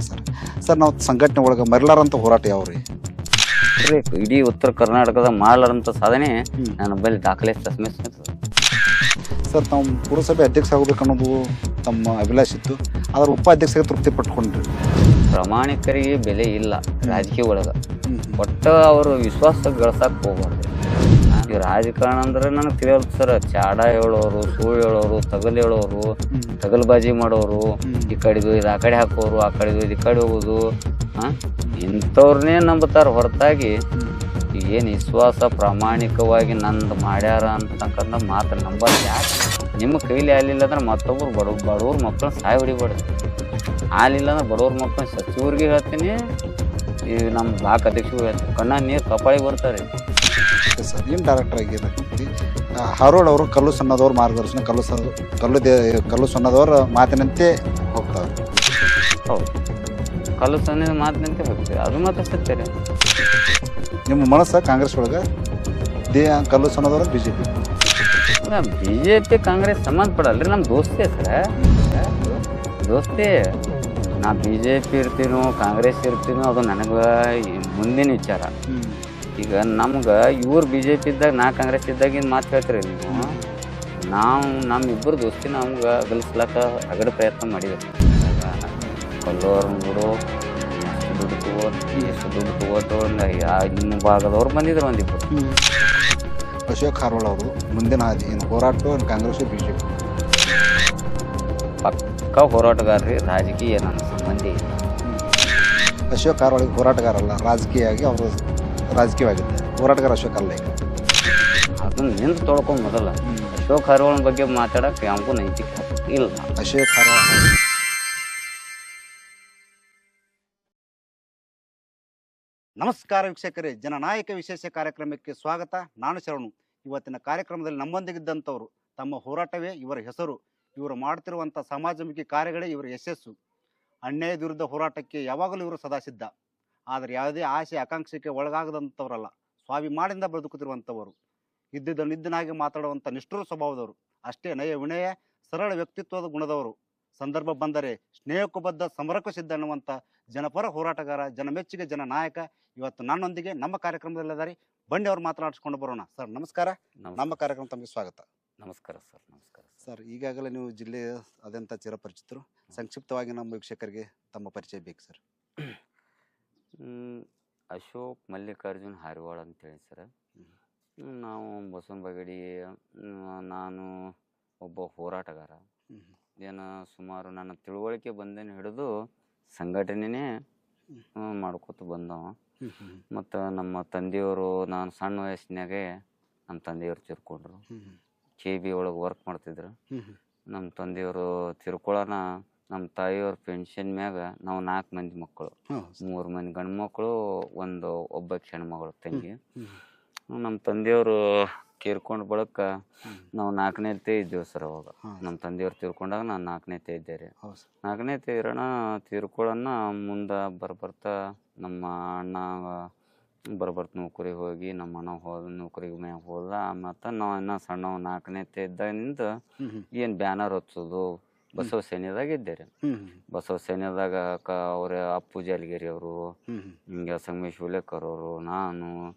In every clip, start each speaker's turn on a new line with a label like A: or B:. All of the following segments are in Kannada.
A: ಸರ್ ಸರ್ ನಾವು ಸಂಘಟನೆ ಒಳಗೆ ಮರಿಲಾರಂತ ಹೋರಾಟ ಯಾವ್ರಿ?
B: ಇಡೀ ಉತ್ತರ ಕರ್ನಾಟಕದ ಮಾಡಲಾರಂಥ ಸಾಧನೆ ನನ್ನ ಬಳಿ ದಾಖಲೆ ಸಮೇತ
A: ಸರ್ ತಾವು ಪುರಸಭೆ ಅಧ್ಯಕ್ಷ ಆಗಬೇಕು ಅನ್ನೋದು ತಮ್ಮ ಅಭಿಲಾಷೆ ಇತ್ತು, ಆದ್ರೆ ಉಪಾಧ್ಯಕ್ಷರಿಗೆ ತೃಪ್ತಿ ಪಟ್ಕೊಂಡ್ರಿ.
B: ಪ್ರಾಮಾಣಿಕರಿಗೆ ಬೆಲೆ ಇಲ್ಲ ರಾಜಕೀಯ ಒಳಗೆ. ಒಟ್ಟು ಅವರು ವಿಶ್ವಾಸ ಗಳಿಸಕ್ಕೆ ಹೋಗ್ಬಾರ್ದು. ಈ ರಾಜಕಾರಣ ಅಂದ್ರೆ ನನಗೆ ತಿಳಿಯೋದು ಸರ್, ಚಾಡ ಹೇಳೋರು, ಸುಳ್ಳು ಹೇಳೋರು, ತಗಲ್ ಹೇಳೋರು, ತಗಲ್ಬಾಜಿ ಮಾಡೋರು, ಈ ಕಡೆದು ಇದು ಆ ಕಡೆ ಹಾಕೋರು, ಆ ಕಡೆದು ಇದು ಈ ಕಡೆ ಹೋಗೋದು, ಇಂಥವ್ರನ್ನೇ ನಂಬುತ್ತಾರೆ ಹೊರತಾಗಿ ಏನು ವಿಶ್ವಾಸ ಪ್ರಾಮಾಣಿಕವಾಗಿ ನಂದು ಮಾಡ್ಯಾರ ಅಂತಕ್ಕಂಥ ಮಾತು ನಂಬಲ್ಲ. ಯಾಕೆ ನಿಮ್ಮ ಕೈಲಿ ಆಗಲಿಲ್ಲ ಅಂದ್ರೆ ಮತ್ತೊಬ್ರು ಬಡವ್ರ ಮಕ್ಕಳನ್ನ ಸಾಯಿ ಹೊಡಿಬಾರ್ದು. ಆಗಲಿಲ್ಲ ಅಂದ್ರೆ ಬಡವ್ರ ಮಕ್ಕಳನ್ನ ಸಚಿವರಿಗೆ ಹೇಳ್ತೀನಿ, ಈ ನಮ್ಮ ಬ್ಲಾಕ್ ಅಧ್ಯಕ್ಷರು ಹೇಳ್ತೀನಿ, ಕಣ್ಣ ನೀರು ಕಪಾಳಿಗೆ ಬರ್ತಾರೆ.
A: ಸರ್ ಏನು ಡೈರೆಕ್ಟರ್ ಆಗಿದೆ ಹಾರೋಡ್ ಅವರು ಕಲ್ಲು ಸಣ್ಣದವ್ರ ಮಾರ್ಗದರ್ಶನ, ಕಲ್ಲು ಸಣ್ಣದವ್ರ ಮಾತಿನಂತೆ ಹೋಗ್ತಾರೆ.
B: ಹೌದು, ಕಲ್ಲು ಸಣ್ಣ ಮಾತಿನಂತೆ ಹೋಗ್ತೀವಿ, ಅದು ಮಾತ್ರ ಸತ್ಯ ರೀ.
A: ನಿಮ್ಮ ಮನಸ್ಸ ಕಾಂಗ್ರೆಸ್ ಒಳಗೆ ಕಲ್ಲು ಸಣ್ಣದವ್ರ ಬಿ ಜೆ
B: ಪಿ ಕಾಂಗ್ರೆಸ್ ಸಂಬಂಧಪಡಲ್ರಿ, ನಮ್ಮ ದೋಸ್ತಿ ಸರ್, ದೋಸ್ತಿ. ನಾ BJP ಇರ್ತೀನೋ ಕಾಂಗ್ರೆಸ್ ಇರ್ತೀನೋ ಅದು ನನಗೆ ಮುಂದಿನ ವಿಚಾರ. ಈಗ ನಮ್ಗೆ ಇವ್ರು BJP ಇದ್ದಾಗ ನಾ ಕಾಂಗ್ರೆಸ್ ಇದ್ದಾಗ ಮಾತು ಹೇಳ್ತೀರಿ ನೀವು. ನಾವು ನಮ್ಮಿಬ್ಬರು ದೋಸ್ತಿ ನಮ್ಗೆ ಅಗಲಿಸ್ಲಾಕ ಅಗಡ ಪ್ರಯತ್ನ ಮಾಡಿದ್ವಿ. ಕಲ್ಲೋರ್ನ ಬಿಡು, ಎಷ್ಟು ದುಡ್ಡು ತಗೋತವ್ರ ನಿಮ್ಮ ಭಾಗದವ್ರು ಬಂದಿದ್ರು ಒಂದಿಬ್ಬರು.
A: ಅಶೋಕ್ ಹಾರೋಳ್ ಅವರು ಮುಂದಿನ ಹಾದಿ ಏನು ಹೋರಾಟ ಕಾಂಗ್ರೆಸ್ BJP?
B: ಪಕ್ಕ ಹೋರಾಟಗಾರ್ರಿ, ರಾಜಕೀಯ ನನ್ನ ಸಂಬಂಧಿ ಇಲ್ಲ.
A: ಅಶೋಕ್ ಹಾರೋಳಿಗೆ ಹೋರಾಟಗಾರ ಅಲ್ಲ, ರಾಜಕೀಯವಾಗಿ ಅವರು ರಾಜಕೀಯವಾಗಿದ್ದಾರೆ, ಹೋರಾಟಗಾರ ಅಶೋಕ್ ಅಲ್ಲ. ಈಗ
B: ಅದನ್ನ ನಿಂತು ತೊಳ್ಕೊಂಡು ಮೊದಲ ಅಶೋಕ್ ಹಾರೋಳ್ ಬಗ್ಗೆ ಮಾತಾಡಕ್ಕೆ ಯಾವಗೂ ನೈತಿಕ ಇಲ್ಲ.
A: ಅಶೋಕ್ ಹಾರೋಳ್. ನಮಸ್ಕಾರ ವೀಕ್ಷಕರೇ, ಜನನಾಯಕ ವಿಶೇಷ ಕಾರ್ಯಕ್ರಮಕ್ಕೆ ಸ್ವಾಗತ. ನಾನು ಶರಣು. ಇವತ್ತಿನ ಕಾರ್ಯಕ್ರಮದಲ್ಲಿ ನಮ್ಮೊಂದಿಗಿದ್ದಂಥವ್ರು, ತಮ್ಮ ಹೋರಾಟವೇ ಇವರ ಹೆಸರು, ಇವರು ಮಾಡ್ತಿರುವಂಥ ಸಮಾಜಮುಖಿ ಕಾರ್ಯಗಳೇ ಇವರ ಯಶಸ್ಸು. ಅನ್ಯಾಯದ ವಿರುದ್ಧ ಹೋರಾಟಕ್ಕೆ ಯಾವಾಗಲೂ ಇವರು ಸದಾ ಸಿದ್ಧ. ಆದರೆ ಯಾವುದೇ ಆಸೆ ಆಕಾಂಕ್ಷೆಗೆ ಒಳಗಾಗದಂಥವರಲ್ಲ, ಸ್ವಾಭಿಮಾನದಿಂದ ಬದುಕುತ್ತಿರುವಂಥವರು, ಇದ್ದಿದ್ದನಾಗಿ ಮಾತಾಡುವಂಥ ನಿಷ್ಠುರ ಸ್ವಭಾವದವರು, ಅಷ್ಟೇ ನಯ ವಿನಯ ಸರಳ ವ್ಯಕ್ತಿತ್ವದ ಗುಣದವರು, ಸಂದರ್ಭ ಬಂದರೆ ಸ್ನೇಹಕ್ಕೂ ಬದ್ಧ ಸಮರಕ್ಕೂ ಸಿದ್ಧ ಅನ್ನುವಂಥ ಜನಪರ ಹೋರಾಟಗಾರ, ಜನಮೆಚ್ಚುಗೆ ಜನನಾಯಕ ಇವತ್ತು ನನ್ನೊಂದಿಗೆ ನಮ್ಮ ಕಾರ್ಯಕ್ರಮದಲ್ಲಿದ್ದಾರೆ. ಬನ್ನಿ ಅವ್ರು ಮಾತನಾಡಿಸ್ಕೊಂಡು ಬರೋಣ. ಸರ್ ನಮಸ್ಕಾರ, ನಮ್ಮ ಕಾರ್ಯಕ್ರಮ ತಮಗೆ ಸ್ವಾಗತ.
B: ನಮಸ್ಕಾರ ಸರ್. ನಮಸ್ಕಾರ
A: ಸರ್, ಈಗಾಗಲೇ ನೀವು ಜಿಲ್ಲೆಯ ಅದಂಥ ಚಿರಪರಿಚಿತರು. ಸಂಕ್ಷಿಪ್ತವಾಗಿ ನಮ್ಮ ವೀಕ್ಷಕರಿಗೆ ತಮ್ಮ ಪರಿಚಯ ಬೇಕು ಸರ್.
B: ಅಶೋಕ್ ಮಲ್ಲಿಕಾರ್ಜುನ್ ಹಾರಿವಾಳ ಅಂತೇಳಿ ಸರ್. ನಾವು ಬಸವನಬಾಗೇಡಿ, ನಾನು ಒಬ್ಬ ಹೋರಾಟಗಾರ. ಏನು ಸುಮಾರು ನನ್ನ ತಿಳುವಳಿಕೆ ಬಂದೇನು ಹಿಡಿದು ಸಂಘಟನೆನೇ ಮಾಡ್ಕೊತ ಬಂದವ. ಮತ್ತು ನಮ್ಮ ತಂದೆಯವರು, ನಾನು ಸಣ್ಣ ವಯಸ್ಸಿನಾಗೆ ನಮ್ಮ ತಂದೆಯವರು ತೀರ್ಕೊಂಡ್ರು. KB ಒಳಗೆ ವರ್ಕ್ ಮಾಡ್ತಿದ್ರು. ನಮ್ಮ ತಂದೆಯವರು ತಿರ್ಕೊಳ್ಳೋಣ, ನಮ್ಮ ತಾಯಿಯವ್ರ ಪೆನ್ಷನ್ ಮ್ಯಾಗ ನಾವು 4 ಮಂದಿ ಮಕ್ಕಳು, 3 ಮಂದಿ ಗಂಡು ಮಕ್ಕಳು, ಒಬ್ಬ ಹೆಣ್ಮಗಳು ತಂಗಿ. ನಮ್ಮ ತಂದೆಯವರು ತೀರ್ಕೊಂಡ್ ಬಳಕ ನಾವು 4ನೇತೆ ಇದ್ದೇವೆ ಸರ್. ಅವಾಗ ನಮ್ಮ ತಂದೆಯವ್ರು ತೀರ್ಕೊಂಡಾಗ ನಾನು 4ನೇತೆ ಇದ್ದೆ ರೀ. 4ನೇತೆ ಇರೋಣ ತೀರ್ಕೊಳ್ಳೋಣ. ಮುಂದೆ ಬರ್ಬರ್ತಾ ನಮ್ಮ ಅಣ್ಣ ಬರ್ಬರ್ತ ನೌಕರಿಗೆ ಹೋಗಿ, ನಮ್ಮ ಅಣ್ಣ ನೌಕರಿಗೆ ಮ್ಯಾಗ ಹೋದ. ಮತ್ತು ನಾವು ಇನ್ನೂ ಸಣ್ಣವು 4ನೇತೆ ಇದ್ದಾಗಿನಿಂದ ಏನು ಬ್ಯಾನರ್ ಹೊತ್ಸೋದು ಬಸವ ಸೈನ್ಯದಾಗ ಇದ್ದೆ ರೀ. ಬಸವ ಸೈನ್ಯದಾಗ ಅವ್ರ ಅಪ್ಪು ಜಾಲಗೇರಿ ಅವರು, ಹಿಂಗೆ ಸಂಗಮೇಶ್ ಹುಲೇಕರ್ ಅವರು, ನಾನು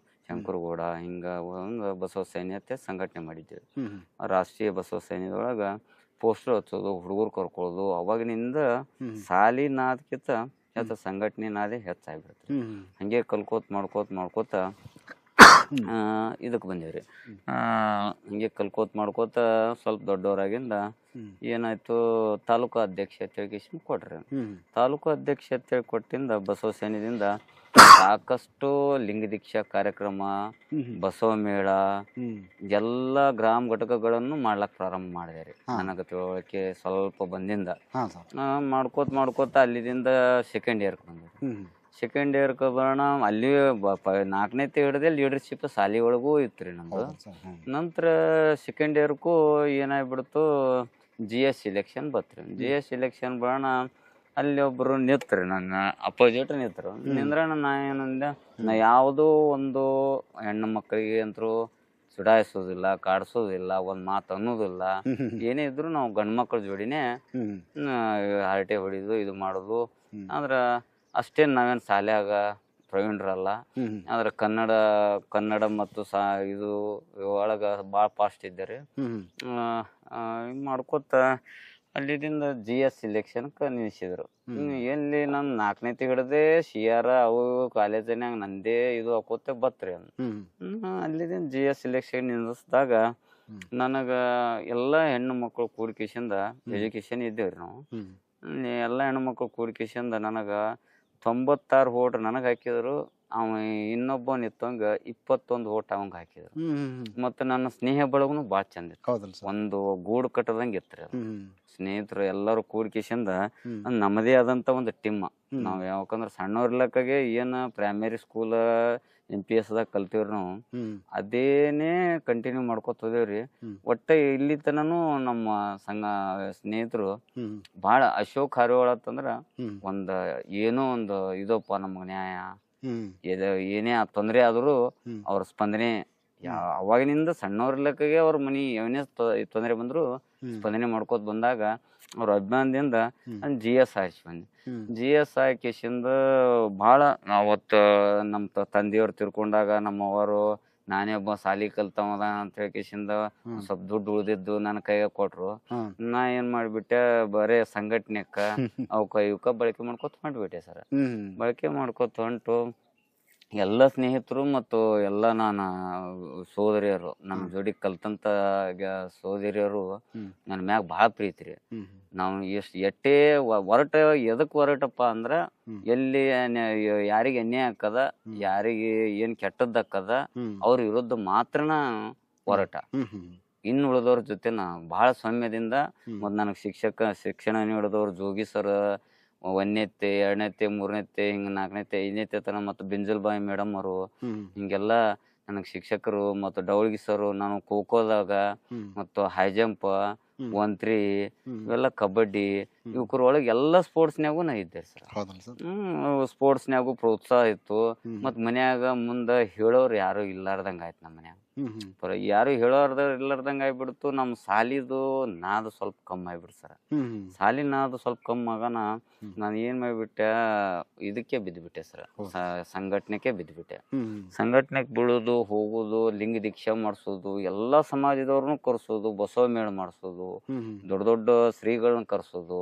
B: ಶಂಕರಗೌಡ, ಹಿಂಗೆ ಒಂದು ಬಸವ ಸೈನ್ಯತೆ ಸಂಘಟನೆ ಮಾಡಿದ್ದೇವೆ. ರಾಷ್ಟ್ರೀಯ ಬಸವ ಸೈನ್ಯದೊಳಗೆ ಪೋಸ್ಟರ್ ಹಚ್ಚೋದು, ಹುಡುಗರು ಕರ್ಕೊಳ್ಳೋದು, ಅವಾಗಿನಿಂದ ಸಾಲಿನಾದಕ್ಕಿಂತ ಹೆಚ್ಚು ಸಂಘಟನೆ ನಾದೇ ಹೆಚ್ಚಾಗ್ಬಿಡುತ್ತೆ. ಹಂಗೆ ಕಲ್ಕೋತ ಮಾಡ್ಕೋತ ಇದಕ್ಕೆ ಬಂದೇವ್ರಿ. ಹಂಗೆ ಕಲ್ಕೋತ ಸ್ವಲ್ಪ ದೊಡ್ಡವರಾಗಿಂದ ಏನಾಯ್ತು, ತಾಲೂಕು ಅಧ್ಯಕ್ಷ ಅಂತೇಳಿ ಕೊಟ್ರಿ. ತಾಲೂಕು ಅಧ್ಯಕ್ಷ ಅಂತೇಳಿ ಕೊಟ್ಟಿಂದ ಬಸವ ಸೈನ್ಯದಿಂದ ಸಾಕಷ್ಟು ಲಿಂಗ ದೀಕ್ಷಾ ಕಾರ್ಯಕ್ರಮ, ಬಸವ ಮೇಳ, ಎಲ್ಲ ಗ್ರಾಮ ಘಟಕಗಳನ್ನು ಮಾಡ್ಲಕ್ ಪ್ರಾರಂಭ ಮಾಡಿದೆ ರೀ. ನನಗೆ ತಿಳುವಳಿಕೆ ಸ್ವಲ್ಪ ಬಂದಿಂದ ಮಾಡ್ಕೋತ ಅಲ್ಲಿದಿಂದ ಸೆಕೆಂಡ್ ಇಯರ್ಗೆ ಬಂದೆ. ಸೆಕೆಂಡ್ ಇಯರ್ಗೆ ಬರೋಣ, ಅಲ್ಲಿ 4ನೇತೆ ಹಿಡಿದೆ ಲೀಡರ್ಶಿಪ್ ಶಾಲೆ ಒಳಗೂ ಇತ್ತು ರೀ ನಮ್ದು. ನಂತರ ಸೆಕೆಂಡ್ ಇಯರ್ಗೂ ಏನಾಗ್ಬಿಡ್ತು, GS ಇಲೆಕ್ಷನ್ ಬತ್ರಿ. GS ಇಲೆಕ್ಷನ್ ಬರೋಣ, ಅಲ್ಲಿ ಒಬ್ಬರು ನಿಂತ್ರಿ, ನನ್ನ ಅಪೋಸಿಟ್ ನಿಂತರು. ನಿಂದ್ರಣ ನಾ ಏನಂದೆ, ನಾ ಯಾವುದೋ ಒಂದು ಹೆಣ್ಣು ಮಕ್ಕಳಿಗೆ ಅಂತರೂ ಚುಡಾಯಿಸೋದಿಲ್ಲ, ಕಾಡ್ಸೋದಿಲ್ಲ, ಒಂದು ಮಾತು ಅನ್ನೋದಿಲ್ಲ. ಏನೇ ಇದ್ರು ನಾವು ಗಂಡು ಮಕ್ಕಳ ಜೋಡಿನೇ ಹರಟೆ ಹೊಡಿದು ಇದು ಮಾಡೋದು. ಆದ್ರ ಅಷ್ಟೇನು ನಾವೇನು ಶಾಲ್ಯಾಗ ಪ್ರವೀಣರಲ್ಲ. ಆದ್ರೆ ಕನ್ನಡ ಮತ್ತು ಇದು ಒಳಗ ಭಾಳ ಫಾಸ್ಟ್ ಇದ್ದಾರೆ. ಮಾಡ್ಕೋತ ಅಲ್ಲಿದಿಂದ GS ಸಿಲೆಕ್ಷನ್ಗೆ ನಿಲ್ಸಿದ್ರು. ಎಲ್ಲಿ ನಾನು 4ನೇತಿ ಹಿಡ್ದೆ CR ಅವು ಕಾಲೇಜಿನಾಗ ನಂದೇ ಇದು ಹಾಕೋತೆ ಬತ್ರಿ. ಅಲ್ಲಿದಿಂದ GS ಸಿಲೆಕ್ಷನ್ ನಿಲ್ಲಿಸಿದಾಗ ನನಗ ಎಲ್ಲ ಹೆಣ್ಣು ಮಕ್ಕಳು ಕೂಡಿಕೆಸಿಂದ ಎಜುಕೇಶನ್ ಇದ್ದೇವ್ರಿ ನಾವು. ಎಲ್ಲ ಹೆಣ್ಣು ಮಕ್ಕಳು ಕೂಡಿಕೆಸಿಂದ ನನಗ 96 ವೋಟ್ ನನಗೆ ಹಾಕಿದ್ರು. ಅವ ಇನ್ನೊಬ್ಬ ನಿತ್ತಂಗ 21 ವೋಟ್ ಅವಂಗ ಹಾಕಿದ್ರು. ಮತ್ತ ನನ್ನ ಸ್ನೇಹ ಬಳಗನು ಬಾಳ ಚಂದ ಇತ್ತು. ಒಂದು ಗೂಡು ಕಟ್ಟದಂಗ ಇತ್ರಿ ಅದು. ಸ್ನೇಹಿತರು ಎಲ್ಲರೂ ಕೂಡಿಕೆಸಿಂದ ನಮ್ಮದೇ ಆದಂತ ಒಂದು ಟೀಮ್. ನಾವ್ ಯಾಕಂದ್ರ ಸಣ್ಣವ್ರಿಲಕ್ಕಾಗೆ ಏನ್ ಪ್ರೈಮರಿ ಸ್ಕೂಲ್ MPS ದಾಗ ಕಲ್ತೀವ್ರಿ ನಾವು, ಅದೇನೇ ಕಂಟಿನ್ಯೂ ಮಾಡ್ಕೊತ ಹೋದೇವ್ರಿ. ಒಟ್ಟ ಇಲ್ಲಿ ತನನು ನಮ್ಮ ಸ್ನೇಹಿತರು ಬಾಳ ಅಶೋಕ್ ಹಾರಿವಾಳ ಅಂತಂದ್ರ ಏನೋ ಒಂದು ಇದಪ್ಪ ನಮ್ಗ ನ್ಯಾಯ ಏನೇ ತೊಂದ್ರೆ ಆದ್ರೂ ಅವ್ರ ಸ್ಪಂದನೆ ಅವಾಗಿನಿಂದ ಸಣ್ಣವ್ರಿಲಕ್ಕಾಗೆ ಅವ್ರ ಮನಿ ಏನೇ ತೊಂದರೆ ಬಂದ್ರು ಸ್ಪಂದನೆ ಮಾಡ್ಕೋತ ಬಂದಾಗ ಅವ್ರ ಅಭಿಮಾನದಿಂದ GS ಹಾರಿಸಿ ಬಂದೆ. GS ಹಾಕಿಸಿಂದ ಭಾಳ ಅವತ್ತು ನಮ್ಮ ತಂದೆಯವ್ರು ತಿರ್ಕೊಂಡಾಗ ನಮ್ಮವರು ನಾನೇ ಒಬ್ಬ ಸಾಲಿ ಕಲ್ತವದ ಅಂತ ಹೇಳ್ಕಿಸಿಂದ ಸ್ವಲ್ಪ ದುಡ್ಡು ಉಳ್ದಿದ್ದು ನನ್ನ ಕೈಗೆ ಕೊಟ್ರು. ನಾ ಏನ್ ಮಾಡ್ಬಿಟ್ಟೆ, ಬರೇ ಸಂಘಟನೆಕ್ಕ ಇವಕ್ಕ ಬಳಕೆ ಮಾಡ್ಕೊತ ಹೊಂಟ್ಬಿಟ್ಟೆ ಸರ್. ಬಳಕೆ ಮಾಡ್ಕೊತ ಹೊಂಟು ಎಲ್ಲ ಸ್ನೇಹಿತರು ಮತ್ತು ಎಲ್ಲ ನಾನು ಸೋದರಿಯರು, ನಮ್ಮ ಜೋಡಿ ಕಲ್ತಂತ ಸೋದರಿಯರು ನನ್ನ ಮ್ಯಾಗ ಭಾಳ ಪ್ರೀತಿ ರೀ. ನಾವು ಎಷ್ಟೇ ಎದಕ್ ಹೊರಟಪ್ಪ ಅಂದ್ರ ಎಲ್ಲಿ ಯಾರಿಗೆ ಅನ್ಯಾಯ ಆಕ್ಕದ, ಯಾರಿಗೆ ಏನ್ ಕೆಟ್ಟದ್ದಕ್ಕದ ಅವ್ರ ವಿರುದ್ಧ ಮಾತ್ರನ ಹೋರಾಟ. ಇನ್ನು ಉಳಿದವ್ರ ಜೊತೆ ನಾ ಭಾಳ ಸೌಮ್ಯದಿಂದ ಮತ್ತು ನನಗೆ ಶಿಕ್ಷಣ ನೀಡಿದವ್ರು ಜೋಗಿ ಸರ್ 1ನೇತೆ 2ನೇತೆ 3ನೇತೆ ಹಿಂಗ 4ನೇತೆ 5ನೇತೆ ತನ ಮತ್ತು ಬಿಂಜಲ್ ಬಾಯಿ ಮೇಡಮ್ ಅವರು ಹಿಂಗೆಲ್ಲ ನನಗೆ ಶಿಕ್ಷಕರು ಮತ್ತು ಡವಳ್ಗಿ ಸರ್. ನಾನು ಖೋಖೋದಾಗ ಮತ್ತು ಹೈ ಜಂಪ್ 1-3 ಇವೆಲ್ಲ ಕಬಡ್ಡಿ ಇವಕ್ರೊಳಗೆ ಎಲ್ಲ ಸ್ಪೋರ್ಟ್ಸ್ನ್ಯಾಗು ನಾ ಇದ್ದೆ ಸರ್. ಸ್ಪೋರ್ಟ್ಸ್ನ್ಯಾಗು ಪ್ರೋತ್ಸಾಹ ಇತ್ತು. ಮತ್ತು ಮನ್ಯಾಗ ಮುಂದೆ ಹೇಳೋರು ಯಾರು ಇಲ್ಲಾರ್ದಂಗ ಆಯ್ತು. ನಮ್ಮ ಮನ್ಯಾಗ ಯಾರು ಇಲ್ಲಾರ್ದಂಗ ಆಗ್ಬಿಡ್ತು. ನಮ್ಮ ಸಾಲಿದು ನಾದು ಸ್ವಲ್ಪ ಕಮ್ಮಿ ಆಗ್ಬಿಡ್ತು ಸರ್. ಸಾಲಿ ನಾದು ಸ್ವಲ್ಪ ಕಮ್ಮಿ ಆಗನ ನಾನು ಏನ್ ಮಾಡ್ಬಿಟ್ಟೆ, ಇದಕ್ಕೆ ಬಿದ್ದುಬಿಟ್ಟೆ ಸರ್, ಸಂಘಟನೆಗೆ ಬಿದ್ದುಬಿಟ್ಟೆ. ಸಂಘಟನೆಗೆ ಬೀಳೋದು, ಹೋಗೋದು, ಲಿಂಗ ದೀಕ್ಷಾ ಮಾಡಿಸೋದು, ಎಲ್ಲಾ ಸಮಾಜದವ್ರನ್ನು ಕರ್ಸೋದು, ಬಸವ ಮೇಳ ಮಾಡಿಸೋದು, ದೊಡ್ಡ ದೊಡ್ಡ ಶ್ರೀಗಳನ್ನ ಕರ್ಸೋದು,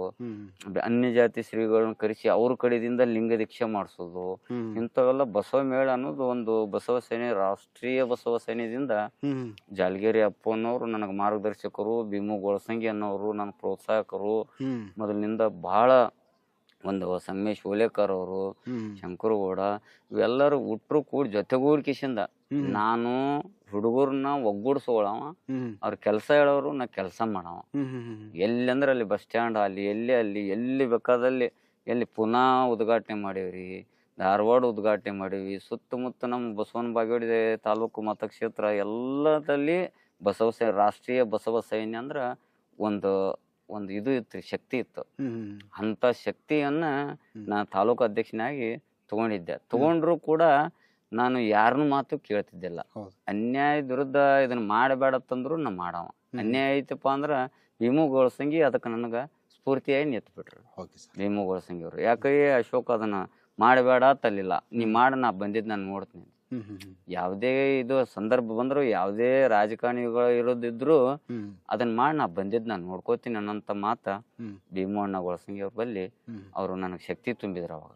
B: ಅನ್ಯ ಜಾತಿ ಶ್ರೀಗಳನ್ನ ಕರೆಸಿ ಅವ್ರ ಕಡೆದಿಂದ ಲಿಂಗ ದೀಕ್ಷಾ ಮಾಡಿಸೋದು, ಇಂಥವೆಲ್ಲ ಬಸವ ಮೇಳ ಅನ್ನೋದು ಒಂದು ಬಸವ ಸೇನೆ, ರಾಷ್ಟ್ರೀಯ ಬಸವ ಸೇನೆದಿಂದ ಜಾಲಗೇರಿ ಅಪ್ಪನವರು ನನಗೆ ಮಾರ್ಗದರ್ಶಕರು, ಭೀಮು ಗೊಳಸಂಗಿ ಅನ್ನೋರು ನನ್ನ ಪ್ರೋತ್ಸಾಹಕರು. ಮೊದಲಿನಿಂದ ಬಹಳ ಒಂದು ಸಂಗಮೇಶ್ ಓಲೇಕರ್ ಅವರು, ಶಂಕರಗೌಡ, ಇವೆಲ್ಲರೂ ಹುಟ್ಟರು ಕೂಡಿ ಜೊತೆಗೂಡ್ಕಿಸಿಂದ ನಾನು ಹುಡುಗರನ್ನ ಒಗ್ಗೂಡ್ಸೋಳವ, ಅವ್ರ ಕೆಲಸ ಹೇಳೋರು, ನಾ ಕೆಲಸ ಮಾಡವ. ಎಲ್ಲಿ ಅಂದ್ರೆ ಅಲ್ಲಿ ಬಸ್ ಸ್ಟ್ಯಾಂಡ್, ಅಲ್ಲಿ ಎಲ್ಲಿ ಬೇಕಾದಲ್ಲಿ, ಎಲ್ಲಿ ಪುನಾ ಉದ್ಘಾಟನೆ ಮಾಡೇವ್ರಿ, ಧಾರವಾಡ ಉದ್ಘಾಟನೆ ಮಾಡೀವಿ, ಸುತ್ತಮುತ್ತ ನಮ್ಮ ಬಸವನ ಬಾಗೇವಾಡಿ ತಾಲೂಕು ಮತಕ್ಷೇತ್ರ ಎಲ್ಲದಲ್ಲಿ ಬಸವ ಸೇನೆ, ರಾಷ್ಟ್ರೀಯ ಬಸವ ಸೈನ್ಯ ಅಂದ್ರ ಒಂದು ಇದು ಇತ್ತು, ಶಕ್ತಿ ಇತ್ತು. ಅಂತ ಶಕ್ತಿಯನ್ನ ನಾ ತಾಲೂಕು ಅಧ್ಯಕ್ಷನಾಗಿ ತಗೊಂಡ್ರು ಕೂಡ ನಾನು ಯಾರನ್ನ ಮಾತು ಕೇಳ್ತಿದ್ದಿಲ್ಲ. ಅನ್ಯಾಯದ ವಿರುದ್ಧ ಇದನ್ನ ಮಾಡಬೇಡತ್ತಂದ್ರು ನಾ ಮಾಡವ. ಅನ್ಯಾಯ ಐತಪ್ಪ ಅಂದ್ರ ಭೀಮು ಗೊಳಸಂಗಿ ಅದಕ್ಕೆ ನನಗ ಸ್ಫೂರ್ತಿಯಾಗಿ ನಿಂತ್ಬಿಟ್ರು ಭೀಮು ಗೊಳಸಂಗಿ ಅವ್ರು. ಯಾಕೆ ಅಶೋಕ್ ಅದನ್ನ ಮಾಡಬೇಡ ತಲ್ಲಿಲ್ಲ, ನೀ ಮಾಡ, ನಾ ಬಂದಿದ್ ನಾನು ನೋಡ್ತೀನಿ. ಯಾವುದೇ ಇದು ಸಂದರ್ಭ ಬಂದ್ರು, ಯಾವುದೇ ರಾಜಕಾರಣಿಗಳು ಇರೋದಿದ್ರು ಅದನ್ನ ಮಾಡಿ ನಾ ಬಂದಿದ್ ನಾನು ನೋಡ್ಕೋತೀನಿ ಅನ್ನೋಂತ ಮಾತ ಭೀಮು ಅಣ್ಣ ಗೊಳಸಂಗಿ ಅವ್ರ ಬಲ್ಲಿ ಅವರು ನನಗೆ ಶಕ್ತಿ ತುಂಬಿದ್ರು. ಅವಾಗ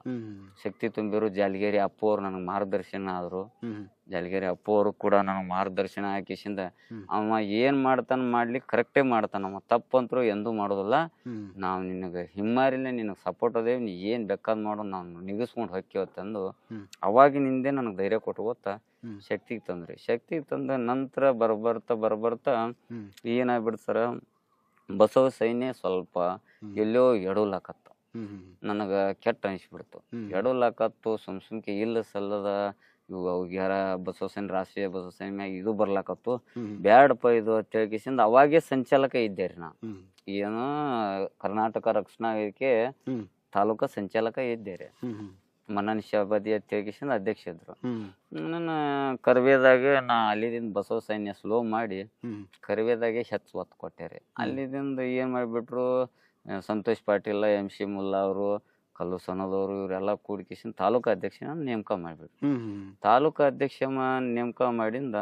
B: ಶಕ್ತಿ ತುಂಬಿರು. ಜಾಲಗೇರಿ ಅಪ್ಪು ಅವ್ರು ನನಗೆ ಮಾರ್ಗದರ್ಶನ ಆದ್ರು. ಜಾಲಗೇರಿ ಅಪ್ಪು ಅವರು ಕೂಡ ನನಗೆ ಮಾರ್ಗದರ್ಶನ ಹಾಕಿಸಿಂದ ಅವ ಏನ್ ಮಾಡ್ತಾನ ಮಾಡ್ಲಿ, ಕರೆಕ್ಟೇ ಮಾಡ್ತಾನ, ಅವ ತಪ್ಪಂತರು ಎಂದೂ ಮಾಡೋದಿಲ್ಲ. ನಾವು ನಿನಗೆ ಹಿಮ್ಮಾರಿಲ್ಲ, ನಿನಗೆ ಸಪೋರ್ಟ್ ಅದೇವಿ, ನೀ ಏನ್ ಬೇಕಾದ್ ಮಾಡೋ, ನಾವು ನಿಗಿಸ್ಕೊಂಡು ಹೊಕ್ಕಿವತ್ತಂದು ಅವಾಗಿನಿಂದೆ ನನಗೆ ಧೈರ್ಯ ಕೊಟ್ಟು ಗೊತ್ತಾ ಶಕ್ತಿಗೆ ತಂದ್ರಿ. ಶಕ್ತಿಗೆ ತಂದ ನಂತರ ಬರ್ಬರ್ತಾ ಏನಾಗ್ಬಿಡ್ತು ಸರ, ಬಸವ ಸೈನ್ಯ ಸ್ವಲ್ಪ ಎಲ್ಲೋ ಎಡವಲಾಕತ್ತ. ನನಗ ಕೆಟ್ಟ ಅನಿಸ್ಬಿಡ್ತು. ಎಡವಲಾಕತ್ತು, ಸುಮ್ಕೆ ಇಲ್ಲ ಸಲ್ಲದ ಯಾರ ಬಸವ ಸೇನೆ, ರಾಷ್ಟ್ರೀಯ ಬಸವ ಸೇನೆ ಮ್ಯಾಗ ಇದು ಬರ್ಲಾಕತ್ತು, ಬ್ಯಾಡಪ್ಪ ಇದು ಅಂತ ಹೇಳ್ಕಿಸಿಂದ ಅವಾಗೇ ಸಂಚಾಲಕ ಇದ್ದೇರಿ. ನಾ ಏನು ಕರ್ನಾಟಕ ರಕ್ಷಣಾ ವೇದಿಕೆ ತಾಲೂಕಾ ಸಂಚಾಲಕ ಇದ್ದೇರಿ. ಮನನ್ ಶಾಬಾದಿ ಅಂತ ಹೇಳ್ಕಿಸಿಂದ ಅಧ್ಯಕ್ಷ ಇದ್ರು. ನನ್ನ ಕರ್ವೇದಾಗೆ ನಾ ಅಲ್ಲಿದಿಂದ ಬಸವ ಸೈನ್ಯ ಸ್ಲೋ ಮಾಡಿ ಕರ್ವೇದಾಗೆ ಹೆಚ್ಚು ಒತ್ತು ಕೊಟ್ಟೇರಿ. ಅಲ್ಲಿದಿಂದ ಏನ್ ಮಾಡ್ಬಿಟ್ರು, ಸಂತೋಷ್ ಪಾಟೀಲ್, MC ಮುಲ್ಲಾ ಅವರು, ಕಲ್ಲು ಸಣ್ಣದವರು ಇವರೆಲ್ಲ ಕೂಡಿಕಿಸಿನ ತಾಲೂಕು ಅಧ್ಯಕ್ಷನ ನೇಮಕ ಮಾಡಿಬಿಟ್ರು.
A: ಹ್ಮ್
B: ತಾಲೂಕು ಅಧ್ಯಕ್ಷ ನೇಮಕ ಮಾಡಿಂದ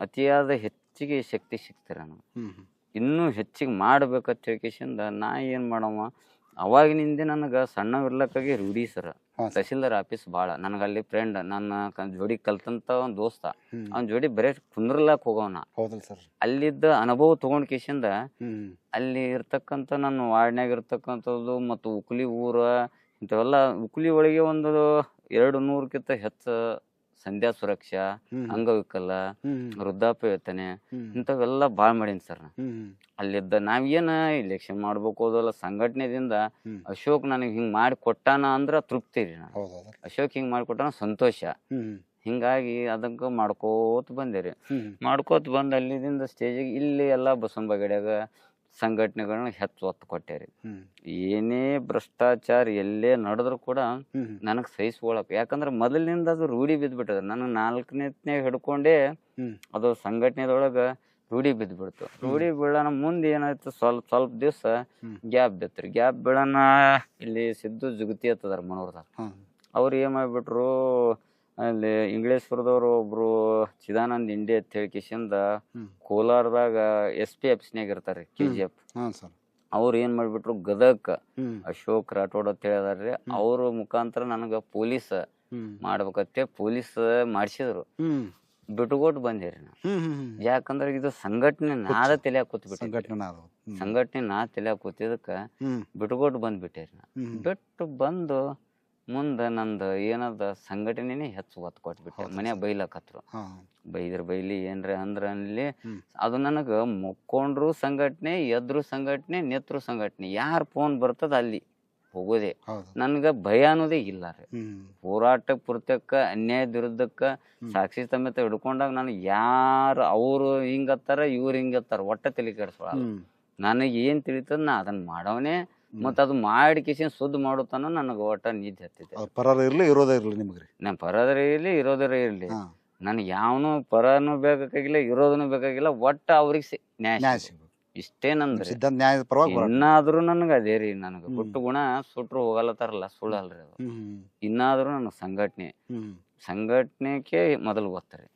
B: ಅತಿಯಾದ ಹೆಚ್ಚಿಗೆ ಶಕ್ತಿ ಸಿಗ್ತಾರೆ ನನಗೆ.
A: ಹ್ಮ್
B: ಇನ್ನೂ ಹೆಚ್ಚಿಗೆ ಮಾಡ್ಬೇಕಂತ ಹೇಳ್ಕೇಸಿಂದ ನಾ ಏನು ಮಾಡವ, ಅವಾಗಿನಿಂದ ನನಗೆ ಸಣ್ಣವಿರ್ಲಕ್ಕಾಗಿ ರೂಢಿ ಸರ್. ತಹಸೀಲ್ದಾರ್ ಆಫೀಸ್ ಭಾಳ ನನಗೆ ಅಲ್ಲಿ ಫ್ರೆಂಡ್ ನನ್ನ ಜೋಡಿ ಕಲ್ತಂತ ಒಂದು ದೋಸ್ತ, ಅವ್ನ ಜೋಡಿ ಬರೇ ಕುಂದ್ರಲಾಕ್ ಹೋಗೋಣ.
A: ಹೌದಲ್ಲ ಸರ್.
B: ಅಲ್ಲಿದ್ದ ಅನುಭವ ತಗೊಂಡ್ ಕೇಸಿಂದ ಅಲ್ಲಿ ಇರ್ತಕ್ಕಂಥ ನನ್ನ ವಾರ್ಡ್ನ್ಯಾಗ ಇರ್ತಕ್ಕಂಥದ್ದು ಮತ್ತು ಉಕ್ಲಿ ಊರ ಇಂಥವೆಲ್ಲ, ಉಕ್ಲಿ ಒಳಗೆ ಒಂದು 200ಕ್ಕಿಂತ ಹೆಚ್ಚು ಸಂಧ್ಯಾ ಸುರಕ್ಷಾ, ಅಂಗವಿಕಲ, ವೃದ್ಧಾಪ್ಯ ವೇತನೆ ಇಂಥವೆಲ್ಲ ಭಾಳ ಮಾಡೀನಿ ಸರ್. ಅಲ್ಲಿದ್ದ ನಾವೇನ ಇಲೆಕ್ಷನ್ ಮಾಡ್ಬೇಕು ಅದಲ್ಲ ಸಂಘಟನೆದಿಂದ ಅಶೋಕ್ ನನಗೆ ಹಿಂಗ್ ಮಾಡಿ ಕೊಟ್ಟಾನ ಅಂದ್ರ ತೃಪ್ತಿ ರೀ. ಅಶೋಕ್ ಹಿಂಗ್ ಮಾಡಿಕೊಟ್ಟಾನ ಸಂತೋಷ. ಹಿಂಗಾಗಿ ಅದಕ್ಕೆ ಮಾಡ್ಕೋತ ಬಂದೇರಿ. ಮಾಡ್ಕೋತ ಬಂದು ಅಲ್ಲಿದಿಂದ ಸ್ಟೇಜಿಗೆ ಇಲ್ಲಿ ಎಲ್ಲ ಬಸವನ ಬಾಗೇಡ್ಯಾಗ ಸಂಘಟನೆಗಳನ್ನ ಹೆಚ್ಚು ಒತ್ತು ಕೊಟ್ಟೇರಿ. ಏನೇ ಭ್ರಷ್ಟಾಚಾರ ಎಲ್ಲೇ ನಡೆದ್ರು ಕೂಡ ನನಗೆ ಸಹಿಸ್ಕೊಳಕ್, ಯಾಕಂದ್ರೆ ಮೊದಲಿನಿಂದ ಅದು ರೂಢಿ ಬಿದ್ದ್ಬಿಟ್ಟದ. ನನಗೆ 4ನೇತ್ನ್ಯಾಗ ಹಿಡ್ಕೊಂಡೇ ಅದು ಸಂಘಟನೆದೊಳಗ ರೂಢಿ ಬಿದ್ದ್ಬಿಡ್ತು. ರೂಢಿ ಬೀಳೋಣ ಮುಂದೆ ಏನಾಯ್ತು, ಸ್ವಲ್ಪ ದಿವಸ ಗ್ಯಾಪ್ ಬಿತ್ರಿ. ಗ್ಯಾಪ್ ಬೀಳೋಣ ಇಲ್ಲಿ ಸಿದ್ದು ಜುಗತಿ ಹತ್ತದಾರ ಮನೋರ್ದಾಗ. ಅವ್ರು ಏನ್ ಮಾಡ್ಬಿಟ್ರು, ಅಲ್ಲಿ ಇಂಗ್ಲೇಶ್ವರದವ್ರು ಒಬ್ರು ಚಿದಾನಂದ್ ಇಂಡಿ ಅಂತ ಹೇಳ್ಕಿಸಿಂದ ಕೋಲಾರದಾಗ SP ಆಫೀಸ್ನ್ಯಾಗ ಇರ್ತಾರೆ KGF. ಅವ್ರು ಏನ್ ಮಾಡ್ಬಿಟ್ರು, ಗದಗ್ ಅಶೋಕ್ ರಾಠೋಡ್ ಅಂತ ಹೇಳಿದಾರ್ರಿ, ಅವ್ರ ಮುಖಾಂತರ ನನಗ ಪೊಲೀಸ್ ಮಾಡ್ಬೇಕತ್ತೆ ಪೊಲೀಸ್ ಮಾಡಿಸಿದ್ರು. ಬಿಟ್ಕೊಟ್ಟು ಬಂದೇರಿ ನಾ. ಯಾಕಂದ್ರೆ ಇದು ಸಂಘಟನೆ ನಾದ ತಲೆಯಾಗ ಕೂತ್ಬಿಟ್ಟು, ಸಂಘಟನೆ ನಾ ತಲೆಯಾಗ ಕೂತಿದಕ್ಕ ಬಿಟ್ಕೊಟ್ಟು ಬಂದ್ಬಿಟ್ಟೇರಿ ನಾ. ಬಿಟ್ಟು ಬಂದು ಮುಂದೆ ನಂದು ಏನದ ಸಂಘಟನೆನೇ ಹೆಚ್ಚು ಒತ್ತು ಕೊಟ್ಬಿಟ್ಟೆ. ಮನ್ಯಾಗ ಬೈಲಕತ್ರು, ಬೈಲಿ ಏನ್ರ ಅಂದ್ರ ಅಲ್ಲಿ ಅದು ನನಗ ಮುಕ್ಕೊಂಡ್ರು ಸಂಘಟನೆ, ಎದ್ರು ಸಂಘಟನೆ, ನೆತ್ರು ಸಂಘಟನೆ. ಯಾರ ಫೋನ್ ಬರ್ತದ ಅಲ್ಲಿ ಹೋಗೋದೇ. ನನ್ಗ ಭಯ ಅನ್ನೋದೇ ಇಲ್ಲ ರೀ. ಹೋರಾಟ ಪೂರ್ತಕ್ಕ ಅನ್ಯಾಯದ ವಿರುದ್ಧಕ್ಕ ಸಾಕ್ಷಿ ಸಮೇತ ಹಿಡ್ಕೊಂಡಾಗ ನನಗೆ ಯಾರು ಅವ್ರು ಹಿಂಗತ್ತಾರ ಇವ್ರು ಹಿಂಗತ್ತಾರ ಒಟ್ಟ ತಲೆ ಕೆಡಿಸ್ಕೊಳಲ್ಲ. ನನಗೆ ಏನ್ ತಿಳಿತದ ನಾ ಅದನ್ನ ಮಾಡವನೇ, ಮತ್ತ ಅದು ಮಾಡಿಕೇಸಿನ ಸುದ್ದ ಮಾಡೋತನ ನನಗೆ ಒಟ್ಟ ನಿದ್ದೆ ಹತ್ತಿದೆ.
A: ಪರರ ಇರ್ಲಿ ಇರೋದೇ ಇರ್ಲಿ ನಿಮ್ಗ್ರಿ,
B: ನಾ ಪರದ್ರ ಇರ್ಲಿ ಇರೋದರ ಇರ್ಲಿ, ನನಗೆ ಯಾವನು ಪರನು ಬೇಕಾಗಿಲ್ಲ ಇರೋದನು ಬೇಕಾಗಿಲ್ಲ, ಒಟ್ಟ ಅವ್ರಿಗೆ ನ್ಯಾಯ ಸಿಗ್ಬೇಕು ಇಷ್ಟೇ ನಂದ್ರಿ. ಇನ್ನಾದ್ರೂ ನನಗ ಅದೇ ರೀ, ನನಗ ಹುಟ್ಟು ಗುಣ ಸುಟ್ರು ಹೋಗಲ್ಲತಾರಲ್ಲ ಸುಳ್ಳಲ್ರಿ ಅದು. ಇನ್ನಾದ್ರೂ ನನಗೆ ಸಂಘಟನೆಗೆ ಮೊದಲು ಗೊತ್ತಾರೆ.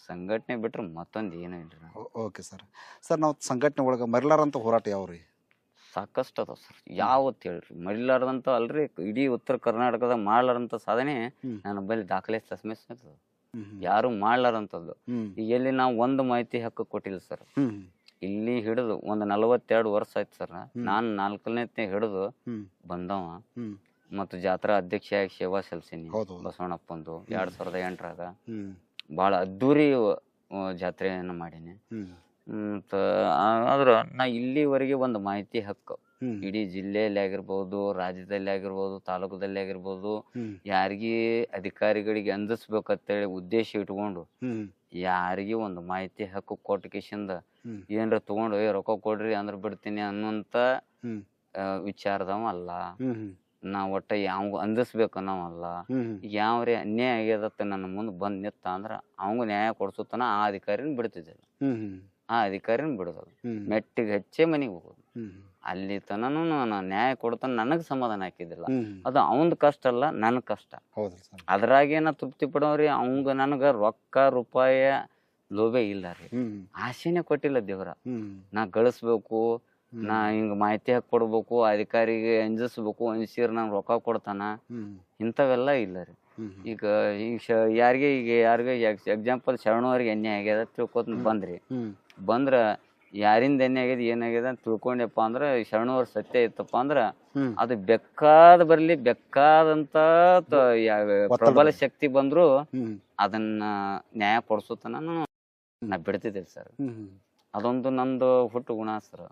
B: ಸಂಘಟನೆ ಬಿಟ್ರೆ ಮತ್ತೊಂದು ಏನೂ ಇಲ್ರಿ.
A: Okay sir. ಸರ್ ನಾವು ಸಂಘಟನೆ ಒಳಗ ಮರಿಲಾರಂತ ಹೋರಾಟ ಯಾವ್ರಿ?
B: ಸಾಕಷ್ಟು ಅದಾವ ಸರ್. ಯಾವತ್ತು ಹೇಳ್ರಿ ಮರಿಲಾರ್ದಂತ ಅಲ್ರಿ, ಇಡೀ ಉತ್ತರ ಕರ್ನಾಟಕದ ಮಾಡ್ಲಾರಂತ ಸಾಧನೆ ನನ್ನ ಬಳಿ ದಾಖಲೆ ಸಮೇತ ಯಾರು ಮಾಡ್ಲಾರಂತದ್ದು. ಈಗ ಎಲ್ಲಿ ನಾವು ಒಂದು ಮಾಹಿತಿ ಹಕ್ಕು ಕೊಟ್ಟಿಲ್ಲ ಸರ್. ಇಲ್ಲಿ ಹಿಡಿದು ಒಂದು 42 ವರ್ಷ ಆಯ್ತು ಸರ್. ನಾನು 4ನೇತ್ನೇ ಹಿಡಿದು ಬಂದವ ಮತ್ತು ಜಾತ್ರಾ ಅಧ್ಯಕ್ಷೆಯಾಗಿ ಸೇವಾ ಸಲ್ಲಿಸೀನಿ ಬಸವಣ್ಣಪ್ಪಂದು 2008ರಾಗ. ಭಾಳ ಅದ್ದೂರಿ ಜಾತ್ರೆಯನ್ನು ಮಾಡೀನಿ. ಆದ್ರ ನಾ ಇಲ್ಲಿವರೆಗೆ ಒಂದು ಮಾಹಿತಿ ಹಕ್ಕು ಇಡೀ ಜಿಲ್ಲೆಯಲ್ಲಿ ಆಗಿರ್ಬೋದು, ರಾಜ್ಯದಲ್ಲಿ ಆಗಿರ್ಬೋದು, ತಾಲೂಕದಲ್ಲಿ ಆಗಿರ್ಬೋದು, ಯಾರಿಗಿ ಅಧಿಕಾರಿಗಳಿಗೆ ಅಂದಿಸ್ಬೇಕಂತೇಳಿ ಉದ್ದೇಶ ಇಟ್ಕೊಂಡು ಯಾರಿಗಿ ಒಂದು ಮಾಹಿತಿ ಹಕ್ಕು ಕೊಟ್ಟ ಕಿಶಿಂದ ಏನ್ರ ತಗೊಂಡು ರೊಕ್ಕ ಕೊಡ್ರಿ ಅಂದ್ರ ಬಿಡ್ತೀನಿ ಅನ್ನುವಂತ ವಿಚಾರದವ ಅಲ್ಲ. ನಾ ಒಟ್ಟ ಯಾವ ಅಂದಿಸ್ಬೇಕು ಅನ್ನೋವಲ್ಲ. ಯಾವ್ರಿ ಅನ್ಯಾಯ ಆಗ್ಯದತ್ತ ನನ್ನ ಮುಂದೆ ಬಂದ್ ನಿತ್ತ ಅಂದ್ರ ಅವಂಗ ನ್ಯಾಯ ಕೊಡ್ಸುತ್ತಾನ ಆ ಅಧಿಕಾರಿನ ಬಿಡ್ತಿದ್ದಿಲ್ಲ. ಆ ಅಧಿಕಾರಿನ ಬಿಡೋದಲ್ಲ, ಮೆಟ್ಟಿಗೆ ಹಚ್ಚೇ ಮನೆಗೆ ಹೋಗೋದು. ಅಲ್ಲಿ ತನನು ನಾನು ನ್ಯಾಯ ಕೊಡ್ತಾನ ನನಗ್ ಸಮಾಧಾನ ಹಾಕಿದ್ದಿಲ್ಲ. ಅದು ಅವಂದ್ ಕಷ್ಟ ಅಲ್ಲ, ನನ್ ಕಷ್ಟ. ಅದ್ರಾಗೇನ ತೃಪ್ತಿ ಪಡೋರಿ. ಅವಂಗ ನನಗ ರೊಕ್ಕ ರೂಪಾಯಿ ಲೋಭೆ ಇಲ್ಲ ರೀ, ಆಸೆನೆ ಕೊಟ್ಟಿಲ್ಲ ದೇವ್ರ. ನಾ ಗಳಿಸ್ಬೇಕು, ನಾ ಹಿಂಗ ಮಾಹಿತಿ ಹಾಕಿ ಕೊಡ್ಬೇಕು, ಅಧಿಕಾರಿಗೆ ಅಂಜಿಸ್ಬೇಕು, ಅಂಜಿಸಿರ್ ನಂಗೆ ರೊಕ್ಕ ಕೊಡ್ತಾನ, ಇಂಥವೆಲ್ಲ ಇಲ್ಲ ರೀ. ಈಗ ಯಾರಿಗೆ ಎಕ್ಸಾಂಪಲ್ ಶರಣವ್ರಿಗೆ ಅನ್ಯಾಯ ಆಗ್ಯದ ತಿಳ್ಕೊತ ಬಂದ್ರ ಯಾರಿಂದ ಎಣ್ಣೆ ಆಗ್ಯದ ಏನಾಗ್ಯದ ಅಂತ ತಿಳ್ಕೊಂಡಪ್ಪ ಅಂದ್ರ ಶರಣವ್ರ ಸತ್ಯ ಇತ್ತಪ್ಪ ಅಂದ್ರ ಅದು ಬೇಕಾದ ಬರ್ಲಿ, ಬೇಕಾದಂತ ಪ್ರಬಲ ಶಕ್ತಿ ಬಂದ್ರು ಅದನ್ನ ನ್ಯಾಯ ಕೊಡ್ಸುತ್ತಾನ ನಾ ಬಿಡ್ತಿದ್ದೆ ಸರ್. ಅದೊಂದು ನಂದು ಹುಟ್ಟು ಗುಣ ಸರ್.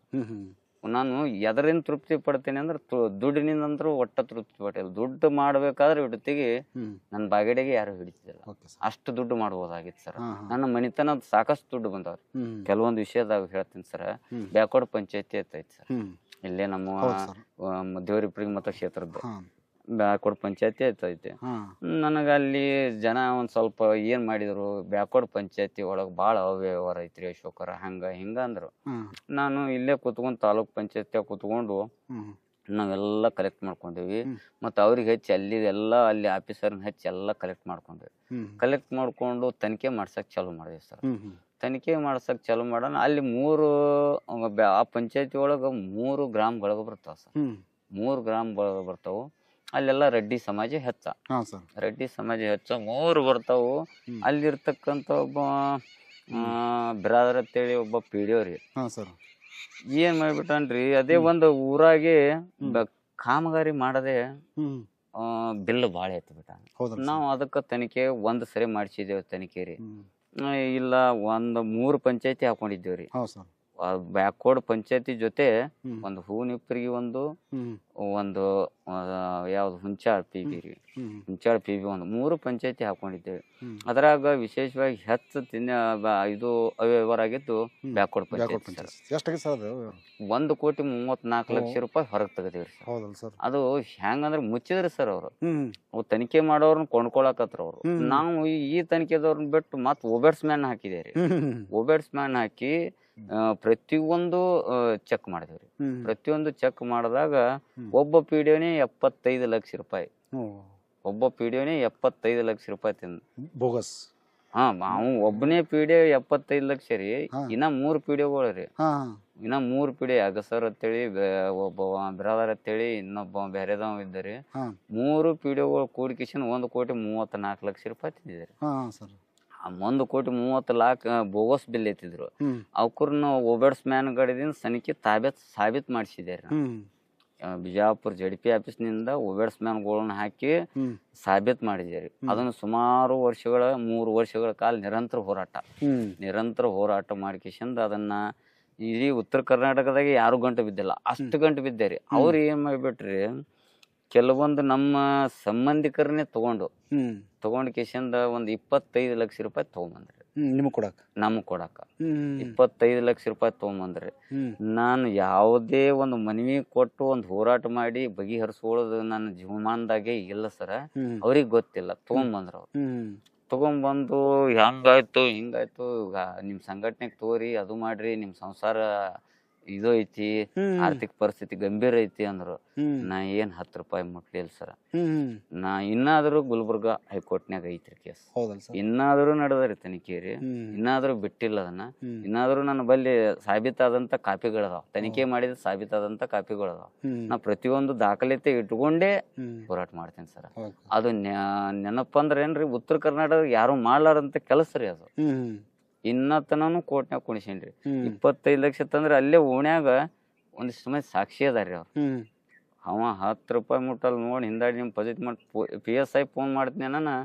B: ನಾನು ಎದರಿಂದ ತೃಪ್ತಿ ಪಡ್ತೇನೆ ಅಂದ್ರೆ ದುಡ್ಡಿನಿಂದಂದ್ರೂ ಒಟ್ಟ ತೃಪ್ತಿ ಪಟ್ಟಿಲ್ಲ. ದುಡ್ಡು ಮಾಡ್ಬೇಕಾದ್ರೆ ಜೊತೆಗೆ ನನ್ನ ಬಾಗೇಡಿಗೆ ಯಾರು ಹಿಡಿತಿದ್ದಿಲ್ಲ, ಅಷ್ಟು ದುಡ್ಡು ಮಾಡ್ಬೋದಾಗಿತ್ತು ಸರ್. ನನ್ನ ಮನಿತನ ಸಾಕಷ್ಟು ದುಡ್ಡು ಬಂದವ್ರಿ. ಕೆಲವೊಂದು ವಿಷಯದಾಗ ಹೇಳ್ತೀನಿ ಸರ್. ಬ್ಯಾಕ್ವರ್ಡ್ ಪಂಚಾಯತಿ ಐತಿ ಸರ್, ಇಲ್ಲೇ ನಮ್ಮ ದೇವರಿಪ್ರಿಗೆ ಮತಕ್ಷೇತ್ರದ ಬ್ಯಾಕ್ವರ್ಡ್ ಪಂಚಾಯತಿ ಐತಿ. ನನಗ ಅಲ್ಲಿ ಜನ ಒಂದ್ ಸ್ವಲ್ಪ ಏನ್ ಮಾಡಿದ್ರು, ಬ್ಯಾಕ್ವರ್ಡ್ ಪಂಚಾಯತಿ ಒಳಗ್ ಬಾಳ ಅವ್ಯವಹಾರ ಐತ್ರಿ ಅಶೋಕರ ಹಂಗ ಹಿಂಗ ಅಂದ್ರು. ನಾನು ಇಲ್ಲೇ ಕುತ್ಕೊಂಡ್ ತಾಲೂಕ್ ಪಂಚಾಯತಿ ಕುತ್ಕೊಂಡು ನಾವೆಲ್ಲ ಕಲೆಕ್ಟ್ ಮಾಡ್ಕೊಂಡೇವಿ. ಮತ್ತು ಅವ್ರಿಗೆ ಹಚ್ಚಿ ಅಲ್ಲಿ ಆಫೀಸರ್ನ ಹಚ್ಚಿ ಎಲ್ಲ ಕಲೆಕ್ಟ್ ಮಾಡ್ಕೊಂಡೇವಿ. ಕಲೆಕ್ಟ್ ಮಾಡ್ಕೊಂಡು ತನಿಖೆ ಮಾಡ್ಸಕ್ಕೆ ಚಾಲು ಮಾಡಿದ್ವಿ ಸರ್. ತನಿಖೆ ಮಾಡ್ಸಕ್ಕೆ ಚಾಲು ಮಾಡೋಣ ಅಲ್ಲಿ ಆ ಪಂಚಾಯತಿ ಒಳಗೆ 3 ಗ್ರಾಮಗಳಿಗೆ ಬರ್ತಾವ ಸರ್. 3 ಗ್ರಾಮಗಳಿಗೆ ಬರ್ತಾವು. ಅಲ್ಲೆಲ್ಲ ರೆಡ್ಡಿ ಸಮಾಜ ಹೆಚ್ಚ. ರೆಡ್ಡಿ ಸಮಾಜ ಹೆಚ್ಚ 3 ಬರ್ತಾವು. ಅಲ್ಲಿರ್ತಕ್ಕಂಥ ಒಬ್ಬ ಬಿರಾದರ್ ಅಂತೇಳಿ ಒಬ್ಬ ಪಿಡಿಯೋ ರೀ ಏನ್ ಮಾಡ್ಬಿಟ್ಟನ್ರಿ, ಅದೇ ಒಂದು ಊರಾಗೆ ಕಾಮಗಾರಿ ಮಾಡದೆ ಬಿಲ್ ಭಾಳ ಎತ್ತು ಬಿಟ್ಟ. ನಾವು ಅದಕ್ಕೆ ತನಿಖೆ 1 ಸರಿ ಮಾಡಿಸಿದ್ದೇವೆ ತನಿಖೆ ರೀ. ಇಲ್ಲ 3 ಪಂಚಾಯತಿ ಹಾಕೊಂಡಿದ್ದೇವ್ರಿ. ಬ್ಯಾಕ್ವರ್ಡ್ ಪಂಚಾಯತಿ ಜೊತೆ ಒಂದು ಹೂನಿಪ್ಪರಿಗೆ ಒಂದು ಯಾವ್ದು ಹುಂಚಾಳ್ PB ರೀ, ಹುಂಚಾಳ್ PB 3 ಪಂಚಾಯತಿ ಹಾಕೊಂಡಿದ್ದೇವೆ. ಅದ್ರಾಗ ವಿಶೇಷವಾಗಿ ಹೆಚ್ಚು ಇದು ಅವ್ಯವಹಾರ ಆಗಿದ್ದು ಬ್ಯಾಕ್ವರ್ಡ್ ಪಂಚಾಯತಿ ಸರ್. 1,34,00,000 ರೂಪಾಯಿ ಹೊರಗೆ ತೆಗದೇವ್ರಿ ಸರ್. ಅದು ಹೆಂಗಂದ್ರೆ ಮುಚ್ಚಿದ್ರಿ ಸರ್ ಅವ್ರು ತನಿಖೆ ಮಾಡೋರ್ನ ಕೊಂಡ್ಕೊಳಕತ್ರ ಅವ್ರು. ನಾವು ಈ ತನಿಖೆದವ್ರನ್ನ ಬಿಟ್ಟು ಮತ್ ಓಬೆಡ್ಸ್ ಮ್ಯಾನ್ ಹಾಕಿದೇವ್ರಿ. ಓಬೆಡ್ಸ್ ಮ್ಯಾನ್ ಹಾಕಿ ಪ್ರತಿಯೊಂದು ಚೆಕ್ ಮಾಡಿದೇವ್ರಿ. ಪ್ರತಿಯೊಂದು ಚೆಕ್ ಮಾಡಿದಾಗ ಒಬ್ಬ ಪಿಡಿಯೋನೇ 75 ಲಕ್ಷ ರೂಪಾಯಿ. ಒಬ್ಬ ಪಿಡಿಯೋನೇ 75 ಲಕ್ಷ ರೂಪಾಯಿ ತಿಂದ
A: ಬೋಗಸ್.
B: ಅವ್ ಒಬ್ಬನೇ ಪಿಡಿಯೋ 75 ಲಕ್ಷ ರೀ. ಇನ್ನ 3 ಪಿಡಿಯೋಗಳು ರೀ. ಇನ್ನ 3 ಪಿಡಿಯೋ ಅಗಸರ್ ಅಂತೇಳಿ ಒಬ್ಬ ಬ್ರಾದರ್ ಅಂತೇಳಿ ಇನ್ನೊಬ್ಬ ಬೇರೆದವ್ ಇದ್ದರಿ. 3 ಪಿಡಿಯೋಗಳು ಕೂಡಿಕಿಶನ್ 1,34,00,000 ರೂಪಾಯಿ ತಿಂದಿದ್ದಾರೆ. 1,30,00,000 ಬೋಗಸ್ ಬಿಲ್ ಎತ್ತಿದ್ರು. ಅವ್ಕರ್ನ ಓಬೆಡ್ಸ್ ಮ್ಯಾನ್ ಗಡಿದಿಂದ ತನಿಖೆ ಸಾಬೀತ್ ಮಾಡಿಸಿದ್ದಾರೆ. ಬಿಜಾಪುರ JDP ಆಫೀಸ್ನಿಂದ ಓಬೆಡ್ಸ್ ಮ್ಯಾನ್ಗಳನ್ನ ಹಾಕಿ ಸಾಬೀತ್ ಮಾಡಿದ್ದೀರಿ. ಅದನ್ನು ಸುಮಾರು 3 ವರ್ಷಗಳ ಕಾಲ ನಿರಂತರ ಹೋರಾಟ ಮಾಡಿಕಿಶಂದ ಅದನ್ನ ಇಡೀ ಉತ್ತರ ಕರ್ನಾಟಕದಾಗ ಯಾರು ಗಂಟು ಬಿದ್ದಿಲ್ಲ, ಅಷ್ಟು ಗಂಟು ಬಿದ್ದೇರಿ. ಅವ್ರು ಏನ್ ಮಾಡಿಬಿಟ್ರಿ, ಕೆಲವೊಂದು ನಮ್ಮ ಸಂಬಂಧಿಕರನ್ನೇ ತಗೊಂಡ್ ಕಿಶಂದ ಒಂದು 25 ಲಕ್ಷ ರೂಪಾಯಿ ತಗೊಂಬಂದ್ರಿ ನಮಗ್ ಕೊಡಾಕ. 25 ಲಕ್ಷ ರೂಪಾಯಿ ತಗೊಂಬಂದ್ರಿ. ನಾನು ಯಾವುದೇ ಒಂದು ಮನವಿ ಕೊಟ್ಟು ಒಂದು ಹೋರಾಟ ಮಾಡಿ ಬಗೆಹರಿಸ್ಕೊಳ್ಳೋದು ನನ್ನ ಜೀವಮಾನದಾಗೆ ಇಲ್ಲ ಸರ. ಅವ್ರಿಗೆ ಗೊತ್ತಿಲ್ಲ, ತಗೊಂಡ್ಬಂದ್ರ ಅವ್ರು. ತಗೊಂಡ್ಬಂದು ಹಿಂಗಾಯ್ತು ಈಗ ನಿಮ್ ಸಂಘಟನೆಗೆ ತಗೋರಿ, ಅದು ಮಾಡ್ರಿ, ನಿಮ್ ಸಂಸಾರ ಇದು ಐತಿ, ಆರ್ಥಿಕ ಪರಿಸ್ಥಿತಿ ಗಂಭೀರ ಐತಿ ಅಂದ್ರು. ನಾ ಏನ್ 10 ರೂಪಾಯಿ ಮುಟ್ಲಿಲ್ಲ ಸರ. ನಾ ಇನ್ನಾದ್ರೂ ಗುಲ್ಬರ್ಗ ಹೈಕೋರ್ಟ್ನ್ಯಾಗ ಐತ್ರಿ ಕೇಸ್. ಇನ್ನಾದ್ರೂ ನಡೆದ್ರಿ ತನಿಖೆ ರೀ. ಇನ್ನಾದ್ರೂ ಬಿಟ್ಟಿಲ್ಲ ಅದನ್ನ. ಇನ್ನಾದ್ರೂ ನನ್ನ ಬಲ್ಲಿ ಸಾಬೀತಾದಂತ ಕಾಪಿಗಳದಾವ, ತನಿಖೆ ಮಾಡಿದ ಸಾಬೀತಾದಂತ ಕಾಪಿಗಳದಾವ. ನಾ ಪ್ರತಿಯೊಂದು ದಾಖಲಾತಿ ಇಟ್ಕೊಂಡೇ ಹೋರಾಟ ಮಾಡ್ತೇನೆ ಸರ. ಅದು ನೆನಪಂದ್ರ ಏನ್ರಿ, ಉತ್ತರ ಕರ್ನಾಟಕ ಯಾರು ಮಾಡ್ಲಾರಂತ ಕೆಲಸ ರೀ ಅದು. ಇನ್ನತನೂ ಕೋರ್ಟ್ನ್ಯಾಗ ಕುಣಿಸೇನ್ರಿ. 25 ಲಕ್ಷ ತಂದ್ರೆ ಅಲ್ಲೇ ಓಣ್ಯಾಗ ಒಂದಿಷ್ಟು ಸಮಯ ಸಾಕ್ಷಿ ಅದಾರ್ರಿ ಅವ್ರು. ಅವ 10 ರೂಪಾಯಿ ಮುಟ್ಟಲ್ ನೋಡಿ ಹಿಂದಾಡಿ ನಿಮ್ ಪಜಿತ್ ಮಾಡಿ PSI ಫೋನ್ ಮಾಡ್ತೀನಿ ನಾನು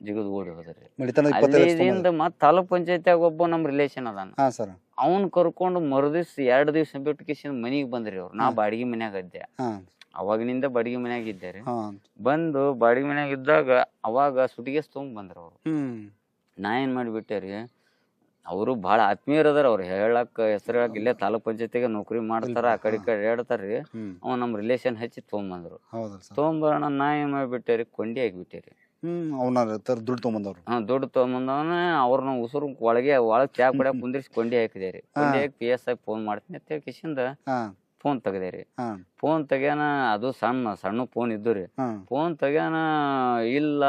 B: ಜಿಗದ್ ಓಡಿ ಹೋದ್ರಿ. ಅಲ್ಲಿಂದ ಮತ್ ತಾಲೂಕ್ ಪಂಚಾಯತ್ಯಾಗ ಒಬ್ಬ ನಮ್ ರಿಲೇಷನ್ ಅದಾನ, ಅವ್ನ್ ಕರ್ಕೊಂಡು ಮರುದಿವ್ಸ 2 ದಿವ್ಸ ಬಿಟ್ಟು ಕಿಶನ್ ಮನಿಗ್ ಬಂದ್ರಿ ಅವ್ರು. ನಾ ಬಾಡಿಗೆ ಮನ್ಯಾಗ ಇದ್ದೆ, ಅವಾಗಿನಿಂದ ಬಾಡಿಗೆ ಮನ್ಯಾಗ ಇದ್ದೆ ರೀ. ಬಂದು ಬಾಡಿಗೆ ಮನ್ಯಾಗ ಇದ್ದಾಗ ಅವಾಗ ಸುಟಿಗೆಸ್ ತಗೊಂಡ್ ಬಂದ್ರ ಅವ್ರು. ನಾ ಏನ್ ಮಾಡಿಬಿಟ್ಟೆ ರೀ, ಅವರು ಬಹಳ ಆತ್ಮೀಯರ ಅದಾರ. ಅವ್ರು ಹೇಳಕ್ ಹೆಸರು ಹೇಳಕ್ ಇಲ್ಲೇ ತಾಲೂಕ್ ಪಂಚಾಯತಿಗೆ ನೌಕರಿ ಮಾಡ್ತಾರ, ಆ ಕಡೆ ಹೇಳ್ತಾರ್ರಿ. ಅವ್ ನಮ್ ರಿಲೇಷನ್ ಹಚ್ಚಿ ತಗೊಂಬಂದ್ರು. ತಗೊಂಬರೋಣ ನಾ ಏನ್ ಮಾಡ್ಬಿಟ್ಟೇರಿ, ಕೊಂಡಿ ಆಗಿಬಿಟ್ಟೇರಿ.
A: ದುಡ್ಡು
B: ತಗೊಂಬಂದವನ ಅವ್ರನ್ನ ಉಸುರು ಒಳಗ್ ಚಾ ಕುಡಿಯಾಕ ಕುಂದಿರ್ಸಿ ಕೊಂಡಿ ಹಾಕಿದೇರಿ. ಕೊಂಡಿ ಹಾಕಿ PSI ಫೋನ್ ಮಾಡ್ತೀನಿ ಅಂತ ಕಿಶಿಂದ ಫೋನ್ ತೆಗದೇರಿ. ಫೋನ್ ತೆಗ್ಯಾನ, ಅದು ಸಣ್ಣ ಫೋನ್ ಇದ್ದು ರೀ. ಫೋನ್ ತೆಗ್ಯಾನ, ಇಲ್ಲ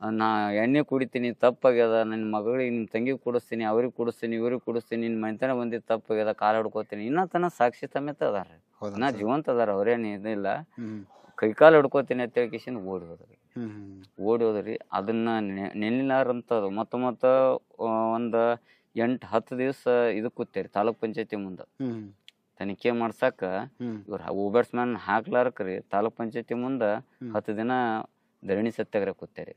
B: ನಾ ಎಣ್ಣೆ ಕುಡಿತೀನಿ, ತಪ್ಪಾಗ್ಯದ, ನನ್ನ ಮಗಳಿಗೆ ನಿಮ್ ತಂಗಿ ಕುಡಿಸ್ತೀನಿ, ಅವ್ರಿಗೆ ಕುಡಿಸ್ತೀನಿ, ಇವ್ರಿಗೆ ಕುಡಿಸ್ತೀನಿ, ನಿನ್ ಮನೆತನ ಬಂದಿದ್ದು ತಪ್ಪಾಗ್ಯದ, ಕಾಲ ಹಿಡ್ಕೋತೀನಿ. ಇನ್ನತನ ಸಾಕ್ಷಿ ಸಮೇತ ಅದಾರ್ರಿ, ನಾ ಜೀವಂತ ಅದಾರ, ಅವ್ರೇನು ಇದಿಲ್ಲ. ಕೈಕಾಲು ಹಿಡ್ಕೋತೀನಿ ಅಂತ ಹೇಳ್ಕಿಸಿಂದ ಓಡಿ ಹೋದ್ರಿ. ಅದನ್ನ ನೆನ್ಲಿಲಾರಂತದು ಮತ್ತ ಒಂದ್ 8-10 ದಿವ್ಸ ಇದಕ್ ಕೂತೇರಿ ತಾಲೂಕ್ ಪಂಚಾಯತಿ ಮುಂದ ತನಿಖೆ ಮಾಡ್ಸಾಕ. ಇವ್ರ ಓಬೆಡ್ಸ್ ಮ್ಯಾನ್ ಹಾಕ್ಲಾರಕ್ರಿ ತಾಲೂಕ್ ಪಂಚಾಯತಿ ಮುಂದ 10 ದಿನ ಧರಣಿ ಸತ್ಯಾಗ್ರಹ ಕೂತೇರಿ.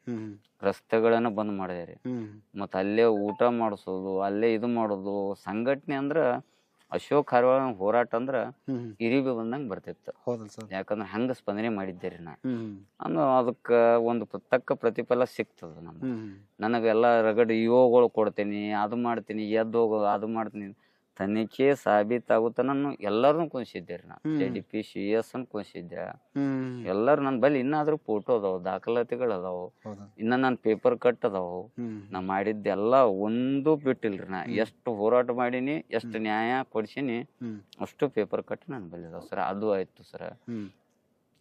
B: ರಸ್ತೆಗಳನ್ನ ಬಂದ್ ಮಾಡಿದೇರಿ. ಮತ್ತ ಅಲ್ಲೇ ಊಟ ಮಾಡಿಸೋದು, ಅಲ್ಲೇ ಇದು ಮಾಡೋದು. ಸಂಘಟನೆ ಅಂದ್ರ ಅಶೋಕ್ ಹಾರ್ವಾಳ ಹೋರಾಟ ಅಂದ್ರ ಇರಿಬಿ ಬಂದಂಗ ಬರ್ತಿತ್ತು. ಯಾಕಂದ್ರ ಹಂಗ ಸ್ಪಂದನೆ ಮಾಡಿದ್ದೇರಿ ನಾ. ಅದಕ್ಕ ಒಂದು ತಕ್ಕ ಪ್ರತಿಫಲ ಸಿಗ್ತದ ನಮ್ಗೆ. ನನಗೆಲ್ಲ ರಗಡ್ ಯೋಗಳು ಕೊಡ್ತೀನಿ, ಅದು ಮಾಡ್ತೀನಿ, ಎದ್ದು ಹೋಗೋ ಅದು ಮಾಡ್ತೀನಿ. ತನಿಖೆ ಸಾಬೀತಾಗುತ್ತಾನು ಎಲ್ಲಾರನ್ನು ಕುಣಿಸಿದ್ದೆ ರೀ. ನಾ JDP CS ಅನ್ ಕುಣಿಸಿದ್ದೆ. ಎಲ್ಲಾರು ನನ್ನ ಬಲ್ಲಿ ಇನ್ನಾದ್ರೂ ಫೋಟೋ ಅದಾವ, ದಾಖಲಾತಿಗಳು ಅದಾವು, ಇನ್ನ ನನ್ನ ಪೇಪರ್ ಕಟ್ ಅದಾವು. ನಾ ಮಾಡಿದ್ದೆಲ್ಲ ಒಂದು ಬಿಟ್ಟಿಲ್ರಿ. ನಾ ಎಷ್ಟು ಹೋರಾಟ ಮಾಡೀನಿ, ಎಷ್ಟು ನ್ಯಾಯ ಕೊಡ್ಸೀನಿ, ಅಷ್ಟು ಪೇಪರ್ ಕಟ್ ನನ್ನ ಬಲ್ಲಿ ಅದಾವ ಸರ್. ಅದು ಆಯ್ತು ಸರ್.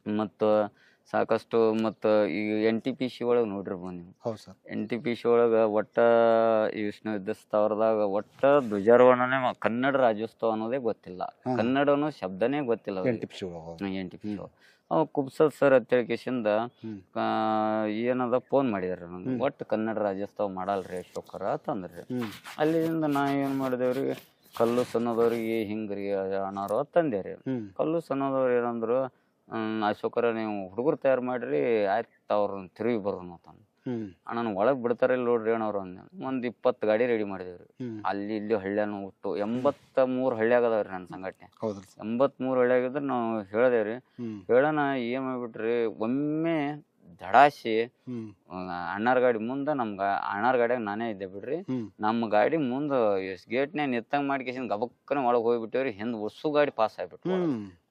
B: ಮತ್ತು ಸಾಕಷ್ಟು ಮತ್ತು ಈ NTPC ಒಳಗೆ ನೋಡಿರ್ಬೋದು ನೀವು. NTPC ಒಳಗೆ ಒಟ್ಟ ಈ ವಿಷ್ಣು ವಿದ್ಯಾಸ್ಥಾವರದಾಗ ಒಟ್ಟ ಧ್ವಜಾರೋಹಣನೇ ಕನ್ನಡ ರಾಜ್ಯೋತ್ಸವ ಅನ್ನೋದೇ ಗೊತ್ತಿಲ್ಲ, ಕನ್ನಡ ಅನ್ನೋ ಶಬ್ದನೇ ಗೊತ್ತಿಲ್ಲ NTPC. ಅವ ಕುಬ್ಸಲ್ ಸರ್ ಅಂತೇಳಿ ಕಿಶಿಂದ ಏನದ ಫೋನ್ ಮಾಡಿದಾರೆ ನನಗೆ, ಒಟ್ಟು ಕನ್ನಡ ರಾಜ್ಯೋತ್ಸವ ಮಾಡಲ್ರಿ ಅಶೋಕರ ಅಂತಂದ್ರಿ. ಅಲ್ಲಿಂದ ನಾ ಏನ್ ಮಾಡಿದೇವ್ರಿ, ಕಲ್ಲು ಸಣ್ಣದವ್ರಿಗೆ ಹಿಂಗ್ರಿ ಅಣ್ಣಾರು ತಂದೇರಿ. ಕಲ್ಲು ಸಣ್ಣದವ್ರು ಏನಂದ್ರು, ಅಶೋಕರ ನೀವು ಹುಡುಗರು ತಯಾರು ಮಾಡ್ರಿ, ಆಯ್ತು ಅವ್ರನ್ನ ತಿರುಗಿ ಬರೋಣ ಅಂತಂದು. ಅಣ್ಣನ ಒಳಗ್ ಬಿಡ್ತಾರ ಇಲ್ಲ ನೋಡ್ರಿ ಅಣ್ಣವ್ರು ಅಂದ. ಒಂದ್ 20 ಗಾಡಿ ರೆಡಿ ಮಾಡಿದೇವ್ರಿ. ಅಲ್ಲಿ ಇಲ್ಲಿ ಹಳ್ಳ್ಯಾನು ಹುಟ್ಟು 83 ಹಳ್ಳಿಯಾಗದವ್ರಿ ನನ್ನ ಸಂಘಟನೆ. 83 ಹಳ್ಳಿಯಾಗಿದ್ರೆ ನಾವು ಹೇಳ್ದೇವ್ರಿ. ಹೇಳೋಣ ಏನ್ ಮಾಡ್ಬಿಟ್ರಿ, ಒಮ್ಮೆ ದಡಾಸಿ ಅಣ್ಣಾರ ಗಾಡಿ ಮುಂದ ನಮ್ಗ ಅಣ್ಣಾರ ಗಾಡಿಯಾಗ ನಾನೇ ಇದ್ದೆ ಬಿಡ್ರಿ. ನಮ್ಮ ಗಾಡಿ ಮುಂದ ಗೇಟ್ನ್ಯಾಗ ನಿತ್ತಂಗ್ ಮಾಡ್ಕೇಸಿಂದ ಗಬಕ್ಕನ ಒಳಗ್ ಹೋಗ್ಬಿಟ್ಟೇವ್ರಿ. ಹಿಂದ್ ಹೊಸು ಗಾಡಿ ಪಾಸ್ ಆಗ್ಬಿಟ್ಟು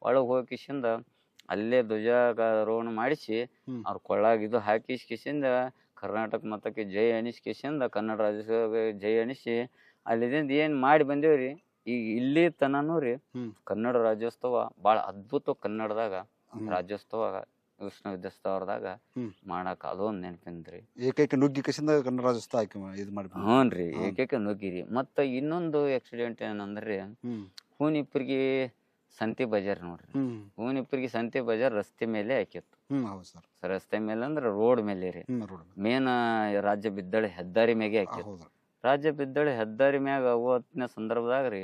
B: ಒಳಗ್ ಹೋಗಿಸಿಂದ ಅಲ್ಲೇ ಧ್ವಜಾರೋಹಣ ಮಾಡಿಸಿ ಅವ್ರ ಕೊಳ್ಳಾಗ ಇದು ಹಾಕಿಸ್ಕಿಸಿಂದ ಕರ್ನಾಟಕ ಮತಕ್ಕೆ ಜೈ ಅನಿಸ್ಕಿಸಿಂದ ಕನ್ನಡ ರಾಜ್ಯೋತ್ಸವ ಜೈ ಅನಿಸಿ ಅಲ್ಲಿದಿಂದ ಏನ್ ಮಾಡಿ ಬಂದೇವ್ರಿ. ಈಗ ಇಲ್ಲಿ ತನೂ ರೀ ಕನ್ನಡ ರಾಜ್ಯೋತ್ಸವ ಭಾಳ ಅದ್ಭುತ. ಕನ್ನಡದಾಗ ರಾಜ್ಯೋತ್ಸವ ವಿಷ್ಣು ವಿದ್ಯಾಸ್ಥಾವರದಾಗ ಮಾಡಾಕ ಅದೊಂದು ನೆನಪಿನ್ರಿ.
A: ಏಕೈಕ ನುಗ್ಗಿ ಕಸಿಂದ ಕನ್ನಡ ರಾಜ್ಯೋತ್ಸವ ಇದು ಮಾಡಿ.
B: ಹ್ಞೂನ್ರಿ, ಏಕೈಕ ನುಗ್ಗಿರಿ. ಮತ್ತ ಇನ್ನೊಂದು ಆಕ್ಸಿಡೆಂಟ್ ಏನಂದ್ರಿ, ಹೂನಿಪ್ಪರಿಗೆ ಸಂತೆ ಬಜಾರ್ ನೋಡ್ರಿ. ಹೂನಿಪ್ಪರಿಗೆ ಸಂತೆ ಬಜಾರ್ ರಸ್ತೆ ಮೇಲೆ ಹಾಕಿತ್ತು. ರಸ್ತೆ ಮೇಲೆ ಅಂದ್ರೆ ರೋಡ್ ಮೇಲೆ ರೀ. ಮೇನ್ ರಾಜ್ಯ ಬಿದ್ದಳೆ ಹೆದ್ದಾರಿ ಮ್ಯಾಗೆ ಹಾಕಿತ್ತು. ರಾಜ್ಯ ಬಿದ್ದಳೆ ಹೆದ್ದಾರಿ ಮ್ಯಾಗ ಅವತ್ತಿನ ಸಂದರ್ಭದಾಗ ರೀ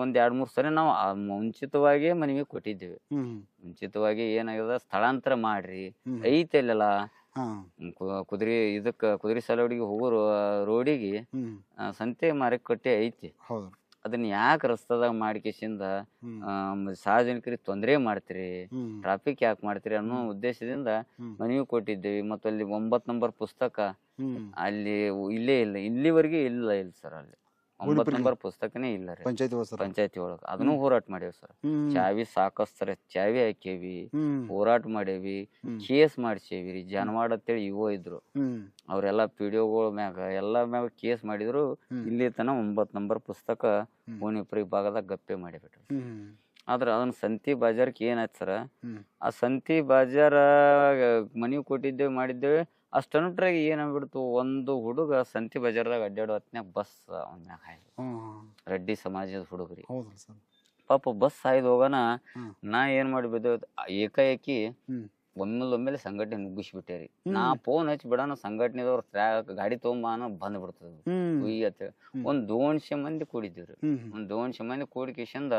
B: ಒಂದ್ 2-3 ಸರಿ ನಾವು ಮುಂಚಿತವಾಗಿ ಮನವಿ ಕೊಟ್ಟಿದ್ದೇವೆ. ಮುಂಚಿತವಾಗಿ ಏನಾಗ್ಯದ, ಸ್ಥಳಾಂತರ ಮಾಡ್ರಿ ಐತೆ ಇಲ್ಲಲ್ಲ ಕುದುರೆ ಸಾಲವಡಿಗೆ ಹೋಗೋ ರೋಡಿಗೆ ಸಂತೆ ಮಾರುಕಟ್ಟೆ ಐತಿ, ಅದನ್ನ ಯಾಕೆ ರಸ್ತೆದಾಗ ಮಾಡ್ಕೇಸಿಂದ ಸಾರ್ವಜನಿಕರಿಗೆ ತೊಂದರೆ ಮಾಡ್ತೀರಿ, ಟ್ರಾಫಿಕ್ ಯಾಕೆ ಮಾಡ್ತೀರಿ ಅನ್ನೋ ಉದ್ದೇಶದಿಂದ ಮನವಿ ಕೊಟ್ಟಿದ್ದೇವೆ. ಮತ್ತು ಅಲ್ಲಿ 9 ನಂಬರ್ ಪುಸ್ತಕ ಅಲ್ಲಿ ಇಲ್ಲೇ ಇಲ್ಲ, ಇಲ್ಲಿವರೆಗೆ ಇಲ್ಲ ಸರ್. ಅಲ್ಲಿ 9 ನಂಬರ್ ಪುಸ್ತಕನೇ ಇಲ್ಲ ರೀ ಪಂಚಾಯತಿ ಒಳಗ. ಅದನ್ನು ಹೋರಾಟ ಮಾಡೇವಿ ಸರ್. ಚಾವಿ ಸಾಕಸ್ತರ ಚಾವಿ ಹಾಕೇವಿ, ಹೋರಾಟ ಮಾಡೇವಿ, ಕೇಸ್ ಮಾಡ್ಸೇವಿ ರೀ. ಜಾನವಾಡ ಅಂತೇಳಿ ಇವು ಇದ್ರು, ಅವ್ರೆಲ್ಲಾ PDOಗಳ ಮ್ಯಾಗ ಎಲ್ಲಾ ಮ್ಯಾಗ ಕೇಸ್ ಮಾಡಿದ್ರು. ಇಲ್ಲಿ ತನ 9 ನಂಬರ್ ಪುಸ್ತಕ ಹೂನಿಪ್ಪರಿ ಭಾಗದಾಗ ಗಪ್ಪೆ ಮಾಡಿಬಿಟ್ರು. ಆದ್ರ ಅದನ್ನ ಸಂತಿ ಬಾಜಾರ್ಕ್ ಏನಾಯ್ತು ಸರ, ಆ ಸಂತಿ ಬಾಜಾರ ಮನವಿ ಕೊಟ್ಟಿದ್ದೇವೆ ಮಾಡಿದ್ದೇವೆ. ಅಷ್ಟನ್ನುಟ್ರಾಗ ಏನಾಗ್ಬಿಡ್ತು, ಒಂದು ಹುಡುಗ ಸಂತಿ ಬಜಾರ್ದಾಗ ಅಡ್ಡಾಡೋ ಹೊತ್ನ್ಯಾಗ ಬಸ್ ಅವನ ಮ್ಯಾಗ ಹಾಯ್ದು. ರೆಡ್ಡಿ ಸಮಾಜದ ಹುಡುಗ್ರಿ ಪಾಪ ಬಸ್ ಹಾಯ್ದು ಹೋಗೋಣ. ನಾ ಏನ್ ಮಾಡಿಬಿದ್ದು, ಏಕಾಏಕಿ ಒಮ್ಮೆಲೆ ಸಂಘಟನೆ ನುಗ್ಗಿಸ್ಬಿಟ್ಟೇರಿ. ನಾ ಫೋನ್ ಹಚ್ಚಿ ಬಿಡೋಣ, ಸಂಘಟನೆದವ್ರ ಗಾಡಿ ತಗೊಂಬಾನ ಬಂದ್ ಬಿಡ್ತದ ಅಂತೇಳಿ ಒಂದ್ 200 ಮಂದಿ ಕೂಡಿದ್ದೀವ್ರಿ. ಒಂದ್ 200 ಮಂದಿ ಕೂಡಿಕಿಶಿಂದ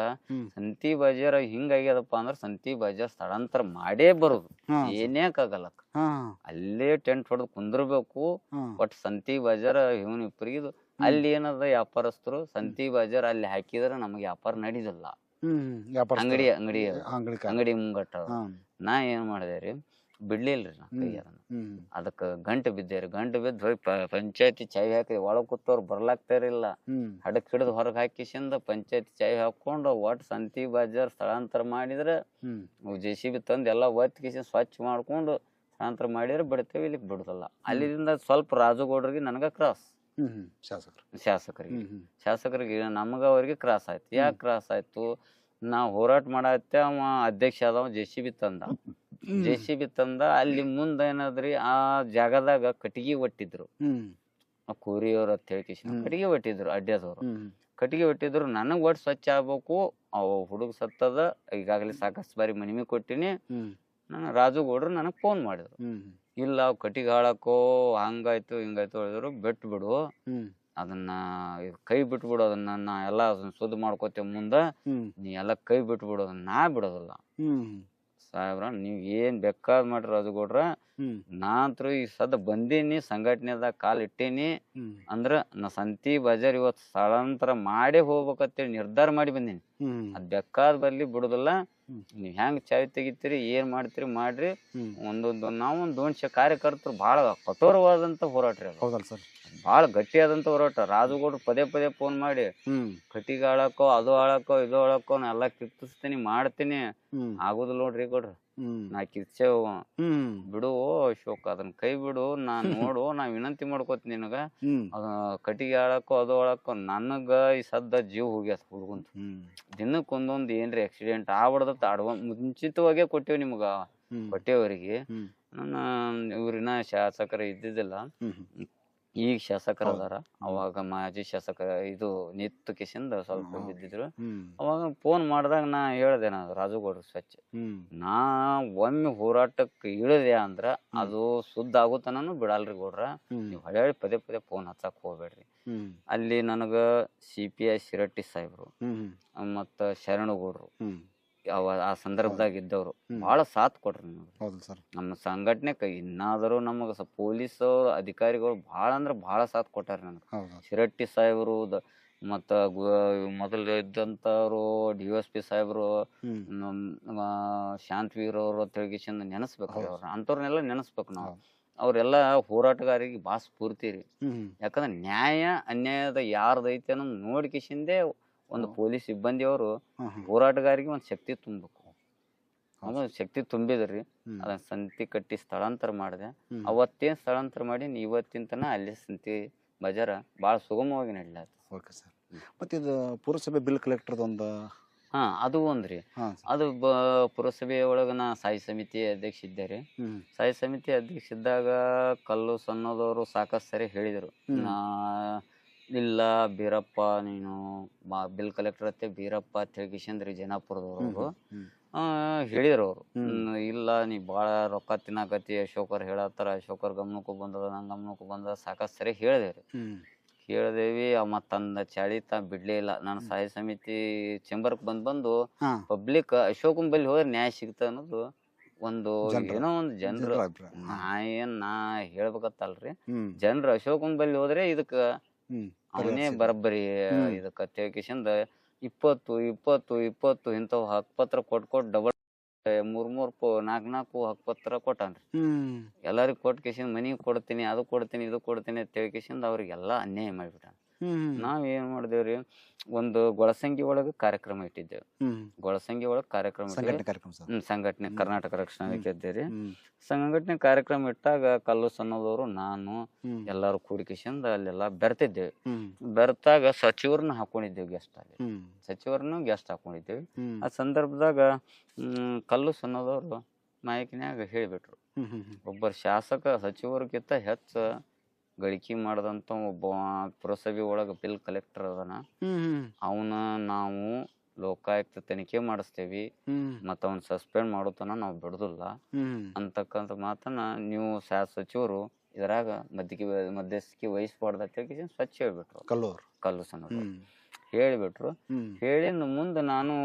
B: ಸಂತಿ ಬಜಾರ್ ಹಿಂಗಾಗ್ಯದಪ್ಪ ಅಂದ್ರ ಸಂತಿ ಬಜಾರ್ ಸ್ಥಳಾಂತರ ಮಾಡೇ ಬರುದು, ಏನೇಕಾಗಲ್ಲ. ಅಲ್ಲೇ ಟೆಂಟ್ ಹೊಡೆದು ಕುಂದಿರ್ಬೇಕು. ಒಟ್ ಸಂತಿ ಬಜಾರ್ ಇವನಿಬ್ಬರಿಗಿದು ಅಲ್ಲಿ ಏನದ, ವ್ಯಾಪಾರಸ್ಥರು ಸಂತಿ ಬಜಾರ್ ಅಲ್ಲಿ ಹಾಕಿದ್ರ ನಮ್ಗೆ ವ್ಯಾಪಾರ ನಡೀದಿಲ್ಲ. ಅಂಗಡಿ ಮುಂಗಟ್ಟ ನಾ ಏನ್ ಮಾಡಿದೇರಿ, ಬಿಡ್ಲಿಲ್ರಿ ನಾ ಕೈಯಾರ. ಅದಕ್ಕ ಗಂಟು ಬಿದ್ದೇರಿ. ಗಂಟು ಬಿದ್ದು ಪಂಚಾಯತಿ ಚಾವಿ ಹಾಕಿ ಒಳಗ್ ಕೂತವ್ರು ಬರ್ಲಾಗ್ತಾರಿಲ್ಲ. ಹಡಕ್ ಹಿಡಿದು ಹೊರಗ್ ಹಾಕಿಸಿಂದ ಪಂಚಾಯತಿ ಚಾವಿ ಹಾಕೊಂಡು ಒಟ್ ಸಂತಿ ಬಜಾರ್ ಸ್ಥಳಾಂತರ ಮಾಡಿದ್ರ JCB ತಂದು ಎಲ್ಲಾ ಒತ್ತಿಕಿಸಿ ಸ್ವಚ್ಛ ಮಾಡ್ಕೊಂಡು ಸ್ಥಳಾಂತರ ಮಾಡಿದ್ರೆ ಬಿಡ್ತೇವೆ, ಇಲ್ಲಿಕ್ ಬಿಡುದಲ್ಲ. ಅಲ್ಲಿಂದ ಸ್ವಲ್ಪ ರಾಜುಗೌಡ್ರಿಗೆ ನನಗ ಕ್ರಾಸ್, ಶಾಸಕರಿಗೆ ನಮಗ ಅವ್ರಿಗೆ ಕ್ರಾಸ್ ಆಯ್ತು. ಯಾಕೆ ಕ್ರಾಸ್ ಆಯ್ತು, ನಾ ಹೋರಾಟ ಮಾಡತ್ತೆ, ಅವ ಅಧ್ಯಕ್ಷ ಆದವ JCB ತಂದ. ಅಲ್ಲಿ ಮುಂದ ಏನಾದ್ರಿ, ಆ ಜಾಗದಾಗ ಕಟ್ಟಿಗೆ ಒಟ್ಟಿದ್ರು, ಕೂರಿಯವ್ರ ಅಂತ ಹೇಳಿ ಕಟ್ಟಿಗೆ ಒಟ್ಟಿದ್ರು, ಅಡ್ಡದವ್ರು ಕಟ್ಟಿಗೆ ಒಟ್ಟಿದ್ರು. ನನಗ್ ಒಟ್ಟು ಸ್ವಚ್ಛ ಆಗ್ಬೇಕು, ಅವ್ ಹುಡುಗ ಸತ್ತದ, ಈಗಾಗಲೇ ಸಾಕಷ್ಟು ಬಾರಿ ಮನವಿ ಕೊಟ್ಟಿನಿ. ರಾಜುಗೌಡ್ರು ನನಗ್ ಫೋನ್ ಮಾಡಿದ್ರು, ಇಲ್ಲ ಅವ್ ಕಟ್ಟಿಗೆ ಹಾಳಾಕೋ ಹಂಗಾಯ್ತು ಹಿಂಗಾಯ್ತು ಹೇಳಿದ್ರು, ಬಿಟ್ಟು ಬಿಡು ಅದನ್ನ, ಕೈ ಬಿಟ್ಬಿಡು ಅದನ್ನ, ನಾ ಎಲ್ಲಾ ಸುದ್ದಿ ಮಾಡ್ಕೋತೇವ ಮುಂದ, ನೀ ಎಲ್ಲಾ ಕೈ ಬಿಟ್ಬಿಡು ಅದನ್ನ. ನಾ ಬಿಡೋದಿಲ್ಲ ಸಾಹೇಬ್ರ, ನೀವ್ ಏನ್ ಬೇಕಾದ್ ಮಾಡ್ರಿ ರಾಜುಗೌಡ್ರ, ನಾ ಅಂತೂ ಈ ಸದ್ ಬಂದೀನಿ, ಸಂಘಟನೆದಾಗ ಕಾಲ್ ಇಟ್ಟೇನಿ ಅಂದ್ರ ನಾ ಸಂತಿ ಬಜಾರ್ ಇವತ್ ಸ್ಥಳಾಂತರ ಮಾಡೇ ಹೋಗ್ಬೇಕಂತೇಳಿ ನಿರ್ಧಾರ ಮಾಡಿ ಬಂದೀನಿ. ಅದ್ ಬೇಕಾದ್ ಬರ್ಲಿ ಬಿಡುದಿಲ್ಲ,
A: ಹ್ಮ್.
B: ನೀವ್ ಹೆಂಗ್ ಚಾವಿ ತೆಗಿತೀರಿ ಏನ್ ಮಾಡ್ತೀರಿ ಮಾಡ್ರಿ.
A: ಹ್ಮ್.
B: ನಾವು ಒಂದು ದೋನ್ಶೆ ಕಾರ್ಯಕರ್ತರು ಬಹಳ ಕಠೋರವಾದಂತ ಹೋರಾಟ ರೀ ಅದು.
A: ಹೌದಲ್ಲ ಸರ್.
B: ಬಹಳ ಗಟ್ಟಿಯಾದಂತ ಹೋರಾಟ. ರಾಜುಗೌಡ್ರು ಪದೇ ಪದೇ ಫೋನ್ ಮಾಡಿ
A: ಹ್ಮ್.
B: ಕಟ್ಟಿಗೆ ಆಳಕ್ಕೋ ಅದು ಆಳಕ್ಕೋ ಇದು ಆಳಕ್ಕೋ ನಾ ಎಲ್ಲಾ ಕಿತ್ತಿಸ್ತೀನಿ ಮಾಡ್ತೀನಿ.
A: ಹ್ಮ್.
B: ಆಗುದಿಲ್ಲ ನೋಡ್ರಿ ಗೌಡ್ರ.
A: ಹ್ಮ್.
B: ನಾ ಕಿಚ್ಚೇವ
A: ಹ್ಮ್.
B: ಬಿಡು ಅಶೋಕ್ ಅದನ್ನ ಕೈ ಬಿಡು. ನೋಡು ನಾ ವಿನಂತಿ ಮಾಡ್ಕೋತೀನಿ ನಿನಗ.
A: ಹ್ಮ್.
B: ಅದ ಕಟ್ಟಿಗೆ ಆಳಕ್ಕೋ ಅದು ಆಳಕ್ಕೋ ನನಗ ಈ ಸದ್ದ ಜೀವ ಹೋಗ್ಯಾದ ಹುಡುಗಂತ.
A: ಹ್ಮ್.
B: ದಿನಕ್ಕೆ ಒಂದೊಂದು ಏನ್ರಿ ಆಕ್ಸಿಡೆಂಟ್ ಆಗ್ಬಾರ್ದತ್ತ ಮುಂಚಿತವಾಗೇ ಕೊಟ್ಟೇವ್ ನಿಮ್ಗ
A: ಹ್ಮ್.
B: ಕೊಟ್ಟೇವ್ರಿಗೆ.
A: ಹ್ಮ್.
B: ನನ್ನ ಇವ್ರಿನ ಶಾಸಕರ ಇದ್ದಿದ್ದಿಲ್ಲ.
A: ಹ್ಮ್.
B: ಈಗ ಶಾಸಕರ ಅದಾರ. ಅವಾಗ ಮಾಜಿ ಶಾಸಕ ಇದು ನಿತ್ತು ಕಿಶಿಂದ ಸ್ವಲ್ಪ
A: ಹ್ಮ್.
B: ಬಿದ್ದಿದ್ರು.
A: ಹ್ಮ್.
B: ಅವಾಗ ಫೋನ್ ಮಾಡಿದಾಗ ನಾ ಹೇಳ್ದೆ ರಾಜುಗೌಡ್ರು ಸ್ವಚ್ಛ
A: ಹ್ಮ್.
B: ನಾ ಒಮ್ಮೆ ಹೋರಾಟಕ್ಕೆ ಇಳಿದೆ ಅಂದ್ರ ಅದು ಸುದ್ದ ಆಗುತ್ತನೂ ಬಿಡಲ್ರಿ ಗೌಡ್ರ.
A: ಹ್ಮ್.
B: ನೀವು ಹಳ್ಳಿ ಪದೇ ಪದೇ ಫೋನ್ ಹಚ್ಚಕ್ ಹೋಗ್ಬೇಡ್ರಿ.
A: ಹ್ಮ್.
B: ಅಲ್ಲಿ ನನಗ CPI ಶಿರಟ್ಟಿ ಸಾಹೇಬ್ರು
A: ಹ್ಮ್.
B: ಮತ್ತ ಶರಣಗೌಡ್ರು
A: ಹ್ಮ್.
B: ಆ ಸಂದರ್ಭದಾಗ ಇದ್ದವ್ರು
A: ಹ್ಮ್.
B: ಬಹಳ ಸಾಥ್ ಕೊಟ್ರಿ ನಮ್ಗೆ.
A: ಹೌದಲ್ಲ ಸರ್.
B: ನಮ್ಮ ಸಂಘಟನೆ ಇನ್ನಾದರೂ ನಮಗ ಪೊಲೀಸ್ ಅಧಿಕಾರಿಗಳು ಬಹಳ ಅಂದ್ರ ಬಹಳ ಸಾಥ್ ಕೊಟ್ಟಾರ ನನಗೆ.
A: ಹೌದು.
B: ಶಿರಟ್ಟಿ ಸಾಹೇಬ್ರು ಮತ್ತ ಮೊದಲು ಇದ್ದಂತವ್ರು DSP ಸಾಹೇಬ್ರು,
A: ಹ್ಮ್.
B: ಶಾಂತವೀರ್ ಅವರು ತಿಳ್ಗಿಸಿಂದ ನೆನೆಸ್ಬೇಕ್ರಿ.
A: ಹೌದು.
B: ಅವ್ರ ಅಂತವ್ರನ್ನೆಲ್ಲ ನೆನೆಸ್ಬೇಕು ನಾವು.
A: ಹೌದು.
B: ಅವ್ರೆಲ್ಲ ಹೋರಾಟಗಾರಿಗೆ ಭಾಳ ಸ್ಫೂರ್ತಿ ರೀ.
A: ಹ್ಮ್.
B: ಯಾಕಂದ್ರೆ ನ್ಯಾಯ ಅನ್ಯಾಯದ ಯಾರ್ದೈತೆ ಅನ್ನೋದು ನೋಡ್ಕಿಸಿಂದೆ ಒಂದು ಪೊಲೀಸ್ ಸಿಬ್ಬಂದಿಯವರು
A: ಹ್ಮ್. ಹ್ಮ್.
B: ಹೋರಾಟಗಾರಿಗೆ ಒಂದು ಶಕ್ತಿ ತುಂಬಬೇಕು.
A: ಹೌದು.
B: ಅದು ಶಕ್ತಿ ತುಂಬಿದ್ರಿ.
A: ಹ್ಮ್.
B: ಅದನ್ನ ಸಂತಿ ಕಟ್ಟಿ ಸ್ಥಳಾಂತರ ಮಾಡಿದೆ.
A: ಹ್ಮ್.
B: ಅವತ್ತೇನ್ ಸ್ಥಳಾಂತರ ಮಾಡಿ ಇವತ್ತಿನ ತನ ಅಲ್ಲಿ ಸಂತಿ ಬಜಾರ ಭಾಳ ಸುಗಮವಾಗಿ ನಡೀಲಾತ.
A: Okay sir. ಮತ್ತೆ ಇದು ಪುರಸಭೆ ಬಿಲ್ ಕಲೆಕ್ಟರ್ದು ಒಂದು
B: ಹಾ ಅದು ಒಂದ್ರಿ.
A: ಹಾಂ ಸರ್.
B: ಅದು ಪುರಸಭೆ ಒಳಗ ನಾ ಸ್ಥಾಯಿ ಸಮಿತಿ ಅಧ್ಯಕ್ಷ ಇದ್ದೆ ರೀ.
A: ಹ್ಮ್.
B: ಸ್ಥಾಯಿ ಸಮಿತಿ ಅಧ್ಯಕ್ಷ ಇದ್ದಾಗ ಕಲ್ಲು ಸಣ್ಣದವರು ಸಾಕಷ್ಟು ಸರಿ ಹೇಳಿದರು.
A: ಹ್ಮ್.
B: ನಾ ಇಲ್ಲ ಬೀರಪ್ಪ ನೀನು ಬಿಲ್ ಕಲೆಕ್ಟರ್ ಅತ್ತೆ ಬೀರಪ್ಪ ಅಂತ ಹೇಳಿಕಿಶಂದ್ರಿ ಜನಾಪುರದವ್ರು ಅವರು
A: ಹ್ಮ್.
B: ಹೇಳಿದ್ರು ಅವರು.
A: ಹ್ಮ್.
B: ಇಲ್ಲ ನೀ ಭಾಳ ರೊಕ್ಕ ತಿನ್ನಾಕತಿ ಅಶೋಕರ್ ಹೇಳತ್ತಾರ, ಅಶೋಕರ್ ಗಮನಕ್ಕೂ ಬಂದದ ನನ್ನ ಗಮನಕ್ಕೂ ಬಂದದ ಸಾಕಷ್ಟು ಸರಿ ಹೇಳಿದೇವ್ರಿ.
A: ಹ್ಮ್.
B: ಹೇಳಿದೇವಿ. ಮತ್ತು ತಂದ ಚಾಳಿ ಬಿಡ್ಲೇ ಇಲ್ಲ. ನಾನು ಸ್ಥಾಯಿ ಸಮಿತಿ ಚೇಂಬರ್ಗೆ ಬಂದು
A: ಹಾ.
B: ಪಬ್ಲಿಕ್ ಅಶೋಕನ್ ಬಲ್ಲಿ ಹೋದ್ರೆ ನ್ಯಾಯ ಸಿಗ್ತ ಅನ್ನೋದು ಒಂದು ಏನೋ ಒಂದು ಜನರು
A: ಜನರ ಅಭಿಪ್ರಾಯ.
B: ನಾ ಹೇಳ್ಬೇಕತ್ತಲ್ರಿ.
A: ಹ್ಮ್.
B: ಜನರು ಅಶೋಕನ್ ಬಲ್ಲಿ ಹೋದ್ರೆ ಇದಕ್ಕ
A: ಹ್ಮ್.
B: ಅವನೇ ಬರಬ್ಬರಿ ಇದಕ್ಕ ತಿಳ್ಕಿಸಿಂದ 20 ಇಂಥವು ಹಕ್ಪತ್ರ ಕೊಟ್ಟು ಡಬಲ್ 3 4 ಹಕ್ಪತ್ರ ಕೊಟ್ಟಾನ್ರಿ.
A: ಹ್ಮ್.
B: ಎಲ್ಲರಿಗೂ ಕೊಟ್ಟು ಕಿಶಿಂದ ಮನಿಗೆ ಕೊಡ್ತೀನಿ ಅದು ಕೊಡ್ತೀನಿ ಇದು ಕೊಡ್ತೀನಿ ಅಂತ ತಿಳ್ಕಿಸಿಂದ ಅವ್ರಿಗೆಲ್ಲ ಅನ್ಯಾಯ ಮಾಡಿಬಿಟ್ಟಾನ.
A: ಹ್ಮ್.
B: ನಾವ್ ಏನ್ ಮಾಡಿದೇವ್ರಿ, ಒಂದು ಗೊಳಸಂಗಿ ಒಳಗ ಕಾರ್ಯಕ್ರಮ ಇಟ್ಟಿದ್ದೇವೆ.
A: ಹ್ಮ್.
B: ಗೊಳಸಂಗಿ ಒಳಗ ಕಾರ್ಯಕ್ರಮ
A: ಸಂಘಟನೆ ಕಾರ್ಯಕ್ರಮ ಸರ್.
B: ಸಂಘಟನೆ ಕರ್ನಾಟಕ ರಕ್ಷಣಾ ವೇದಿಕೆ ಇದ್ದೇರಿ.
A: ಹ್ಮ್.
B: ಸಂಘಟನೆ ಕಾರ್ಯಕ್ರಮ ಇಟ್ಟಾಗ ಕಲ್ಲು ಸಣ್ಣದವರು ನಾನು
A: ಹ್ಮ್.
B: ಎಲ್ಲಾರು ಕೂಡಿಕಿಸಿಂದ ಅಲ್ಲೆಲ್ಲ ಬೆರ್ತಿದ್ದೇವೆ.
A: ಹ್ಮ್.
B: ಬೆರ್ತಾಗ ಸಚಿವರನ್ನ ಹಾಕೊಂಡಿದ್ದೇವೆ ಗೆಸ್ಟ್ ಅಲ್ಲಿ.
A: ಹ್ಮ್.
B: ಸಚಿವರನ್ನು ಗೆಸ್ಟ್ ಹಾಕೊಂಡಿದ್ದೇವೆ.
A: ಹ್ಮ್.
B: ಆ ಸಂದರ್ಭದಾಗ ಕಲ್ಲು ಸಣ್ಣದವರು ಮಾಯಕಿನ್ಯಾಗ ಹೇಳಿಬಿಟ್ರು,
A: ಹ್ಮ್. ಹ್ಮ್.
B: ಒಬ್ಬರು ಶಾಸಕ ಸಚಿವರಿಗಿಂತ ಹೆಚ್ಚ ಗಳಿಕೆ ಮಾಡದಂತ ಒಬ್ಬ ಪುರಸಭೆ ಒಳಗ ಬಿಲ್ ಕಲೆಕ್ಟರ್ ಅದನ.
A: ಹ್ಮ್.
B: ಅವನ ನಾವು ಲೋಕಾಯುಕ್ತ ತನಿಖೆ ಮಾಡಿಸ್ತೇವಿ
A: ಹ್ಮ್.
B: ಮತ್ತು ಅವ್ನ ಸಸ್ಪೆಂಡ್ ಮಾಡೋತನ ನಾವು ಬಿಡುದಿಲ್ಲ
A: ಹ್ಮ್.
B: ಅಂತಕ್ಕಂಥ ಮಾತನ್ನ ನೀವು ಸಚಿವರು ಇದರಾಗ ಮಧ್ಯಸ್ಥಿಕೆ ವಹಿಸ್ಬಾರ್ದು ಅಂತ ಹೇಳಿ ಸ್ವಚ್ಛ ಹೇಳ್ಬಿಟ್ರು
A: ಕಲ್ಲೂರು.
B: ಕಲ್ಲು ಸಣ್ಣವರು.
A: ಹ್ಮ್.
B: ಹೇಳಿಬಿಟ್ರು.
A: ಹ್ಮ್.
B: ಹೇಳಿದ ಮುಂದೆ ನಾನು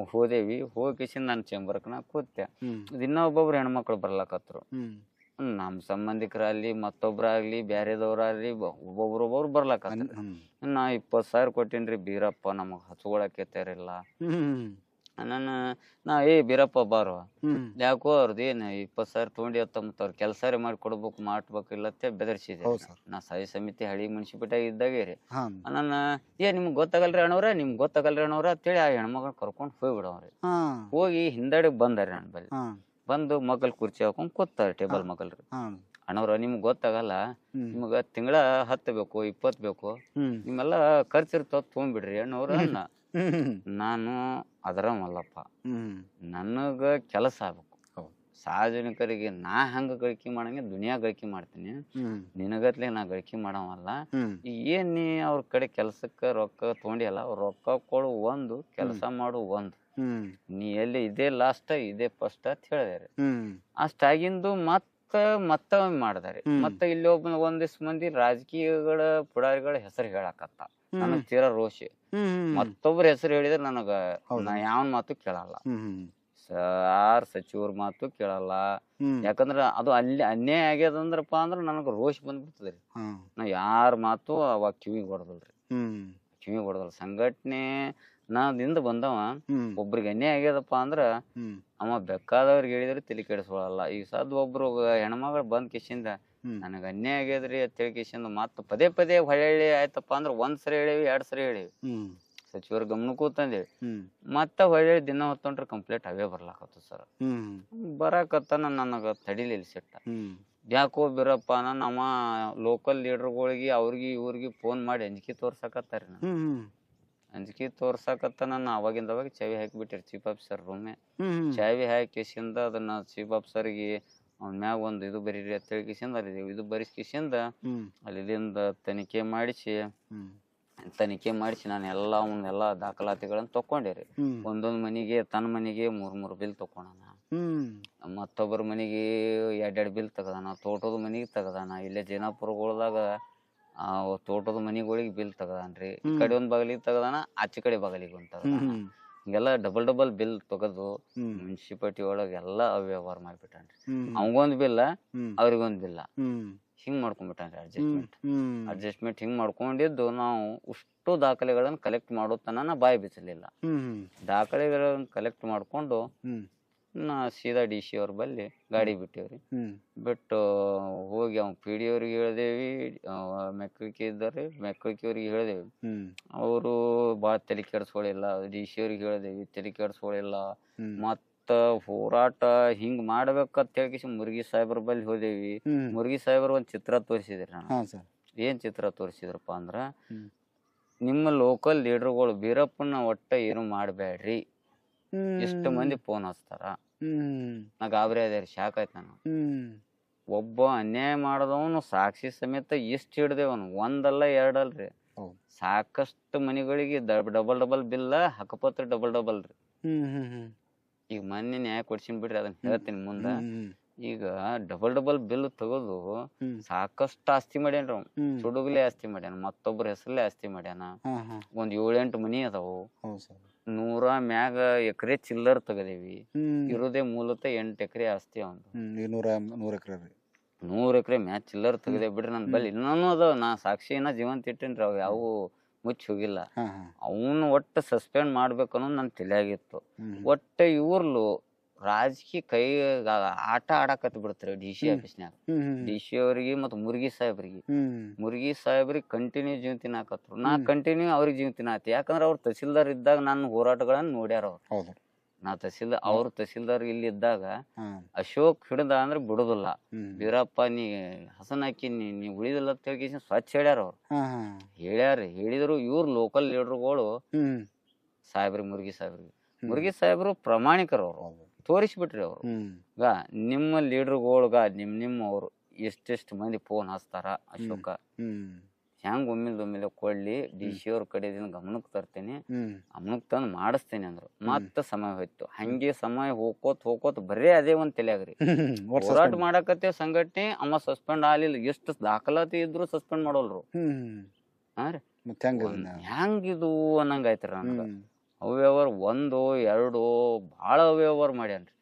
B: ಹೋದೇವಿ. ಹೋಗಿಸಿಂದ ನಾನು ಚೇಂಬರ್ಕ್ ನಾ ಕೂತೆ.
A: ಹ್ಮ್.
B: ದಿನ ಒಬ್ಬೊಬ್ರು ಹೆಣ್ಮಕ್ಳು ಬರ್ಲಾಕತ್ರು.
A: ಹ್ಮ್.
B: ನಮ್ಮ ಸಂಬಂಧಿಕರಾಗ್ಲಿ ಮತ್ತೊಬ್ರಾಗ್ಲಿ ಬ್ಯಾರೆದವ್ರಾಗ್ಲಿ ಒಬ್ಬೊಬ್ರು ಬರ್ಲಾಕತ್ರು.
A: ಹ್ಮ್.
B: ನಾ 20,000 ಕೊಟ್ಟೇನ್ರಿ ಬೀರಪ್ಪ ನಮಗ್ ಹಚ್ಕೊಳಕ್ಕೆ ತಯಾರಿಲ್ಲ.
A: ಹ್ಮ್.
B: ನಾ ಬೀರಪ್ಪ ಬಾರೋ
A: ಹ್ಮ್.
B: ಯಾಕೋ ಅವ್ರದ್ದು ಏನು 20,000 ತೊಗೊಂಡಿ ಮತ್ತ ಅವ್ರ ಕೆಲಸ ಮಾಡಿ ಕೊಡ್ಬೇಕು ಮಾಡ್ಬೇಕಿಲ್ಲತ್ತೆ ಬೆದರ್ಸಿದೆ.
A: ಹೌದು ಸರ್.
B: ನಾ ಸ್ಥಾಯಿ ಸಮಿತಿ ಹಳಿ ಮುನ್ಸಿಪಿಟಾಗ ಇದ್ದಾಗೆ ರೀ.
A: ಹಾ.
B: ನಿಮ್ಗೆ ಗೊತ್ತಾಗಲ್ರಿ ಅಣ್ಣವ್ರ ನಿಮ್ಗೆ ಗೊತ್ತಾಗಲ್ರಿ ಅಣ್ಣವ್ರ ಅಂತೇಳಿ ಆ ಹೆಣ್ಮಕ್ಳು ಕರ್ಕೊಂಡು ಹೋಗ್ಬಿಡವ್ರಿ.
A: ಹಾ.
B: ಹೋಗಿ ಹಿಂದೆಡೆ ಬಂದಾರಿ ನನ್ನ ಬಲ್ಲಿ.
A: ಹಾ.
B: ಬಂದು ಮಗಲ್ ಕುರ್ಚಿ ಹಾಕೊಂಡ್ ಕೂತಾರೆ ಟೇಬಲ್ ಮಗಲ್ರಿ.
A: ಹಾ.
B: ಅಣ್ಣವ್ರ ನಿಮ್ಗೆ ಗೊತ್ತಾಗಲ್ಲ,
A: ಹ್ಮ್.
B: ನಿಮ್ಗ ತಿಂಗಳ 10 ಬೇಕು 20 ಬೇಕು,
A: ಹ್ಮ್.
B: ನಿಮ್ಮೆಲ್ಲ ಖರ್ಚಿರ್ತಾವ ತೊಗೊಂಡ್ಬಿಡ್ರಿ ಅಣ್ಣವ್ರ ಅನ್ನ.
A: ಹ್ಮ್.
B: ನಾನು ಅದರ ಮಲ್ಲಪ್ಪ,
A: ಹ್ಮ್.
B: ನನಗ ಕೆಲಸ ಆಗ್ಬೇಕು.
A: ಹೌದು.
B: ಸಾರ್ವಜನಿಕರಿಗೆ ನಾ ಹಂಗ ಗಳಿಕೆ ಮಾಡಂಗೆ ದುನಿಯಾ ಗಳಿಕೆ ಮಾಡ್ತೀನಿ.
A: ಹ್ಮ್.
B: ನಿನಗತ್ಲೆ ನಾ ಗಳಿಕೆ ಮಾಡವಲ್ಲ.
A: ಹ್ಮ್.
B: ಏನ್ ನೀ ಅವ್ರ ಕಡೆ ಕೆಲ್ಸಕ್ಕೆ ರೊಕ್ಕ ತೊಗೊಂಡಿಯಲ್ಲ, ಅವ್ರ ರೊಕ್ಕ ಕೊಡು ಒಂದು, ಕೆಲಸ ಮಾಡು ಒಂದು.
A: ಹ್ಮ್.
B: ನೀ ಎಲ್ಲಿ ಇದೇ ಲಾಸ್ಟ್ ಇದೇ ಫಸ್ಟ್ ಅಂತ ಹೇಳಿದಾರೆ.
A: ಹ್ಮ್.
B: ಅಷ್ಟಾಗಿಂದು ಮತ್ತೊಮ್ಮೆ ಮಾಡಿದಾರೆ. ಮತ್ತೆ ಇಲ್ಲಿ ಒಂದಿಷ್ಟು ಮಂದಿ ರಾಜಕೀಯಗಳ ಪುಡಾರಿಗಳ ಹೆಸರು ಹೇಳಕತ್ತ. ನನಗ್ ತೀರಾ ರೋಷಿ. ಮತ್ತೊಬ್ರ ಹೆಸರು ಹೇಳಿದ್ರೆ ನನಗ ನಾ ಯಾವನ್ ಮಾತು ಕೇಳಲ್ಲ. ಸಚಿವರ ಮಾತು ಕೇಳಲ್ಲ. ಯಾಕಂದ್ರ ಅದು ಅಲ್ಲಿ ಅನ್ಯಾಯ ಆಗ್ಯದಂದ್ರಪ್ಪ ಅಂದ್ರ ನನಗ ರೋಷ್ ಬಂದ್ಬಿಡ್ತದ್ರಿ. ನಾ ಯಾರ ಮಾತು ಅವಾಗ ಕಿವಿಗೆ ಹೊಡೆದಲ್ರಿ. ಕಿವಿಗೆ ಹೊಡೆದಲ್ಲ. ಸಂಘಟನೆ ನಾದಿಂದ ಬಂದವ
A: ಹ್ಮ್
B: ಒಬ್ರಿಗೆ ಅನ್ಯಾಯ ಆಗ್ಯದಪ್ಪ ಅಂದ್ರ
A: ಹ್ಮ್
B: ಅವ ಬೇಕಾದವ್ರಿಗೆ ಹೇಳಿದ್ರೆ ತಲೆ ಕೆಡಿಸ್ಕೊಳಲ್ಲ. ಈಗ ಸದ್ ಒಬ್ರು ಹೆಣ್ಮಗಳು ಬಂದ್ ಕಿಶಿಂದ
A: ಹ್ಮ್
B: ನನಗೆ ಅನ್ಯಾಯ ಆಗ್ಯದ್ರಿ ಅಂತ ಹೇಳಿ ಕಿಶಿಂದ ಮತ್ತ ಪದೇ ಪದೇ ಹೊಳ್ಳಿ ಆಯ್ತಪ್ಪ ಅಂದ್ರ 1 ಸರಿ ಹೇಳಿವಿ 2 ಸರಿ ಹೇಳಿವಿ,
A: ಹ್ಮ್
B: ಸಚಿವರ ಗಮನಕ್ಕೂ ತಂದೇವಿ.
A: ಹ್ಮ್
B: ಮತ್ತ ಹೊಳ್ಳಿ ದಿನ ಹೊತ್ತೊಂಡ್ರೆ ಕಂಪ್ಲೇಂಟ್ ಅವೇ ಬರ್ಲಾಕತ್ತು ಸರ್.
A: ಹ್ಮ್
B: ಬರಾಕತ್ತನ ನನಗ ತಡಿಲಿಲ್ಲ ಸಿಟ್ಟ.
A: ಹ್ಮ್
B: ಯಾಕೋ ಬಿರಪ್ಪ ನಮ್ಮ ಲೋಕಲ್ ಲೀಡರ್ಗಳಿಗೆ ಅವ್ರಿಗೆ ಇವ್ರಿಗೆ ಫೋನ್ ಮಾಡಿ ಅಂಜಿಕೆ ತೋರ್ಸಕತ್ತಾರಿ. ನಾನು
A: ಹ್ಮ್
B: ಅಂಜಿಕೆ ತೋರ್ಸಕತ್ತ ನಾನು ಅವಾಗಿಂದ ಅವಾಗ ಚಾವಿ ಹಾಕಿಬಿಟ್ಟಿರಿ ಚೀಫ್ ಆಫೀಸರ್ ರೂಮೆ.
A: ಹ್ಮ್
B: ಚಾವಿ ಹಾಕಿಸಿಂದ ಅದನ್ನ ಚೀಫ್ ಆಫೀಸರ್ಗೆ ಅವ್ನ ಮ್ಯಾಗ ಒಂದು ಇದು ಬರೀರಿ ಅಂತ ಹೇಳಿ ಕಿಸಿಂದ ಅಲ್ಲಿ ಇದು ಬರೆಸ್ಕಿಸಿಂದ
A: ಹ್ಮ್
B: ಅಲ್ಲಿಂದ ತನಿಖೆ ಮಾಡಿಸಿ
A: ಹ್ಮ್
B: ನಾನು ಅವನ್ನೆಲ್ಲ ದಾಖಲಾತಿಗಳನ್ನ ತಕೊಂಡಿರಿ.
A: ಹ್ಮ್
B: ಒಂದೊಂದು ಮನೆಗೆ ತನ್ನ ಮನೆಗೆ 3 ಬಿಲ್ ತಕೊಂಡಾನ,
A: ಹ್ಮ್
B: ಮತ್ತೊಬ್ಬರ ಮನೆಗೆ 2 ಬಿಲ್ ತೆಗದಾನ, ತೋಟದ ಮನೆಗೆ ತೆಗದಾನ, ಇಲ್ಲೇ ಜೈನಾಪುರಗೊಳದಾಗ ತೋಟದ ಮನೆಗಳಿಗೆ ಬಿಲ್ ತೆಗದಾನ್ರಿ. ಈ ಕಡೆ ಒಂದ್ ಬಗಲಿಗೆ ತೆಗದಾನ, ಆಚೆ ಕಡೆ ಬಗಲಿಗೆ ಒಂದ್ ತೆಗದಾನ. ಹಿಂಗೆಲ್ಲ ಡಬಲ್ ಬಿಲ್ ತೆಗೆದು ಮುನ್ಸಿಪಾಲಿಟಿ ಒಳಗೆ ಎಲ್ಲ ಅವ್ಯವಹಾರ ಮಾಡ್ಬಿಟ್ಟಾನ್ರಿ. ಅವಂಗೊಂದ್ ಬಿಲ್ಲ ಅವ್ರಿಗೊಂದ್ ಬಿಲ್ಲ ಹಿಂಗ್ ಮಾಡ್ಕೊಂಡ್ಬಿಟ್ಟಾನ್ರಿ. ಅಡ್ಜಸ್ಟ್ಮೆಂಟ್ ಹಿಂಗ್ ಮಾಡ್ಕೊಂಡಿದ್ದು ನಾವು ಅಷ್ಟು ದಾಖಲೆಗಳನ್ನ ಕಲೆಕ್ಟ್ ಮಾಡೋ ತನ ಬಾಯಿ ಬಿಚ್ಚಲಿಲ್ಲ. ದಾಖಲೆಗಳನ್ನ ಕಲೆಕ್ಟ್ ಮಾಡ್ಕೊಂಡು ನಾ ಸೀದಾ DC ಅವ್ರ ಬಲ್ಲಿ ಗಾಡಿ ಬಿಟ್ಟಿವ್ರಿ. ಬಿಟ್ಟು ಹೋಗಿ ಅವ್ನ PD ಅವ್ರಿಗೆ ಹೇಳ್ದೇವಿ, ಮೆಕ್ಕಳಿಕೆ ಇದ್ದಾರೆ ಮೆಕ್ಕಳಿಕೆ ಅವ್ರಿಗೆ ಹೇಳ್ದೇವಿ. ಅವರು ಭಾಳ ತಲೆ ಕೆಡಿಸ್ಕೊಳ್ಳಿಲ್ಲ. DC ಅವ್ರಿಗೆ ಹೇಳ್ದೇವಿ, ತಲೆ ಕೆಡಿಸ್ಕೊಳ್ಳಿಲ್ಲ. ಮತ್ತ ಹೋರಾಟ ಹಿಂಗ್ ಮಾಡ್ಬೇಕಂತ ಹೇಳಿ ಮುರುಗಿ ಸಾಹೇಬ್ರ ಬಲ್ಲಿ ಹೋದೇವಿ. ಮುರುಗಿ ಸಾಹೇಬ್ರ ಒಂದ್ ಚಿತ್ರ ತೋರಿಸಿದ್ರಿ. ನಾನು ಏನ್ ಚಿತ್ರ ತೋರಿಸಿದ್ರಪ್ಪ ಅಂದ್ರ, ನಿಮ್ಮ ಲೋಕಲ್ ಲೀಡರ್ಗಳು ಬೀರಪ್ಪನ ಒಟ್ಟ ಏನು ಮಾಡ್ಬೇಡ್ರಿ, ಎಷ್ಟು ಮಂದಿ ಫೋನ್ ಹಚ್ತಾರ. ನಾ ಗಾಬರಿ ಅದೇರಿ, ಶಾಕ್ ಆಯ್ತು ನಾನು. ಒಬ್ಬ ಅನ್ಯಾಯ ಮಾಡದವನು ಸಾಕ್ಷಿ ಸಮೇತ ಇಷ್ಟ ಹಿಡ್ದೇವನು, ಒಂದಲ್ಲ ಎರಡಲ್ರಿ, ಸಾಕಷ್ಟು ಮನೆಗಳಿಗೆ ಡಬಲ್ ಬಿಲ್, ಹಕ್ಕಪತ್ರ ಡಬಲ್ ರೀ. ಈಗ ಮೊನ್ನೆ ನ್ಯಾಯ ಕೊಡ್ಸಿನ್ ಬಿಡ್ರಿ, ಅದನ್ನ ಹೇಳ್ತೀನಿ ಮುಂದ. ಈಗ ಡಬಲ್ ಬಿಲ್ ತೆಗೆದು ಸಾಕಷ್ಟು ಆಸ್ತಿ ಮಾಡ್ಯಾನ್ರಿ ಅವ್. ಸುಡುಗ್ಲೆ ಆಸ್ತಿ ಮಾಡ್ಯಾನ, ಮತ್ತೊಬ್ಬರ ಹೆಸರಲ್ಲೇ ಆಸ್ತಿ ಮಾಡ್ಯಾನ. ಒಂದ್ 7-8 ಮನಿ ಅದಾವು, 100 ಮ್ಯಾಗ ಎಕರೆ ಚಿಲ್ಲರ್ ತೆಗದೇವಿ. ಇರೋದೇ ಮೂಲತಃ 8 ಎಕರೆ ಆಸ್ತಿ ಅವಂದು. 100 ಎಕರೆ ಮ್ಯಾಚ್ ಚಿಲ್ಲರ್ ತೆಗದೇ ಬಿಡ್ರಿ. ನನ್ ಬಲ್ಲಿ ಇನ್ನೂ ಅದಾವ, ನಾ ಸಾಕ್ಷಿ ಜೀವಂತ ಇಟ್ಟೇನ್ರಿ, ಅವ್ ಯಾವ ಮುಚ್ಚಿ ಹೋಗಿಲ್ಲ. ಅವನು ಒಟ್ಟು ಸಸ್ಪೆಂಡ್ ಮಾಡ್ಬೇಕನ್ನೋದು ನನ್ ತಲೆಯಾಗಿತ್ತು. ಒಟ್ಟ ಇವ್ರಲು ರಾಜಕೀಯ ಕೈ ಆಟ ಆಡಾಕತ್ ಬಿಡ್ತಾರೆ DC ಆಫೀಸ್ನ್ಯಾಗ. DC ಅವ್ರಿಗೆ ಮತ್ತ್ ಮುರುಗಿ ಸಾಹೇಬ್ರಿಗೆ ಕಂಟಿನ್ಯೂ ಜೀವ ತಿನ್ನಾಕತ್ರು. ನಾ ಕಂಟಿನ್ಯೂ ಅವ್ರಿಗೆ ಜೀವ ತಿನ್ನಾತಿ. ಯಾಕಂದ್ರ ಅವ್ರ ತಹಸೀಲ್ದಾರ್ ಇದ್ದಾಗ ನನ್ನ ಹೋರಾಟಗಳನ್ನ ನೋಡ್ಯಾರ ಅವ್ರು. ನಾ ಅವ್ರ ತಹಸೀಲ್ದಾರ್ ಇಲ್ಲಿ ಇದ್ದಾಗ ಅಶೋಕ್ ಹಿಡ್ದ ಅಂದ್ರೆ ಬಿಡುದಿಲ್ಲ, ಬೀರಪ್ಪ ನೀ ಹಸನ್ ಹಾಕಿ ನೀ ಉಳಿದಿಲ್ಲ ಅಂತ ಹೇಳಿ ಸ್ವಚ್ಛ ಹೇಳ್ಯಾರ ಅವ್ರು. ಹೇಳಿದ್ರು ಇವ್ರ ಲೋಕಲ್ ಲೀಡರ್ಗಳು ಮುರುಗಿ ಸಾಹೇಬ್ರು ಪ್ರಾಮಾಣಿಕರು. ಅವ್ರು ತೋರಿಸ್ಬಿಟ್ರಿ ಅವ್ರು. ನಿಮ್ಮ ಲೀಡರ್ಗಳ್ಗ ನಿಮ್ಮವ್ರು ಎಷ್ಟೆಷ್ಟು ಮಂದಿ ಫೋನ್ ಹಚ್ತಾರ, ಅಶೋಕ ಹೆಂಗ್ ಒಮ್ಮಿಲ್ದೊಮ್ಮಿಲೆ ಕೊಡ್ಲಿ, DC ಅವ್ರ ಕಡೆದಿಂದ ಗಮನಕ್ಕೆ ತರ್ತೇನೆ, ಗಮನಕ್ಕೆ ತಂದು ಮಾಡಿಸ್ತೇನೆ ಅಂದ್ರು. ಮತ್ತ ಸಮಯ ಹೋಯ್ತು. ಹಂಗೆ ಸಮಯ ಹೋಗೋತ್ ಬರೇ ಅದೇ ಒಂದ್ ತಲೆಯಾಗ್ರಿ. ಹೋರಾಟ ಮಾಡಕತ್ತೆ ಸಂಘಟನೆ, ಅಮ್ಮ ಸಸ್ಪೆಂಡ್ ಆಗ್ಲಿಲ್ಲ. ಎಷ್ಟು ದಾಖಲಾತಿ ಇದ್ರು ಸಸ್ಪೆಂಡ್ ಮಾಡೋಲ್ರು. ಹೆಂಗಿದು ಅನ್ನಂಗ ಆಯ್ತ್ರಿ ನನಗ. ಅವ್ಯವಹಾರ 1 2 ಭಾಳ ಅವ್ಯವಹಾರ ಮಾಡ್ಯಾನ್ರಿ.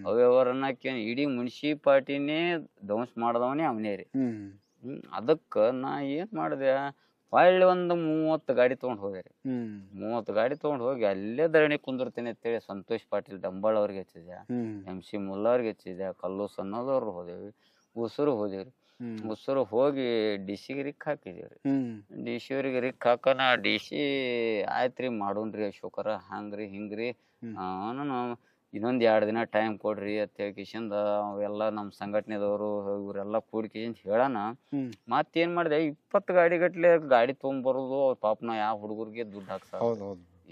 B: ಅವ್ಯವಹಾರ ಅನ್ನಕ್ಕೆ ಇಡೀ ಮುನ್ಸಿಪಾಲ್ಟಿನೇ ಧ್ವಂಸ ಮಾಡದವನೇ ಅವನೇ ರೀ. ಅದಕ್ಕ ನಾ ಏನ್ ಮಾಡಿದೆ, ಹೊಳ್ಳಿ ಒಂದು 30 ಗಾಡಿ ತಗೊಂಡ್ ಹೋಗ್ಯಾರಿ. 30 ಗಾಡಿ ತಗೊಂಡ್ ಹೋಗಿ ಅಲ್ಲೇ ಧರಣಿ ಕುಂದಿರ್ತೇನೆ ಅಂತೇಳಿ ಸಂತೋಷ್ ಪಾಟೀಲ್ ಡಂಬಾಳ್ ಅವ್ರಿಗೆ ಹಚ್ಚಿದೆ, MC ಮುಲ್ಲಾ ಅವ್ರಿಗೆ ಹಚ್ಚಿದೆ, ಕಲ್ಲು ಸಣ್ಣದವ್ರು ಹೋದೇವಿ, ಉಸುರು ಹೋದೇವ್ರಿ. ಉಸುರು ಹೋಗಿ DC ರಿಕ್ ಹಾಕಿದೇವ್ರಿ. DC ಅವ್ರಿಗೆ ರಿಕ್ ಹಾಕನ DC ಆಯ್ತ್ರಿ ಮಾಡೋಣ್ರಿ ಅಶೋಕರ, ಹಂಗ್ರಿ ಹಿಂಗ್ರಿ, ನಾನು ಇನ್ನೊಂದ್ 2 ದಿನ ಟೈಮ್ ಕೊಡ್ರಿ ಅಂತ ಹೇಳ್ಕಿಸಿಂದ ಅವೆಲ್ಲ ನಮ್ಮ ಸಂಘಟನೆದವರು ಇವರೆಲ್ಲ ಕೂಡ್ಕಿಸಿಂದ ಹೇಳೋಣ. ಮತ್ತೇನ್ ಮಾಡಿದೆ, 20 ಗಾಡಿ ಗಟ್ಲೆ ಗಾಡಿ ತೊಗೊಂಬರೋದು. ಪಾಪನ ಯಾವ ಹುಡುಗರಿಗೆ ದುಡ್ಡು ಹಾಕ್ಸ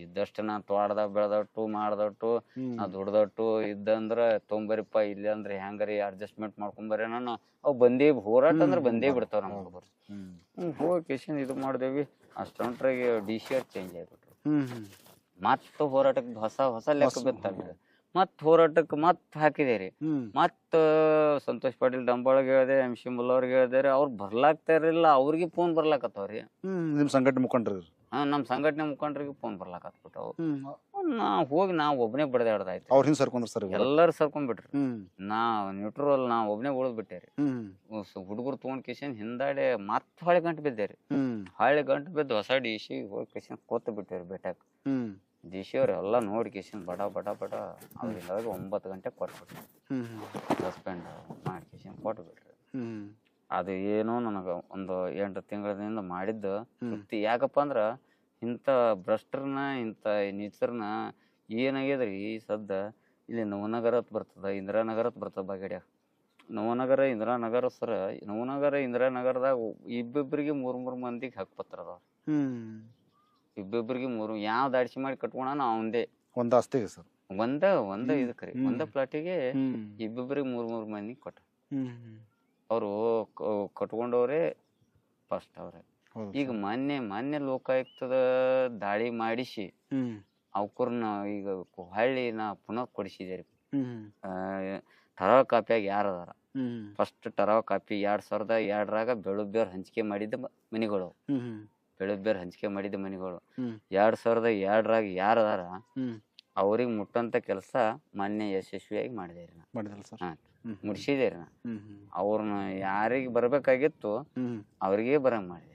B: ಇದ್ದಷ್ಟು ನಾ ತೋಟದಾಗ ಬೆಳೆದಟ್ಟು ಮಾಡ್ದಟ್ಟು, ನಾ ದುಡ್ದಟ್ಟು ಇದ್ದಂದ್ರ ತೊಂಬರಿಪ್ಪ, ಇಲ್ಲ ಅಂದ್ರೆ ಹೆಂಗರಿ ಅಡ್ಜಸ್ಟ್ಮೆಂಟ್ ಮಾಡ್ಕೊಂಬರ್ರಿ. ನಾನು ಅವ್ ಹೋರಾಟ ಅಂದ್ರೆ ಬಂದೇ ಬಿಡ್ತಾವ ನಮ್ಮ ಹುಡುಗರು. ಹೋಗಿ ಕಿಶನ್ ಇದು ಮಾಡ್ದೇವಿ. ಅಷ್ಟೊಂಟ್ರಾಗ DC ಅವ್ರು ಚೇಂಜ್ ಆಗ್ಬಿಟ್ರು. ಮತ್ತ ಹೋರಾಟಕ್ಕೆ ಹೊಸ ಲೆಕ್ಕ ಬಿತ್ತಲ್ರಿ. ಮತ್ ಹೋರಾಟಕ್ಕೆ ಹಾಕಿದೇರಿ. ಮತ್ ಸಂತೋಷ್ ಪಾಟೀಲ್ ಡಂಬಾಳಗ್ ಹೇಳ್ದೆ, MC ಮುಲ್ಲಾ ಅವ್ರಿಗೆ ಹೇಳ್ದೇರಿ. ಅವ್ರು ಬರ್ಲಾಗ್ತಾ ಇರಲಿಲ್ಲ, ಅವ್ರಿಗೆ ಫೋನ್ ಬರ್ಲಾಕತ್ತವ್ರಿ.
A: ನಿಮ್ ಸಂಘಟನೆ ಮುಖಂಡ್ರಿ?
B: ನಮ್ ಸಂಘಟನೆ ಮುಖಂಡ್ರಿಗೆ ಫೋನ್ ಬರ್ಲಾಕತ್ಬಿಟ್ಟವು. ನಾ ಒಬ್ಬನೇ ಬಡ್ದಾಡ್ದಾಯ್ತು. ಎಲ್ಲಾರು ಸರ್ಕೊಂಡ್ಬಿಟ್ರಿ. ನಾ ನ್ಯೂಟ್ರಲ್ ನಾ ಒಬ್ಬನೇ ಉಳಿದ್ ಬಿಟ್ಟೇರಿ. ಹುಡುಗರು ತಗೊಂಡ್ ಕಿಶನ್ ಹಿಂದಾಡೆ ಮತ್ ಹೊಳೆ ಗಂಟು ಬಿದ್ದೇರಿ. ಹೊಳೆ ಗಂಟು ಬಿದ್ದು ಹೊಸ DC ಹೋಗಿ ಕಿಶನ್ ಕೂತ್ ಬಿಟ್ಟೇರಿ ಬೆಟ್ಟಕ್. ದೇಶಿಯವ್ರು ಎಲ್ಲ ನೋಡಿ ಕಿಶನ್ ಬಡ ಬಡ ಬಡ ಅವ್ರಿಗೆ 9 ಗಂಟೆಗೆ ಕೊಟ್ಬಿಟ್ರಿ ಸಸ್ಪೆಂಡ್ ಮಾಡಿ ಕಿಶನ್ ಕೊಟ್ಬಿಟ್ರಿ. ಅದು ಏನೋ ನನಗೆ ಒಂದು 8 ತಿಂಗಳಿಂದ ಮಾಡಿದ್ದು ತೃಪ್ತಿ. ಯಾಕಪ್ಪ ಅಂದ್ರೆ ಇಂಥ ಭ್ರಷ್ಟರನ್ನ ಇಂಥ ನೀಚರನ್ನ ಏನಾಗ್ಯದ್ರಿ ಸದ್ದ ಇಲ್ಲಿ ನವನಗರತ್ ಬರ್ತದ, ಇಂದಿರಾನಗರತ್ ಬರ್ತದ ಬಾಗೇಡ್ಯಾಗ. ನವನಗರ ಇಂದಿರಾನಗರ ಸರ ನವನಗರ ಇಂದಿರಾನಗರದಾಗ ಇಬ್ಬಿಬ್ಬರಿಗೆ 3 ಮಂದಿಗೆ ಹಕ್ಪತ್ರ ಅದಾವ. ಇಬ್ಬಿಬ್ಬರಿಗೆ 3 ಯಾವ ದಾಡ್ಸಿ ಮಾಡಿ ಕಟ್ಕೋಣ ಅವಂದೇ
A: ಒಂದ್ ಆಸ್ತಿಗೆ ಸರ್
B: ಒಂದ ಇದಕ್ರಿ ಒಂದ ಪ್ಲಾಟಿಗೆ ಇಬ್ಬಿಬ್ಬರಿಗೆ 3 ಮಂದಿ ಕೊಟ್ಟ. ಅವರು ಕಟ್ಕೊಂಡವ್ರೆ ಫಸ್ಟ್ ಅವ್ರೆ. ಈಗ ಮೊನ್ನೆ ಲೋಕಾಯುಕ್ತದ ದಾಳಿ ಮಾಡಿಸಿ ಅವ್ಕರ್ನ ಈಗ ಹೊಳ್ಳಿ ನಾ ಪುನಃ ಕೊಡಿಸಿದೇರಿ. ಟರಾವ ಕಾಪಿಯಾಗ ಯಾರದಾರ ಫಸ್ಟ್ ಟರಾವ ಕಾಪಿ 2002ರಾಗ ಬೆಳುಬೇರ್ ಹಂಚಿಕೆ ಮಾಡಿದ್ದ ಮನಿಗಳು. ಬೆಳುಬೇರ್ ಹಂಚಿಕೆ ಮಾಡಿದ್ದ ಮನಿಗಳು 2002ರಾಗ ಯಾರದಾರ ಅವ್ರಿಗೆ ಮುಟ್ಟಂತ ಕೆಲಸ ಮೊನ್ನೆ ಯಶಸ್ವಿಯಾಗಿ ಮಾಡಿದೇರಿ ನಾ. ಮುಡ್ಸಿದೇರಿ ನಾ. ಅವ್ರನ್ನ ಯಾರಿಗೆ ಬರ್ಬೇಕಾಗಿತ್ತು ಅವ್ರಿಗೆ ಬರಂಗ್ ಮಾಡಿದೆ.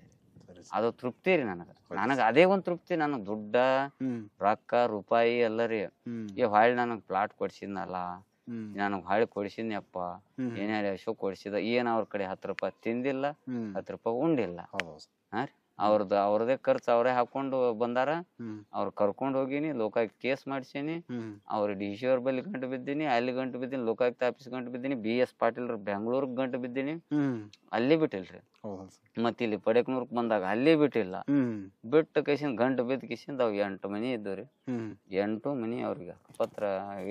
B: ಅದು ತೃಪ್ತಿ ರೀ ನನಗ ಅದೇ ಒಂದ್ ತೃಪ್ತಿ. ನನಗ್ ದುಡ್ಡ ರೊಕ್ಕ ರೂಪಾಯಿ ಎಲ್ಲ ರೀ. ಹೊಳ್ಳಿ ನನಗ್ ಪ್ಲಾಟ್ ಕೊಡ್ಸಿದ್ನಲ್ಲ, ನನಗ್ ಹೊಳ್ಳಿ ಕೊಡ್ಸಿದ್ನಪ್ಪ, ಏನೇ ಅಶೋಕ್ ಕೊಡ್ಸಿದ, ಏನ್ ಅವ್ರ ಕಡೆ 10 ರೂಪಾಯಿ ತಿಂದಿಲ್ಲ, 10 ರೂಪಾಯಿ ಉಂಡಿಲ್ಲ. ಹಾ ರೀ, ಅವ್ರದೇ ಖರ್ಚು ಅವರೇ ಹಾಕೊಂಡು ಬಂದಾರ. ಅವ್ರು ಕರ್ಕೊಂಡ್ ಹೋಗಿನಿ, ಲೋಕಾಯುಕ್ತ ಕೇಸ್ ಮಾಡ್ಸೀನಿ. ಅವ್ರ DC ಅವ್ರ ಬಲ್ಲಿ ಗಂಟು ಬಿದ್ದೀನಿ, ಅಲ್ಲಿ ಗಂಟು ಬಿದ್ದೀನಿ, ಲೋಕಾಯುಕ್ತ ಆಫೀಸ್ ಗಂಟು ಬಿದ್ದೀನಿ, BS ಪಾಟೀಲ್ ಬೆಂಗಳೂರ್ಗ್ ಗಂಟು ಬಿದ್ದೀನಿ, ಅಲ್ಲಿ ಬಿಟ್ಟಿಲ್ರಿ. ಮತ್ ಇಲ್ಲಿ ಪಡಕ್ನೂರ್ಕ್ ಬಂದಾಗ ಅಲ್ಲಿ ಬಿಟ್ಟಿಲ್ಲ. ಬಿಟ್ಟು ಕಿಶನ್ ಗಂಟು ಬಿದ್ದ ಕಿಶನ್ ಅವ್ 8 ಮನಿ ಇದ್ದವ್ರಿ. 8 ಮನಿ ಅವ್ರಿಗೆ ಪತ್ರ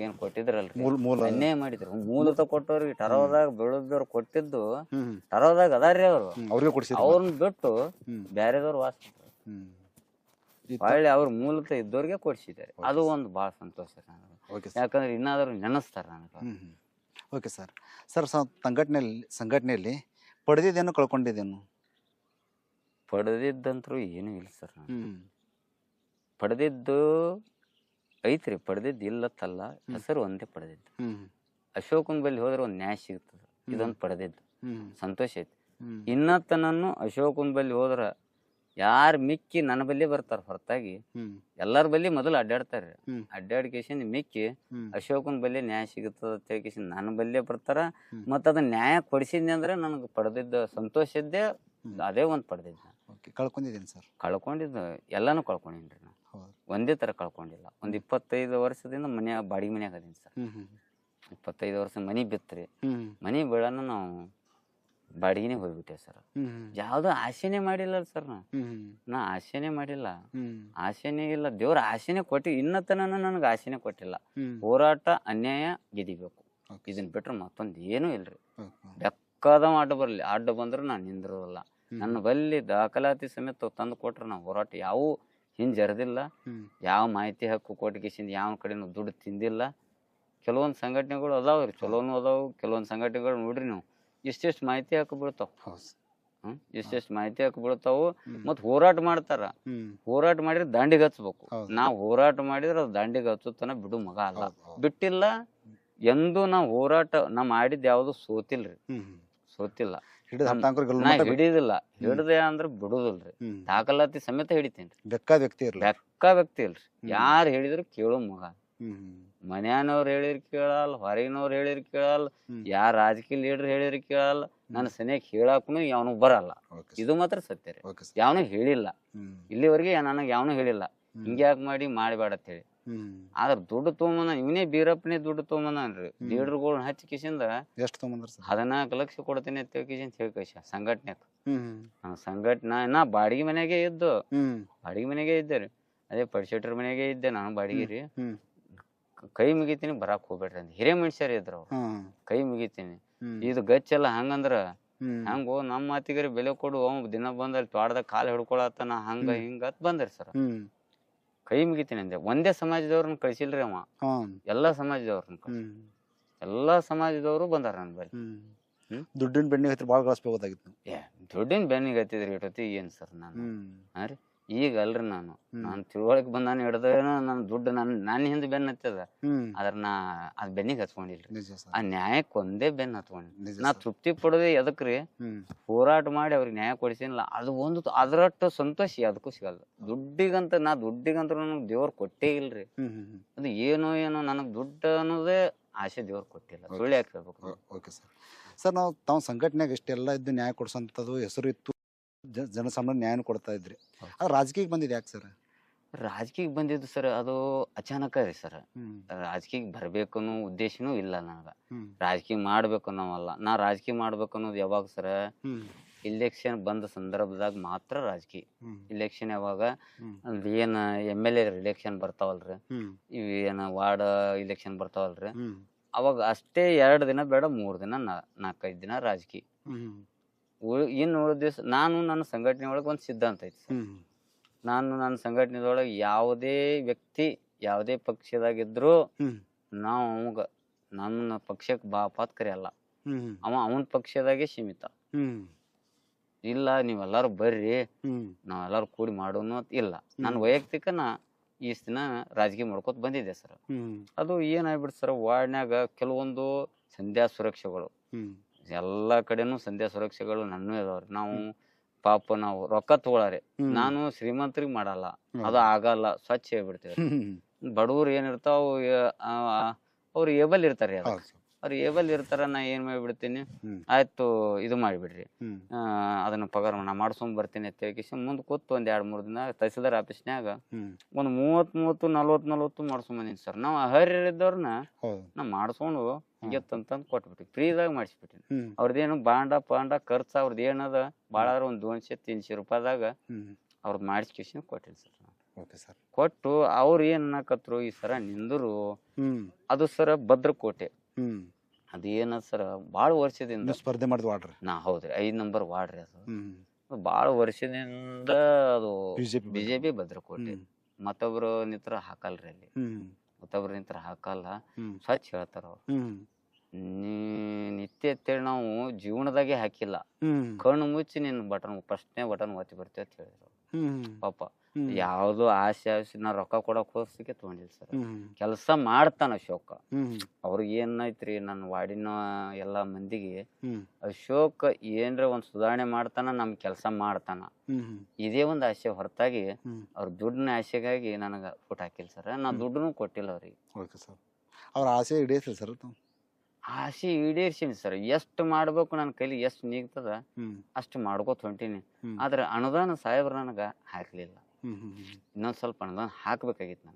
B: ಏನ್ ಕೊಟ್ಟಿದ್ರಲ್ರಿ, ಅನ್ಯಾಯ ಮಾಡಿದ್ರು. ಮೂಲತ ಕೊಟ್ಟವ್ರಿಗೆ ಟರವದಾಗ ಬೆಳದವ್ರು ಕೊಟ್ಟಿದ್ದು ಟರವದಾಗ ಅದಾರ್ರಿ. ಅವ್ರು ಅವ್ರನ್ನ ಬಿಟ್ಟು ಬ್ಯಾರೆದವ್ರು ವಾಸ ಹೊಳ್ಳಿ ಅವ್ರ ಮೂಲತ ಇದ್ದವ್ರಿಗೆ ಕೊಡ್ಸಿದ್ದಾರೆ. ಅದು ಒಂದು ಬಹಳ ಸಂತೋಷ ನನಗೆ. ಯಾಕಂದ್ರೆ ಇನ್ನಾದ್ರು ನೆನಸ್ತಾರ ನನಗೆ.
A: Okay sir. ಸರ್ ಸಂಘಟನೆಯಲ್ಲಿ ಪಡೆದಿದ್ದೇನು ಕಳ್ಕೊಂಡಿದ್ದೇನು?
B: ಪಡೆದಿದ್ದಂತ್ರು ಏನೂ ಇಲ್ಲ ಸರ್. ಪಡೆದಿದ್ದು ಐತ್ರಿ, ಪಡೆದಿದ್ದು ಇಲ್ಲತ್ತಲ್ಲ, ಹೆಸರು ಒಂದೇ ಪಡೆದಿದ್ದು. ಅಶೋಕನ್ ಬಲ್ಲಿ ಹೋದ್ರೆ ಒಂದ್ ನ್ಯಾಯ ಸಿಗ್ತದ, ಇದೊಂದು ಪಡೆದಿದ್ದು ಸಂತೋಷ ಐತಿ. ಇನ್ನತ್ತನನ್ನು ಅಶೋಕನ್ ಬಲ್ಲಿ ಹೋದ್ರ ಯಾರ್ ಮಿಕ್ಕಿ ನನ್ನ ಬಲ್ಲಿ ಬರ್ತಾರ ಹೊರತಾಗಿ ಎಲ್ಲಾರ ಬಲ್ಲಿ ಮೊದಲು ಅಡ್ಡಾಡ್ತಾರ್ರಿ. ಅಡ್ಡಾಡ್ಕೇಶನ್ ಮಿಕ್ಕಿ ಅಶೋಕನ್ ಬಲ್ಲಿ ನ್ಯಾಯ ಸಿಗುತ್ತದ ತಿಳ್ಕೇಶನ್ ನನ್ನ ಬಲ್ಲೇ ಬರ್ತಾರ. ಮತ್ತ ಅದನ್ನ ನ್ಯಾಯ ಕೊಡಿಸಿದ್ನಿ ಅಂದ್ರೆ ನನಗೆ ಪಡೆದಿದ್ದ ಸಂತೋಷ ಇದ್ದೆ ಅದೇ ಒಂದ್ ಪಡೆದಿದ್ದ.
A: ಕಳ್ಕೊಂಡಿದ್ದೀನಿ ಸರ್.
B: ಕಳ್ಕೊಂಡಿದ್ದು ಎಲ್ಲಾನು ಕಳ್ಕೊಂಡಿನ್ರಿ ನಾ. ಒಂದೇ ತರ ಕಳ್ಕೊಂಡಿಲ್ಲ. ಒಂದ್ 25 ವರ್ಷದಿಂದ ಬಾಡಿಗೆ ಮನ್ಯಾಗ ಅದೀನಿ ಸರ್. 25 ವರ್ಷ ಮನಿ ಬಿತ್ರಿ. ಮನಿ ಬೆಳನ ನಾವು ಬಾಡಿಗೆನೆ ಹೋಗ್ಬಿಟ್ಟೆ ಸರ್. ಯಾವ್ದು ಆಸೆನೆ ಮಾಡಿಲ್ಲ ಸರ್. ನಾ ಆಸೆನೆ ಮಾಡಿಲ್ಲ, ಆಸೆನೆ ಇಲ್ಲ. ದೇವ್ರ ಆಸೆನೆ ಕೊಟ್ಟಿ, ಇನ್ನತನ ನನಗ ಆಸೆನೆ ಕೊಟ್ಟಿಲ್ಲ. ಹೋರಾಟ ಅನ್ಯಾಯ ಗೆದಿಬೇಕು, ಇದನ್ ಬಿಟ್ರೆ ಮತ್ತೊಂದ್ ಏನೂ ಇಲ್ರಿ. ಬೆಕ್ಕದ ಅಡ್ಡ ಬರ್ಲಿ, ಅಡ್ಡ ಬಂದ್ರು ನಾನ್ ನಿಂದಿರೋಲ್ಲ. ನನ್ನ ಬಲ್ಲಿ ದಾಖಲಾತಿ ಸಮೇತ ತಂದು ಕೊಟ್ರ ನಾ ಹೋರಾಟ ಯಾವ ಹಿಂಜರ್ದಿಲ್ಲ. ಯಾವ ಮಾಹಿತಿ ಹಕ್ಕು ಕೊಟ್ಟಿಗೆಸಿಂದ ಯಾವ ಕಡೆನೂ ದುಡ್ಡು ತಿಂದಿಲ್ಲ. ಕೆಲವೊಂದ್ ಸಂಘಟನೆಗಳು ಅದಾವ್ರಿ, ಚಲೋನು ಅದಾವು. ಕೆಲವೊಂದ್ ಸಂಘಟನೆಗಳು ನೋಡ್ರಿ ನೀವು ಇಷ್ಟೆಷ್ಟು ಮಾಹಿತಿ ಹಾಕಿ ಬೀಳ್ತಾವ, ಇಷ್ಟೆಷ್ಟು ಮಾಹಿತಿ ಹಾಕಿ ಬೀಳ್ತಾವು. ಮತ್ ಹೋರಾಟ ಮಾಡ್ತಾರ. ಹೋರಾಟ ಮಾಡಿದ್ರೆ ದಾಂಡಿಗೆ ಹಚ್ಬೇಕು. ನಾವ್ ಹೋರಾಟ ಮಾಡಿದ್ರೆ ಅದು ದಾಂಡಿಗೆ ಹಚ್ಚುತ್ತಾನ ಬಿಡು ಮಗ ಅಲ್ಲ. ಬಿಟ್ಟಿಲ್ಲ ಎಂದು ನಾವ್ ಹೋರಾಟ ನಾ ಮಾಡಿದ್ ಯಾವ್ದು ಸೋತಿಲ್ರಿ, ಸೋತಿಲ್ಲ. ನಾ ಹಿಡಿದಿಲ್ಲ, ಹಿಡ್ದೆ ಅಂದ್ರ ಬಿಡುದಿಲ್ರಿ. ದಾಖಲಾತಿ ಸಮೇತ ಹಿಡಿತೇನ್ರಿ. ಬೆಕ್ಕ ವ್ಯಕ್ತಿ ಇಲ್ರಿ. ಯಾರು ಹೇಳಿದ್ರು ಕೇಳೋ ಮಗ. ಮನ್ಯಾನವ್ರು ಹೇಳಿರ್ ಕೇಳಲ್ಲ, ಹೊರಗಿನವ್ರು ಹೇಳಿರ್ ಕೇಳಲ್ಲ, ಯಾರ ರಾಜಕೀಯ ಲೀಡರ್ ಹೇಳಿರ್ ಕೇಳಲ್ಲ. ನನ್ನ ಸನಿಯಾಗ ಹೇಳಾಕನು ಯಾವನು ಬರಲ್ಲ. ಇದು ಮಾತ್ರ ಸತ್ಯ ರೀ. ಯಾವನು ಹೇಳಿಲ್ಲ ಇಲ್ಲಿವರೆಗೆ, ನನಗೆ ಯಾವನು ಹೇಳಿಲ್ಲ ಹಿಂಗ್ಯಾಕ್ ಮಾಡಬೇಡ ಅಂತ ಹೇಳಿ. ಆದ್ರ ದುಡ್ಡು ತೊಗೊಂಬಂದ ಇವನೇ ಬೀರಪ್ಪನೇ ದುಡ್ಡು ತೊಗೊಂಬಂದ್ರಿ. ಲೀಡರ್ಗಳನ್ನ ಹಚ್ಚಿ ಕಿಸಿಂದ 14 ಲಕ್ಷ ಕೊಡ್ತೀನಿ ಅಂತ ಹೇಳ್ಕೇಶ ಸಂಘಟನೆಕ್. ಸಂಘಟನಾ ಬಾಡಿಗೆ ಮನೆಗೆ ಇದ್ದು, ಬಾಡಿಗೆ ಮನೆಗೆ ಇದ್ದೆ ರೀ. ಅದೇ ಪಡಿಶೆಟ್ರ ಮನೆಗೆ ಇದ್ದೆ ನಾನು ಬಾಡಿಗೆ ರೀ. ಕೈ ಮುಗಿತೀನಿ ಬರಾಕ್ ಹೋಗ್ಬೇಡ್ರಿ ಅಂತ ಹಿರೇ ಮನುಷ್ಯರು ಇದ್ರ ಅವ್ರು. ಕೈ ಮುಗಿತೀನಿ. ಇದು ಗಚ್ಚೆಲ್ಲ ಹಂಗಂದ್ರ ಹಂಗೋ ನಮ್ಮ ಮಾತಿಗರಿ ಬೆಲೆ ಕೊಡು, ಅವ್ ದಿನ ಬಂದಲ್ಲಿ ತೋಟದಾಗ ಕಾಲ್ ಹಿಡ್ಕೊಳತ್ತಾನ ಹಂಗ ಹಿಂಗ ಅಂತ ಬಂದ್ರಿ ಸರ್. ಕೈ ಮುಗಿತೀನಿ ಅಂದೆ. ಒಂದೇ ಸಮಾಜದವ್ರನ್ನ ಕಳ್ಸಿಲ್ರಿ ಅವ, ಎಲ್ಲಾ ಸಮಾಜದವ್ರು ಬಂದಾರ ನನ್ ಬಳಿ.
A: ದುಡ್ಡಿನ ಬೆನ್ನಿಗೆ ಹತ್ತಿರ ಬಾಳ ಗಳಿಸ್ಬೇಕಾಗಿತ್ತು.
B: ದುಡ್ಡಿನ ಬೆನ್ನಿಗೆ ಹತ್ತಿದ್ರಿ ಇಟ್ಟೊತ್ತಿ ಏನ್ ಸರ್ ನಾನು. ಹಾ ರೀ, ಈಗ ಅಲ್ರಿ ನಾನು ತಿಳುವಳಿಕೆ ಬಂದಾನ ಹಿಡ್ದೇನೋ ನನ್ನ ದುಡ್ಡು ನನ್ನ ಹಿಂದೆ ಬೆನ್ನ ಹತ್ತದ. ಆದ್ರ ನಾ ಅದ್ ಬೆನ್ನಿಗೆ ಹಚ್ಕೊಂಡಿಲ್ರಿ. ಆ ನ್ಯಾಯಕ್ಕೆ ಒಂದೇ ಬೆನ್ನ ಹತ್ಕೊಂಡಿ. ನಾ ತೃಪ್ತಿ ಪಡೋದೇ ಎದಕ್ರಿ, ಹೋರಾಟ ಮಾಡಿ ಅವ್ರಿಗೆ ನ್ಯಾಯ ಕೊಡಿಸಿಲ್ಲ. ಅದು ಒಂದು ಅದ್ರಷ್ಟು ಸಂತೋಷ ಅದಕ್ಕೂ ಸಿಗಲ್ಲ. ದುಡ್ಡಿಗಂತ ನನಗ್ ದೇವ್ರ ಕೊಟ್ಟೇ ಇಲ್ರಿ. ಅದು ಏನೋ ನನಗ್ ದುಡ್ಡು ಅನ್ನೋದೇ ಆಸೆ ದೇವ್ರ ಕೊಟ್ಟಿಲ್ಲ. ಸುಳ್ಳು ಯಾಕೆ ಹೇಳ್ಬೇಕು.
A: Okay sir. ಸರ್, ನಾವು ತಾವು ಸಂಘಟನೆಗೆ ಇಷ್ಟೆಲ್ಲ ಇದ್ದು ನ್ಯಾಯ ಕೊಡ್ಸೋಂಥದ್ದು ಹೆಸರು ಇತ್ತು, ಜನಸಾಮಾನ್ಯ ನ್ಯಾಯನ ಕೊಡ್ತಾ ಇದ್ರಿ. ಅದು ರಾಜಕೀಯಕ್ಕೆ ಬಂದಿದೆ ಯಾಕೆ ಸರ್?
B: ರಾಜಕೀಯಕ್ಕೆ ಬಂದಿದ್ದು ಸರ್, ಅದು ಅಚಾನಕ ರೀ ಸರ್. ರಾಜಕೀಯಕ್ಕೆ ಬರ್ಬೇಕು ಅನ್ನೋ ಉದ್ದೇಶನೂ ಇಲ್ಲ ನನಗ. ರಾಜಕೀಯ ಮಾಡ್ಬೇಕು ಅನ್ನೋವಲ್ಲ. ನಾ ರಾಜಕೀಯ ಮಾಡ್ಬೇಕು ಅನ್ನೋದು ಯಾವಾಗ ಸರ್, ಇಲೆಕ್ಷನ್ ಬಂದ ಸಂದರ್ಭದಾಗ ಮಾತ್ರ ರಾಜಕೀಯ. ಇಲೆಕ್ಷನ್ ಯಾವಾಗ ಏನ್ MLA ಇಲೆಕ್ಷನ್ ಬರ್ತಾವಲ್ರಿ, ಇವೇನ ವಾರ್ಡ್ ಇಲೆಕ್ಷನ್ ಬರ್ತಾವಲ್ರಿ, ಅವಾಗ ಅಷ್ಟೇ 2 ದಿನ ಬೇಡ 3 ದಿನ 4-5 ದಿನ ರಾಜಕೀಯ. ಇನ್ನು ಉಳಿದ ದಿವಸ ನಾನು ನನ್ನ ಸಂಘಟನೆ ಒಳಗೆ ಒಂದು ಸಿದ್ಧಾಂತ ಐತಿ ಸರ್. ನಾನು ನನ್ನ ಸಂಘಟನೆದೊಳಗೆ ಯಾವುದೇ ವ್ಯಕ್ತಿ ಯಾವುದೇ ಪಕ್ಷದಾಗಿದ್ರು ನಾವು ಅವಾಗ ನನ್ನ ಪಕ್ಷಕ್ಕೆ ಬಾಪಾತ್ ಕರೆಯಲ್ಲ. ಅವನ ಪಕ್ಷದಾಗೆ ಸೀಮಿತ. ಇಲ್ಲ ನೀವೆಲ್ಲಾರು ಬರ್ರಿ ನಾವೆಲ್ಲಾರು ಕೂಡಿ ಮಾಡೋನು ಇಲ್ಲ. ನನ್ನ ವೈಯಕ್ತಿಕ ಈ ದಿನ ರಾಜಕೀಯ ಮಾಡ್ಕೋತ ಬಂದಿದ್ದೆ ಸರ್. ಅದು ಏನಾಗ್ಬಿಡ್ತು ಸರ್, ವಾರ್ಡ್ನ್ಯಾಗ ಕೆಲವೊಂದು ಸಂಧ್ಯಾ ಸುರಕ್ಷೆಗಳು ಎಲ್ಲಾ ಕಡೆನೂ ಸಂಧ್ಯಾ ಸುರಕ್ಷೆಗಳು ನನ್ನೂ ಇದಾವ್ರಿ. ನಾವು ರೊಕ್ಕ ತಗೊಳಾರೆ, ನಾನು ಶ್ರೀಮಂತರಿಗೆ ಮಾಡಲ್ಲ, ಅದು ಆಗಲ್ಲ, ಸ್ವಚ್ಛ ಹೇಳ್ಬಿಡ್ತೇವೆ. ಬಡವ್ರು ಏನಿರ್ತಾವ ಅವ್ರು ಏಬಲ್ ಇರ್ತಾರೆ. ಅವ್ರು ಏಬಲ್ ಇರ್ತಾರ, ನಾ ಏನ್ ಮಾಡ್ಬಿಡ್ತೀನಿ, ಆಯ್ತು ಇದು ಮಾಡಿಬಿಡ್ರಿ, ಅದನ್ನ ಪಗಾರ ನಾ ಮಾಡ್ಸ್ಕೊಂಡ್ ಬರ್ತೀನಿ ಅಂತ ಹೇಳಿ ಮುಂದ್ ಕೂತ್ ಒಂದ್ 2-3 ದಿನ ತಹಸೀಲ್ದಾರ್ ಆಫೀಸ್ನ್ಯಾಗ ಒಂದ್ 30-40 ಮಾಡ್ಸ್ಕೊಂಡ್ ಬಂದಿನಿ ಸರ್. ನಾವ್ ಅರ್ಹರಿದ್ದವ್ರನ್ನ ನಾ ಮಾಡ್ಸ್ಕೊಂಡು ಹಿಂಗೆತ್ತಂತಂದ್ ಕೊಟ್ಬಿಟ್ಟಿ ಫ್ರೀದಾಗ ಮಾಡಿಸ್ಬಿಟ್ಟಿನಿ. ಅವ್ರದ್ದೇನು ಬಾಂಡ ಖರ್ಚು ಅವ್ರದ್ದು ಏನದ ಭಾಳ ಒಂದ್ 200-300 ರೂಪಾಯಿದಾಗ ಅವ್ರದ್ದು ಮಾಡಿಸ್ಕೇಶನ್ ಕೊಟ್ಟಿನಿ ಸರ್. ಕೊಟ್ಟು ಅವ್ರು ಏನ್ ಅನ್ನಕತ್ರು, ಈ ಸರ ನಿಂದ್ರು ಅದು ಸರ ಭದ್ರಕೋಟೆ ಅದೇನ ಸರ್ ಬಾಳ ವರ್ಷದಿಂದ
A: ಸ್ಪರ್ಧೆ ಮಾಡಿದ್ ವಾರ್ಡ್ರಿ.
B: ಹೌದ್ರಿ, 5 ನಂಬರ್ ವಾರ್ಡ್ರಿ. ಅದು ಬಾಳ ವರ್ಷದಿಂದ ಅದು ಬಿಜೆಪಿ ಭದ್ರಕೋಟೆ. ಮತ್ತೊಬ್ರು ನಿತ್ರ ಹಾಕಲ್ರಿ ಅಲ್ಲಿ, ಮತ್ತೊಬ್ರು ನಿತ್ರ ಹಾಕಲ್ಲ, ಸ್ವಚ್ಛ ಹೇಳ್ತಾರ ಅವ್ರು. ನಿತ್ಯ ಅಂತೇಳಿ ನಾವು ಜೀವನದಾಗೆ ಹಾಕಿಲ್ಲ, ಕಣ್ಣು ಮುಚ್ಚಿ ನಿನ್ ಫಸ್ಟ್ನೇ ಬಟನ್ ಒತ್ತಿ ಬರ್ತೀವಿ ಅಂತ ಹೇಳಿದ್ರು ಪಾಪ. ಯಾವ್ದು ಆಸೆ ನಾ ರೊಕ್ಕ ಕೊಡಕ್ ಹೋಗ್ಸಿಕೆ ತಗೊಂಡಿಲ್ಲ ಸರ್. ಕೆಲಸ ಮಾಡ್ತಾನ ಅಶೋಕ. ಅವ್ರಿಗೆ ಏನೈತ್ರಿ, ನನ್ನ ವಾರ್ಡಿನ ಎಲ್ಲಾ ಮಂದಿಗೆ ಅಶೋಕ್ ಏನ್ರ ಒಂದ್ ಸುಧಾರಣೆ ಮಾಡ್ತಾನ, ನಮ್ ಕೆಲಸ ಮಾಡ್ತಾನ, ಇದೇ ಒಂದ್ ಆಸೆ ಹೊರತಾಗಿ ಅವ್ರ ದುಡ್ಡಿನ ಆಸೆಗಾಗಿ ನನಗ ಫುಟ್ ಹಾಕಿಲ್ಲ ಸರ್. ನಾ ದುಡ್ಡನ್ನು ಕೊಟ್ಟಿಲ್ಲ ಅವ್ರಿಗೆ.
A: ಅವ್ರ ಆಸೆ ಈಡೇರ್ಸಿ ಸರ್?
B: ಆಸೆ ಈಡೇರ್ಸಿನಿ ಸರ್. ಎಷ್ಟು ಮಾಡ್ಬೇಕು, ನನ್ನ ಕೈಲಿ ಎಷ್ಟು ನೀಗ್ತದ ಅಷ್ಟು ಮಾಡ್ಕೋತ ಹೊಂಟೀನಿ. ಆದ್ರೆ ಅನುದಾನ ಸಾಹೇಬ್ರ ನನಗ ಹಾಕ್ಲಿಲ್ಲ. ಇನ್ನೊಂದ್ ಸ್ವಲ್ಪ ಅನುದಾನ ಹಾಕ್ಬೇಕಾಗಿತ್ತು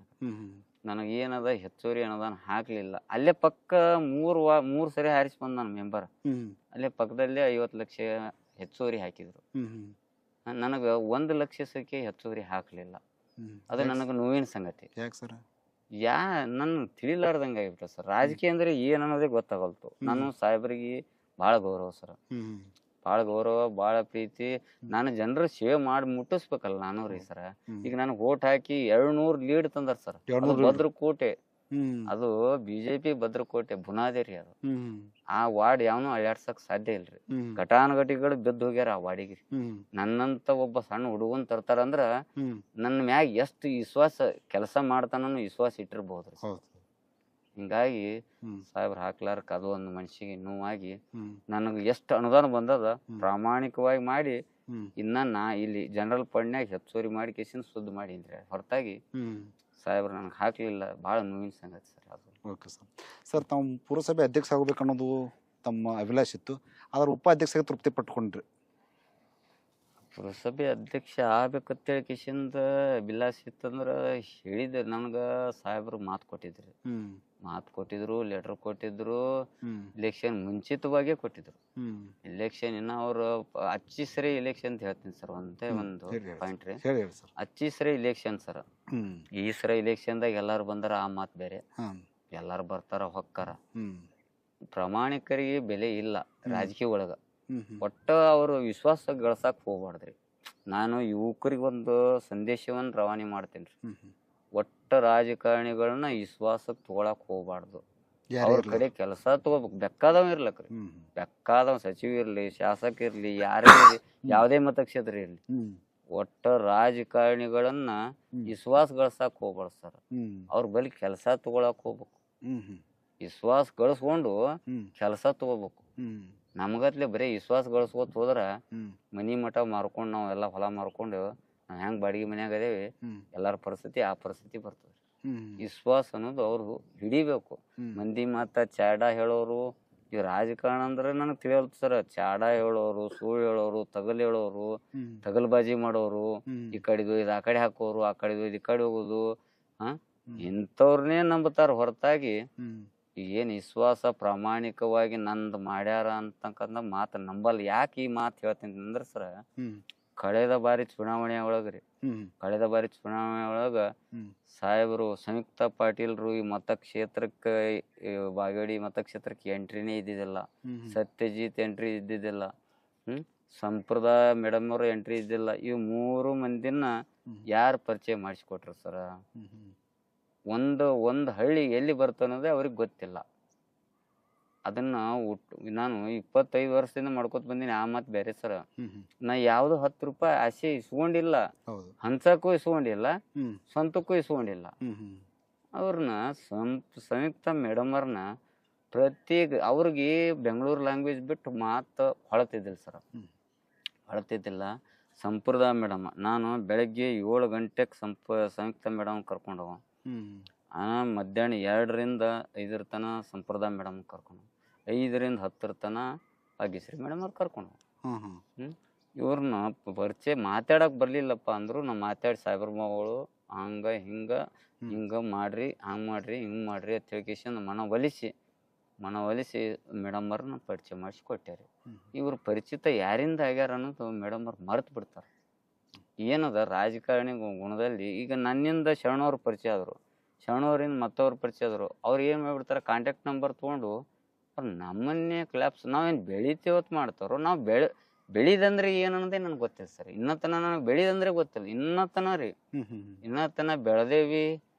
B: ನನಗ ಏನದ ಹೆಚ್ಚುವರಿ ಅನುದಾನ ಹಾಕ್ಲಿಲ್ಲ. ಅಲ್ಲೇ ಪಕ್ಕ 3 ಸರಿ ಹಾರಿಸಿ ಬಂದ ನನ್ನ ಮೆಂಬರ್. ಅಲ್ಲೇ ಪಕ್ಕದಲ್ಲೇ 50 ಲಕ್ಷ ಹೆಚ್ಚುವರಿ ಹಾಕಿದ್ರು. ನನಗ 1 ಲಕ್ಷಕ್ಕೆ ಹೆಚ್ಚುವರಿ ಹಾಕ್ಲಿಲ್ಲ. ಅದು ನನಗ ನೋವಿನ ಸಂಗತಿ. ನನ್ ತಿಳಿಲಾರ್ದಂಗ ಆಗಿಬಿಟ್ಟ ಸರ್. ರಾಜಕೀಯ ಅಂದ್ರೆ ಏನ್ ಅನ್ನೋದೇ ಗೊತ್ತಾಗಲ್ತು. ನಾನು ಸಾಹೇಬ್ರಿಗೆ ಬಹಳ ಗೌರವ ಸರ್, ಬಹಳ ಗೌರವ, ಬಹಳ ಪ್ರೀತಿ. ನಾನು ಜನರ ಸೇವೆ ಮಾಡಿ ಮುಟ್ಟಿಸ್ಬೇಕಲ್ಲ ನಾನು ರೀ ಸರ್. ಈಗ ನನಗೆ ವೋಟ್ ಹಾಕಿ 200 ಲೀಡ್ ತಂದಾರ ಸರ್. ಭದ್ರಕೋಟೆ, ಅದು ಬಿಜೆಪಿ ಭದ್ರಕೋಟೆ ಬುನಾದಿ ರೀ ಅದು. ಆ ವಾರ್ಡ್ ಯಾವನು ಅಳ್ಳಾಡ್ಸಕ್ ಸಾಧ್ಯ ಇಲ್ರಿ. ಘಟಾನುಘಟಿಗಳು ಬಿದ್ದು ಹೋಗ್ಯಾರ ಆ ವಾರ್ಡಿಗೆ. ನನ್ನಂತ ಒಬ್ಬ ಸಣ್ಣ ಹುಡುಗನ್ ತರ್ತಾರಂದ್ರ ನನ್ನ ಮ್ಯಾಗ ಎಷ್ಟು ವಿಶ್ವಾಸ, ಕೆಲಸ ಮಾಡ್ತಾನ ವಿಶ್ವಾಸ ಇಟ್ಟಿರ್ಬಹುದ್ರಿ. ಹಿಂಗಾಗಿ ಸಾಹೇಬ್ರ ಹಾಕ್ಲಾರ್ಕ ಅದು ಒಂದು ಮನ್ಸಿಗೆ ನೋವಾಗಿ ನನಗೆ ಎಷ್ಟು ಅನುದಾನ ಬಂದದ ಪ್ರಾಮಾಣಿಕವಾಗಿ ಮಾಡಿ ನಾ ಇಲ್ಲಿ ಜನರಲ್ ಫಂಡ್ನ್ಯಾಗ ಹೆಚ್ಚುವರಿ ಮಾಡಿ ಕೇಸಿನ ಸುದ್ದಿ ಮಾಡೀನ್ರಿ. ಹೊರತಾಗಿ ಸಾಹೇಬ್ರ ನನಗೆ ಹಾಕ್ಲಿಲ್ಲ. ಬಹಳ ನೋವಿನ ಸಂಗತಿ ಸರ್ ಅದು.
A: Okay sir. ಸರ್, ತಾವು ಪುರಸಭೆ ಅಧ್ಯಕ್ಷ ಆಗ್ಬೇಕು ಅನ್ನೋದು ತಮ್ಮ ಅಭಿಲಾಷೆ ಇತ್ತು, ಆದ್ರೆ ಉಪಾಧ್ಯಕ್ಷಗೆ ತೃಪ್ತಿ ಪಟ್ಕೊಂಡ್ರಿ.
B: ಪುರಸಭೆ ಅಧ್ಯಕ್ಷ ಆಗ್ಬೇಕಂತೇಳಿ ಕಿಶಿಂದ ಅಭಿಲಾಷೆ ಇತ್ತಂದ್ರ ಹೇಳಿದ ನನಗ ಸಾಹೇಬ್ರು ಮಾತು ಕೊಟ್ಟಿದ್ರು, ಲೆಟರ್ ಕೊಟ್ಟಿದ್ರು. ಇಲೆಕ್ಷನ್ ಮುಂಚಿತವಾಗೇ ಕೊಟ್ಟಿದ್ರು. ಇಲೆಕ್ಷನ್ ಇನ್ನ ಅವ್ರು ಅಚ್ಚಿಸರೆ ಇಲೆಕ್ಷನ್ ಅಂತ ಹೇಳ್ತೀನಿ ಸರ್. ಒಂದೇ ಒಂದು ಪಾಯಿಂಟ್ ರೀ, ಅಚ್ಚಿಸರೆ ಇಲೆಕ್ಷನ್ ಸರ್. ಈ ಸರ ಇಲೆಕ್ಷನ್ದಾಗ ಎಲ್ಲಾರು ಬಂದಾರ, ಆ ಮಾತು ಬೇರೆ. ಎಲ್ಲಾರು ಬರ್ತಾರ ಹೊಕ್ಕಾರ. ಪ್ರಾಮಾಣಿಕರಿಗೆ ಬೆಲೆ ಇಲ್ಲ ರಾಜಕೀಯ ಒಳಗ. ಒಟ್ಟ ಅವರು ವಿಶ್ವಾಸ ಗಳಸಾಕ್ ಹೋಗ್ಬಾರ್ದ್ರಿ. ನಾನು ಯುವಕರಿಗೆ ಒಂದು ಸಂದೇಶವನ್ನ ರವಾನೆ ಮಾಡ್ತೇನ್ರಿ. ಒಟ್ಟ ರಾಜಕಾರಣಿಗಳನ್ನ ವಿಶ್ವಾಸಕ್ ತಗೊಳಕ್ ಹೋಗ್ಬಾರ್ದು. ಅವ್ರ ಕಡೆ ಕೆಲಸ ತಗೋಬೇಕು. ಬೇಕಾದವ್ ಇರ್ಲಕ್ರಿ, ಬೇಕಾದವ್ ಸಚಿವ ಇರ್ಲಿ, ಶಾಸಕ ಇರ್ಲಿ, ಯಾರೇ ಇರ್ಲಿ, ಯಾವ್ದೇ ಮತಕ್ಷೇತ್ರ ಇರ್ಲಿ, ಒಟ್ಟ ರಾಜಕಾರಣಿಗಳನ್ನ ವಿಶ್ವಾಸ ಗಳಿಸಕ್ ಹೋಗ್ಬಾರ್ದು ಸರ್. ಅವ್ರ ಬಳಿ ಕೆಲಸ ತಗೊಳಕ್ ಹೋಗ್ಬೇಕು. ವಿಶ್ವಾಸ ಗಳಿಸ್ಕೊಂಡು ಕೆಲಸ ತಗೋಬೇಕು. ನಮ್ಗತ್ಲೆ ಬರೀ ವಿಶ್ವಾಸ ಗಳಿಸ್ಕೊತ ಹೋದ್ರ ಮನಿ ಮಠ ಮಾರ್ಕೊಂಡು ನಾವೆಲ್ಲ ಹೊಲ ಮಾರ್ಕೊಂಡು ನಾವ್ ಹೆಂಗ್ ಬಾಡಿಗೆ ಮನ್ಯಾಗ ಅದೇವಿ ಎಲ್ಲಾರ ಪರಿಸ್ಥಿತಿ ಆ ಪರಿಸ್ಥಿತಿ ಬರ್ತದೆ. ವಿಶ್ವಾಸ ಅನ್ನೋದು ಅವ್ರು ಹಿಡಿಬೇಕು. ಮಂದಿ ಮಾತ ಚಾಡ ಹೇಳೋರು ಈ ರಾಜಕಾರಣ ಅಂದ್ರೆ ನನಗೆ ತಿಳಿಯಲ್ತ ಸರ್. ಚಾಡ ಹೇಳೋರು, ಸುಳ್ಳು ಹೇಳೋರು, ತಗಲ್ ಹೇಳೋರು, ತಗಲ್ಬಾಜಿ ಮಾಡೋರು, ಈ ಕಡೆದು ಇದು ಆ ಕಡೆ ಹಾಕೋರು, ಆ ಕಡೆದು ಇದು ಈ ಕಡೆ ಹೋಗೋದು, ಇಂಥವ್ರನ್ನೇ ನಂಬುತ್ತಾರ ಹೊರತಾಗಿ ಏನ್ ವಿಶ್ವಾಸ ಪ್ರಾಮಾಣಿಕವಾಗಿ ನಂದು ಮಾಡ್ಯಾರ ಅಂತಕ್ಕಂಥ ಮಾತು ನಂಬಲ್ಲ. ಯಾಕೆ ಈ ಮಾತು ಹೇಳ್ತೀನಿ ಅಂದ್ರೆ ಸರ, ಕಳೆದ ಬಾರಿ ಚುನಾವಣೆ ಒಳಗ್ರಿ ಸಾಹೇಬರು ಸಂಯುಕ್ತ ಪಾಟೀಲ್ರು ಈ ಮತಕ್ಷೇತ್ರಕ್ಕೆ ಬಾಗೇಡಿ ಮತಕ್ಷೇತ್ರಕ್ಕೆ ಎಂಟ್ರಿನೇ ಇದ್ದಿದ್ದಿಲ್ಲ. ಸತ್ಯಜಿತ್ ಎಂಟ್ರಿ ಇದ್ದಿದ್ದಿಲ್ಲ. ಸಂಪ್ರದಾಯ ಮೇಡಮ್ ಅವರು ಎಂಟ್ರಿ ಇದ್ದಿಲ್ಲ. ಇವ್ 3 ಮಂದಿನ ಯಾರು ಪರಿಚಯ ಮಾಡಿಸ್ಕೊಟ್ರು ಸರ? ಒಂದು ಹಳ್ಳಿ ಎಲ್ಲಿ ಬರ್ತನ್ನೋದೇ ಅವ್ರಿಗೆ ಗೊತ್ತಿಲ್ಲ. ಅದನ್ನ ನಾನು 25 ವರ್ಷದಿಂದ ಮಾಡ್ಕೊತ ಬಂದೀನಿ. ಆ ಮಾತು ಬೇರೆ ಸರ. ನಾ ಯಾವ್ದು 10 ರೂಪಾಯಿ ಆಸೆ ಇಸ್ಕೊಂಡಿಲ್ಲ, ಹಂಚಕ್ಕೂ ಇಸ್ಕೊಂಡಿಲ್ಲ, ಸ್ವಂತಕ್ಕೂ ಇಸ್ಕೊಂಡಿಲ್ಲ. ಅವ್ರನ್ನ ಸಂಯುಕ್ತ ಮೇಡಮ್ ಅವ್ರನ್ನ ಅವ್ರಿಗೆ ಬೆಂಗಳೂರು ಲ್ಯಾಂಗ್ವೇಜ್ ಬಿಟ್ಟು ಮಾತು ಹೊಳತಿದ್ದಿಲ್ಲ ಸರ, ಹೊಳತಿದ್ದಿಲ್ಲ. ಸಂಪ್ರದಾಯ ಮೇಡಮ್ ನಾನು ಬೆಳಗ್ಗೆ 7 ಗಂಟೆಗೆ ಸಂಯುಕ್ತ ಮೇಡಮ್ ಕರ್ಕೊಂಡವ. ಮಧ್ಯಾಹ್ನ 2ರಿಂದ 5 ತನ ಸಂಪ್ರದಾಯ ಮೇಡಮ್ ಕರ್ಕೊಂಡು, 5ರಿಂದ 10 ತನ ಭಾಗ್ಯಶ್ರೀ ಮೇಡಮ್ ಅವ್ರು ಕರ್ಕೊಂಡು. ಇವ್ರನ್ನ ಪರಿಚಯ ಮಾತಾಡಕ್ ಬರ್ಲಿಲ್ಲಪ್ಪ ಅಂದ್ರು ನಾ ಮಾತಾಡಿ ಸಾಹೇಬ್ರ ಮಗಳು ಹಂಗ ಹಿಂಗ ಮಾಡ್ರಿ, ಹಂಗ್ ಮಾಡ್ರಿ, ಹಿಂಗ್ ಮಾಡ್ರಿ ಅಂತ ಹೇಳ್ಕೇಶನ್ ಮನವೊಲಿಸಿ ಮೇಡಮ್ ಅವ್ರನ್ನ ಪರಿಚಯ ಮಾಡಿಸಿ ಕೊಟ್ಟಾರಿ. ಇವ್ರ ಪರಿಚಿತ ಯಾರಿಂದ ಆಗ್ಯಾರ ಅನ್ನೋದು ಮೇಡಮ್ ಅವ್ರು ಮರ್ತು ಬಿಡ್ತಾರ. ಏನದ ರಾಜಕಾರಣಿ ಗುಣದಲ್ಲಿ ಈಗ ನನ್ನಿಂದ ಶರಣವ್ರ ಪರಿಚಯ ಆದ್ರು, ಶರಣವ್ರಿಂದ ಮತ್ತವ್ರ ಪರಿಚಯ ಆದ್ರು. ಅವ್ರು ಏನ್ ಮಾಡ್ಬಿಡ್ತಾರ, ಕಾಂಟ್ಯಾಕ್ಟ್ ನಂಬರ್ ತಗೊಂಡು ಅವ್ರು ನಮ್ಮನ್ನೇ ಕ್ಲಾಪ್ಸ್. ನಾವೇನ್ ಬೆಳಿತೇವತ್ ಮಾಡ್ತಾರೋ. ನಾವು ಬೆಳಿದಂದ್ರೆ ಏನನ್ನೋದೇ ನನ್ಗೆ ಗೊತ್ತಿಲ್ಲ ಸರ್. ಇನ್ನತನ ನನಗೆ ಬೆಳಿದಂದ್ರೆ ಗೊತ್ತಿಲ್ಲ. ಇನ್ನತನ ಬೆಳೆದೇವಿ,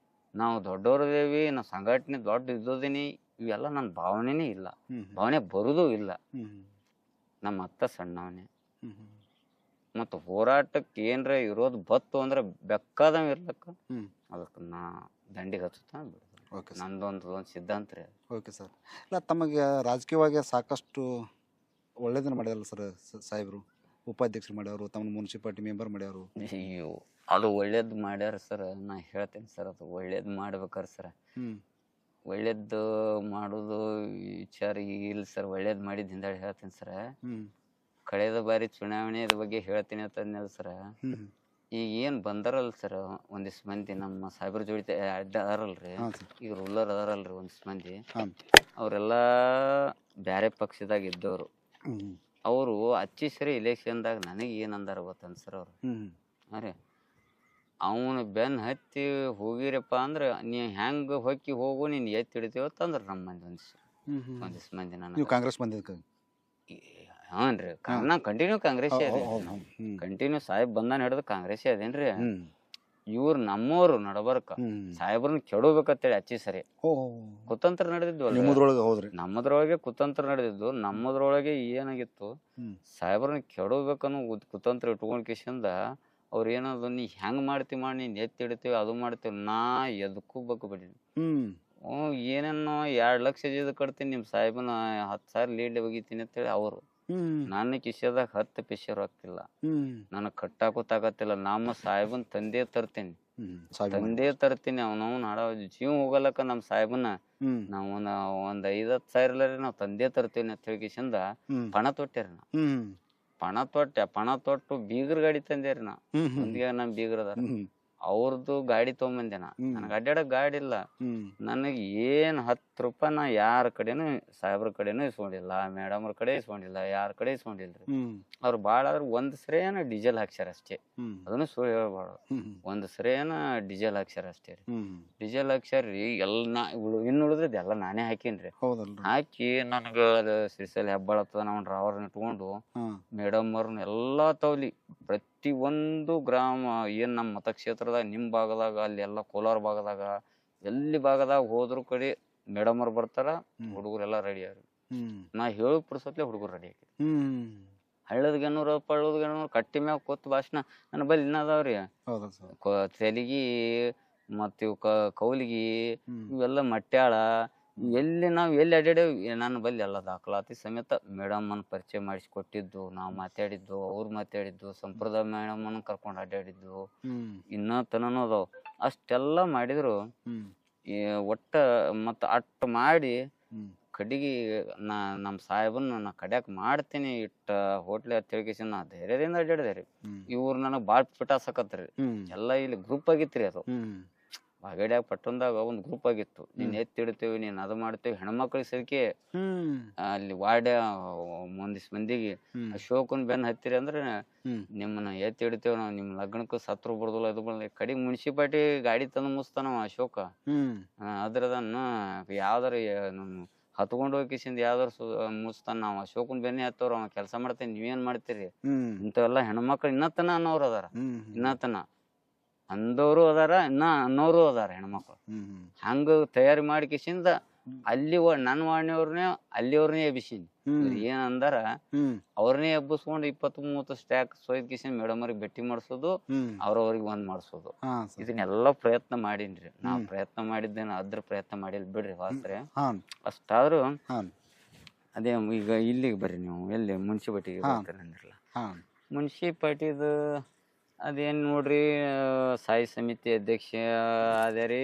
B: ನಾವು ದೊಡ್ಡವ್ರದೇವಿ, ನಾವು ಸಂಘಟನೆ ದೊಡ್ಡ ಇದ್ದೋದಿನಿ, ಇವೆಲ್ಲ ನನ್ನ ಭಾವನೆನೇ ಇಲ್ಲ, ಭಾವನೆ ಬರುದೂ ಇಲ್ಲ. ನಮ್ಮ ಅತ್ತ ಸಣ್ಣವನೇ. ಮತ್ತು ಹೋರಾಟಕ್ಕೆ ಏನ್ರ ಇರೋದು ಬತ್ತು ಅಂದ್ರೆ ಬೆಕ್ಕದಂಗ ಇರ್ಲಕ್ಕ ಅದಕ್ಕೆ ನಾ ದಂಡಿಗೆ ಹಚ್ಚುತ್ತಾ ಬಿಡುದು. ನಂದೊಂದು ಸಿದ್ಧಾಂತ ರೀ.
A: Okay sir. ಇಲ್ಲ, ತಮಗೆ ರಾಜಕೀಯವಾಗಿ ಸಾಕಷ್ಟು ಒಳ್ಳೇದನ್ನ ಮಾಡ್ಯಾರಲ್ಲ ಸರ್ ಸಾಹೇಬರು. ಉಪಾಧ್ಯಕ್ಷರು ಮಾಡ್ಯಾರು, ತಮ್ಮ ಮುನ್ಸಿಪಾಲಿಟಿ ಮೆಂಬರ್ ಮಾಡ್ಯಾರು.
B: ಅಯ್ಯೋ, ಅದು ಒಳ್ಳೇದು ಮಾಡ್ಯಾರ ಸರ್. ನಾ ಹೇಳ್ತೇನೆ ಸರ್, ಅದು ಒಳ್ಳೇದು ಮಾಡ್ಬೇಕಾರ ಸರ್. ಒಳ್ಳೇದು ಮಾಡೋದು ವಿಚಾರ ಇಲ್ಲ ಸರ್. ಒಳ್ಳೇದು ಮಾಡಿದ ಹಿಂದಾಡಿ ಹೇಳ್ತೀನಿ ಸರ್. ಕಳೆದ ಬಾರಿ ಚುನಾವಣೆ ಬಗ್ಗೆ ಹೇಳ್ತೀನಿ ಅಂತಂದ್ನಲ್ಲ ಸರ. ಈಗ ಏನ್ ಬಂದಾರಲ್ಲ ಸರ್ ಒಂದಿಷ್ಟು ಮಂದಿ ನಮ್ಮ ಸಾಹೇಬ್ರ ಜೋಡಿ ಅದಾರಲ್ರಿ, ಈಗ ರೂಲರ್ ಅದಾರಲ್ರಿ ಒಂದಿಷ್ಟು ಮಂದಿ, ಅವರೆಲ್ಲಾ ಬ್ಯಾರೆ ಪಕ್ಷದಾಗ ಇದ್ದವ್ರು. ಅವರು ಹಚ್ಚಿ ಸರಿ ಇಲೆಕ್ಷನ್ದಾಗ ನನಗೆ ಏನಂದಾರ ಗೊತ್ತಂತ ಸರ್ ಅವ್ರು. ಅರೆ ಅವನು ಬೆನ್ ಹತ್ತಿ ಹೋಗಿರಪ್ಪ ಅಂದ್ರ ನೀ ಹೆಂಗ ಹೊಕ್ಕಿ ಹೋಗು, ನೀನ್ ಎತ್ತಿ ಹಿಡಿತೀವತ್ತಂದ್ರ ನಮ್ಮ ಮಂದಿ ಒಂದಿಷ್ಟು ಮಂದಿ ನಾನು
A: ಕಾಂಗ್ರೆಸ್ ಬಂದಿದ್ದ.
B: ಹಾನ್ರಿ, ನಾ ಕಂಟಿನ್ಯೂ ಕಾಂಗ್ರೆಸ್ ಕಂಟಿನ್ಯೂ ಸಾಹೇಬ್ ಬಂದಾನ ಹಿಡಿದು ಕಾಂಗ್ರೆಸ್ ಅದೇನ್ರಿ. ಇವ್ರು ನಮ್ಮವ್ರು ನಡಬರ್ಕ ಸಾಹೇಬ್ರನ್ನ ಕೆಡಬೇಕಂತೇಳಿ ಹಚ್ಚಿ ಸರಿ ಕುತಂತ್ರ ನಡೆದಿದ್ವಲ್ಲ. ನಮ್ಮದ್ರೊಳಗೆ ಕುತಂತ್ರ ನಡೆದಿದ್ದು. ನಮ್ಮದ್ರೊಳಗೆ ಏನಾಗಿತ್ತು, ಸಾಹೇಬ್ರನ್ನ ಕೆಡಬೇಕನ್ನೋ ಕುತಂತ್ರ ಇಟ್ಕೊಂಡ್ ಕಿಶಿಂದ ಅವ್ರ ಏನದು, ನೀ ಹೆಂಗ್ ಮಾಡ್ತಿ ಮಾಡಿ, ನೀನ್ ಎತ್ತಿ ಹಿಡಿತೀವಿ ಅದು ಮಾಡ್ತೀವಿ. ನಾ ಎದಕ್ಕೂ ಬೇಕು ಬಿಡಿ. ಏನೇನೋ 2 ಲಕ್ಷ ಜೀದ ಕಟ್ತೀನಿ, ನಿಮ್ ಸಾಹೇಬನ 10,000 ಲೀಡ್ ಒಗಿತೀನಿ ಅಂತೇಳಿ ಅವರು. ನನ್ನ ಕಿಶೆದಾಗ 10 ಪೈಸೆ ರೊಕ್ಕಿಲ್ಲ, ನನಗ್ ಕಟ್ಟಾಕೂ ತಾಕತ್ತಿಲ್ಲ. ನಮ್ಮ ಸಾಹೇಬನ್ ತಂದೆ ತರ್ತೀನಿ. ಅವ್ನವ್ನ ಹಾಡ ಜೀವ ಹೋಗಲಕ್ಕ ನಮ್ಮ ಸಾಹೇಬನ ನಾವ್ ಒಂದ್ 5-10 ಸಾವಿರ ನಾವ್ ತಂದೆ ತರ್ತೀನಿ ಅಂತ ಹೇಳಿಕಿಸಿಂದ ಪಣ ತೊಟ್ಟೇರಿ. ಪಣ ತೊಟ್ಟು ಬೀಗರ್ ಗಾಡಿ ತಂದೇರಿ. ನಾ ಮುಂದಿಗೆ ನಮ್ ಬೀಗರ್ ಅದಾರ, ಅವ್ರದ್ದು ಗಾಡಿ ತಗೊಂಬಂದೆ. ನನಗೆ ಅಡ್ಡಾಡಕ್ ಗಾಡಿ ಇಲ್ಲ. ನನಗೆ ಏನ್ 10 ರೂಪಾಯಿ ನಾ ಯಾರ ಕಡೆನೂ ಸಾಹೇಬ್ರ ಕಡೆನೂ ಇಸ್ಕೊಂಡಿಲ್ಲ, ಮೇಡಮ್ ಅವ್ರ ಕಡೆ ಇಸ್ಕೊಂಡಿಲ್ಲ, ಯಾರ ಕಡೆ ಇಸ್ಕೊಂಡಿಲ್ರಿ. ಅವ್ರು ಬಾಳ ಆದ್ರ 1 ಸರಿಯೇನ ಡೀಸೆಲ್ ಹಾಕ್ಸ್ಯಾರ ಅಷ್ಟೇ. ಅದನ್ನು ಸುಳ್ಳು ಹೇಳ್ಬಾರ್ದು. 1 ಸರಿಯೇನ ಡೀಸೆಲ್ ಹಾಕ್ಸ್ಯಾರ ಅಷ್ಟೇ ರೀ. ಡೀಸೆಲ್ ಹಾಕ್ಸ್ಯಾರ್ರಿ. ಇನ್ನು ಉಳಿದ್ರದ್ದು ಎಲ್ಲ ನಾನೇ ಹಾಕೀನ್ರಿ. ಹಾಕಿ ನನಗ ಅದು ಶ್ರೀಶೈಲ ಹೆಬ್ಬಾಳತ್ತದ ನಾವು ಡ್ರೈವರ್ನ ಇಟ್ಕೊಂಡು ಮೇಡಮ್ ಅವ್ರನ್ನ ಎಲ್ಲಾ ತವಲಿ ಪ್ರತಿ ಒಂದು ಗ್ರಾಮ ಏನ್ ನಮ್ಮ ಮತಕ್ಷೇತ್ರದ ನಿಮ್ ಭಾಗದಾಗ, ಅಲ್ಲಿ ಎಲ್ಲಾ ಕೋಲಾರ ಭಾಗದಾಗ, ಎಲ್ಲಿ ಭಾಗದಾಗ ಹೋದ್ರು ಕಡೆ ಮೇಡಮ್ ಅವ್ರು ಬರ್ತಾರ, ಹುಡುಗರೆಲ್ಲಾ ರೆಡಿ ಆಗಿ. ನಾ ಹೇಳು ಪುರ್ಸತ್ಲೆ ಹುಡುಗರು ರೆಡಿ ಆಗಿ ಹಳ್ಳದ ಪಳ್ಳದ ಕಟ್ಟಿ ಮ್ಯಾಗ ಕೂತ್ ಭಾಷಣ ನನ್ನ ಬಲ್ಲಿ ಇನ್ನದಾವ್ರಿ.
A: ಹೌದಾ ಸರ್.
B: ತೆಲಿಗಿ ಮತ್ತ ಇವ್ ಕೌಲಿಗಿ ಇವೆಲ್ಲ ಮಟ್ಯಾಳ ಎಲ್ಲಿ ನಾವ್ ಎಲ್ಲಿ ಅಡ್ಯಾಡೇವ್ ನನ್ನ ಬಲ್ಲಿ ಎಲ್ಲ ದಾಖಲಾತಿ ಸಮೇತ ಮೇಡಮ್ಮನ್ ಪರಿಚಯ ಮಾಡಿಸ್ಕೊಟ್ಟಿದ್ದು, ನಾವ್ ಮಾತಾಡಿದ್ದು, ಅವ್ರು ಮಾತಾಡಿದ್ದು, ಸಂಪ್ರದಾಯ ಮೇಡಮ್ಮನ್ ಕರ್ಕೊಂಡ್ ಅಡ್ಡಾಡಿದ್ದು ಇನ್ನ ತನನೂ ಅದಾವ. ಅಷ್ಟೆಲ್ಲಾ ಮಾಡಿದ್ರು ಒಟ್ಟ ಮತ್ತ ಅಟ್ ಮಾಡಿ ಕಡಿಗಿ ನಮ್ ಸಾಹೇಬನ್ ನಾ ಕಡ್ಯಾಕ್ ಮಾಡ್ತೀನಿ ಇಟ್ಟ ಹೋಟ್ಲೆ ತಿಳ್ಕಿಸಿ ನಾ ಧೈರ್ಯದಿಂದ ಅಡ್ಡಾಡಿದೆ ರೀ. ಇವ್ರು ನನಗ್ ಬಾಳ್ ಪಿಟಾಸಕತ್ರಿ. ಎಲ್ಲಾ ಇಲ್ಲಿ ಗ್ರೂಪ್ ಆಗಿತ್ರಿ. ಅದು ಬಾಗಡ್ಯಾಗ ಪಟ್ಟಣದಾಗ ಒಂದ್ ಗ್ರೂಪ್ ಆಗಿತ್ತು. ನೀನ್ ಎತ್ತಿಡ್ತೇವಿ, ನೀನ್ ಅದ್ ಮಾಡ್ತೇವಿ, ಹೆಣ್ಮಕ್ಳಿಗೆ ಸರಿಕೆ ಅಲ್ಲಿ ವಾರ್ಡ ಒಂದಿಸ್ ಮಂದಿಗೆ ಅಶೋಕನ್ ಬೆನ್ ಹತ್ತಿರಿ ಅಂದ್ರೆ ನಿಮ್ಮನ್ನ ಎತ್ತಿಡ್ತೇವ್ ನಾವ್, ನಿಮ್ ಲಗ್ನಕ್ಕ ಸತ್ರು ಬರ್ದಲ್ಲ ಇದು ಬರ್ದ ಕಡಿಗ್ ಮುನ್ಸಿಪಾಲ್ಟಿ ಗಾಡಿ ತಂದು ಮುಸ್ತಾನವ ಅಶೋಕ. ಅದ್ರದನ್ನ ಯಾವ್ದಾರ ಹತ್ಕೊಂಡ್ ಹೋಗಿಸಿಂದ ಯಾವ್ದಾರ ಮುಸ್ತಾನ. ನಾವ್ ಅಶೋಕನ್ ಬೆನ್ನೆ ಹತ್ತವ್ರ ಅವ ಕೆಲ್ಸ ಮಾಡ್ತೇನೆ, ನೀವೇನ್ ಮಾಡ್ತೀರಿ ಇಂಥವೆಲ್ಲಾ ಹೆಣ್ಮಕ್ಳು ಇನ್ನತನ ಅನ್ನೋರು ಅದಾರ. ಇನ್ನತನ ಅಂದವರು ಅದಾರ, ಇನ್ನ ಅನ್ನೋರು ಅದಾರ ಹೆಣ್ಮಕ್ಳು. ಹಂಗ ತಯಾರಿ ಮಾಡಿಕಿಸಿಂದ ಅಲ್ಲಿ ನನ್ ವಾಣಿಯವ್ರನ್ನೇ ಅಲ್ಲಿಯವ್ರನ್ನೇ ಎಬ್ಬಿಸಿನಿ. ಏನ್ ಅಂದಾರ ಅವ್ರನ್ನೇ ಎಬ್ಬಿಸ್ಕೊಂಡು 20-30 ಸ್ಟ್ಯಾಕ್ ಸೊಯ್ದ್ ಕಿಸಿಂದ ಮೇಡಮ್ ಅವ್ರಿಗೆ ಭೇಟಿ ಮಾಡ್ಸೋದು, ಅವ್ರವ್ರಿಗೆ ಒಂದ್ ಮಾಡ್ಸೋದು. ಇದನ್ನೆಲ್ಲಾ ಪ್ರಯತ್ನ ಮಾಡೀನ್ರಿ. ನಾವ್ ಪ್ರಯತ್ನ ಮಾಡಿದ್ದೇನ ಅದ್ರ ಪ್ರಯತ್ನ ಮಾಡಿಲ್ ಬಿಡ್ರಿ ವಾಸ್ತ್ರೆ. ಅಷ್ಟಾದ್ರು ಅದೇ ಈಗ ಇಲ್ಲಿಗೆ ಬರ್ರಿ ನೀವು, ಎಲ್ಲಿ ಮುನ್ಸಿಪಾಲ್ಟಿಗೆ ಬರ್ತೀರಂದ್ರಲ್ಲ, ಮುನ್ಸಿಪಾಲ್ಟಿದು ಅದೇನ್ ನೋಡ್ರಿ ಸಾಯಿ ಸಮಿತಿ ಅಧ್ಯಕ್ಷ ಅದೇ ರೀ.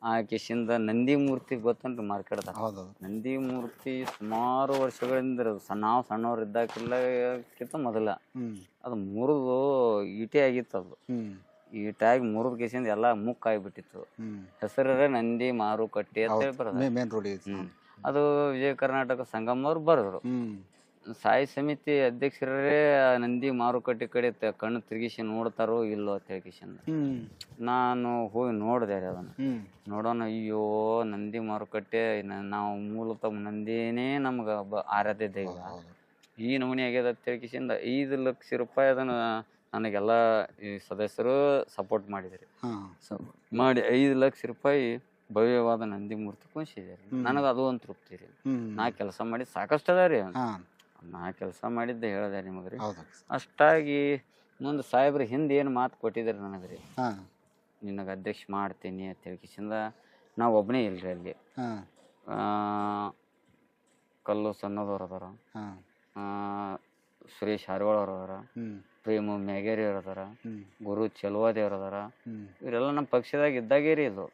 B: ಆಕಿಸಿಂದ ನಂದಿ ಮೂರ್ತಿ ಗೊತ್ತನ್ರಿ ಮಾರ್ಕೆಟ್ದಾಗ. ನಂದಿ ಮೂರ್ತಿ ಸುಮಾರು ವರ್ಷಗಳಿಂದ ನಾವು ಸಣ್ಣವ್ರ ಇದ್ದಾಕಿಲ್ಲ ಮೊದಲ ಅದು ಮುರಿದು ಈಟೆ ಆಗಿತ್ತು. ಅದು ಈಟಾಗಿ ಮುರಿದ್ ಕಿಸಿಂದ ಎಲ್ಲಾ ಮುಕ್ ಆಗಿಬಿಟ್ಟಿತ್ತು. ಹೆಸರೇ ನಂದಿ ಮಾರುಕಟ್ಟೆ ಅಂತ ಹೇಳಿ ಬರೋದು. ಅದು ವಿಜಯ ಕರ್ನಾಟಕ ಸಂಗಮದವ್ರು ಬರೋರು. ಸಾಯಿ ಸಮಿತಿ ಅಧ್ಯಕ್ಷರೇ ನಂದಿ ಮಾರುಕಟ್ಟೆ ಕಡೆ ಕಣ್ಣು ತಿರುಗಿಸಿ ನೋಡ್ತಾರೋ ಇಲ್ಲೋ ಅಂತ ಹೇಳ್ಕಿಸಿಂದ ನಾನು ಹೋಗಿ ನೋಡ್ದೆ ರೀ ಅದನ್ನ. ನೋಡೋಣ, ಅಯ್ಯೋ ನಂದಿ ಮಾರುಕಟ್ಟೆ ನಾವು ಮೂಲತಃ ನಂದಿನೇ ನಮ್ಗ ಆರಾಧ್ಯ ದೈವ, ಈ ನಮೂನಿ ಆಗ್ಯದ ಅಂತ ಹೇಳ್ಕಿಸಿಂದ 5 ಲಕ್ಷ ರೂಪಾಯಿ ಅದನ್ನ ನನಗೆಲ್ಲ ಈ ಸದಸ್ಯರು ಸಪೋರ್ಟ್ ಮಾಡಿದ್ರಿ. ಮಾಡಿ 5 ಲಕ್ಷ ರೂಪಾಯಿ ಭವ್ಯವಾದ ನಂದಿ ಮೂರ್ತಿ ಕುಣಿಸಿದೆ. ನನಗ ಅದು ಒಂದು ತೃಪ್ತಿ ರೀ. ನಾ ಕೆಲಸ ಮಾಡಿ ಸಾಕಷ್ಟು ಅದ ರೀ. ನಾ ಕೆಲಸ ಮಾಡಿದ್ದೆ ಹೇಳ್ದೆ ನಿಮಗ್ರಿ. ಅಷ್ಟಾಗಿ ಮುಂದೆ ಸಾಹೇಬ್ರ ಹಿಂದೆ ಏನು ಮಾತು ಕೊಟ್ಟಿದ್ರಿ ನನಗ್ರಿ, ನಿನಗೆ ಅಧ್ಯಕ್ಷ ಮಾಡ್ತೀನಿ ಅಂತ ಹೇಳ್ಕಿಸಿಂದ. ನಾವು ಒಬ್ಬನೇ ಇಲ್ರಿ ಅಲ್ಲಿ. ಕಲ್ಲು ಸಣ್ಣದವ್ರು ಅದಾರ, ಸುರೇಶ್ ಹಾರಿವಾಳ ಅವ್ರ ಅದಾರ, ಪ್ರೇಮ ಮ್ಯಾಗೇರಿ ಅವ್ರ ಅದಾರ, ಗುರು ಚೆಲುವಾದೇವ್ರ ಅದಾರ. ಇವರೆಲ್ಲ ನಮ್ಮ ಪಕ್ಷದಾಗ ಇದ್ದಾಗೇರಿ. ಇದು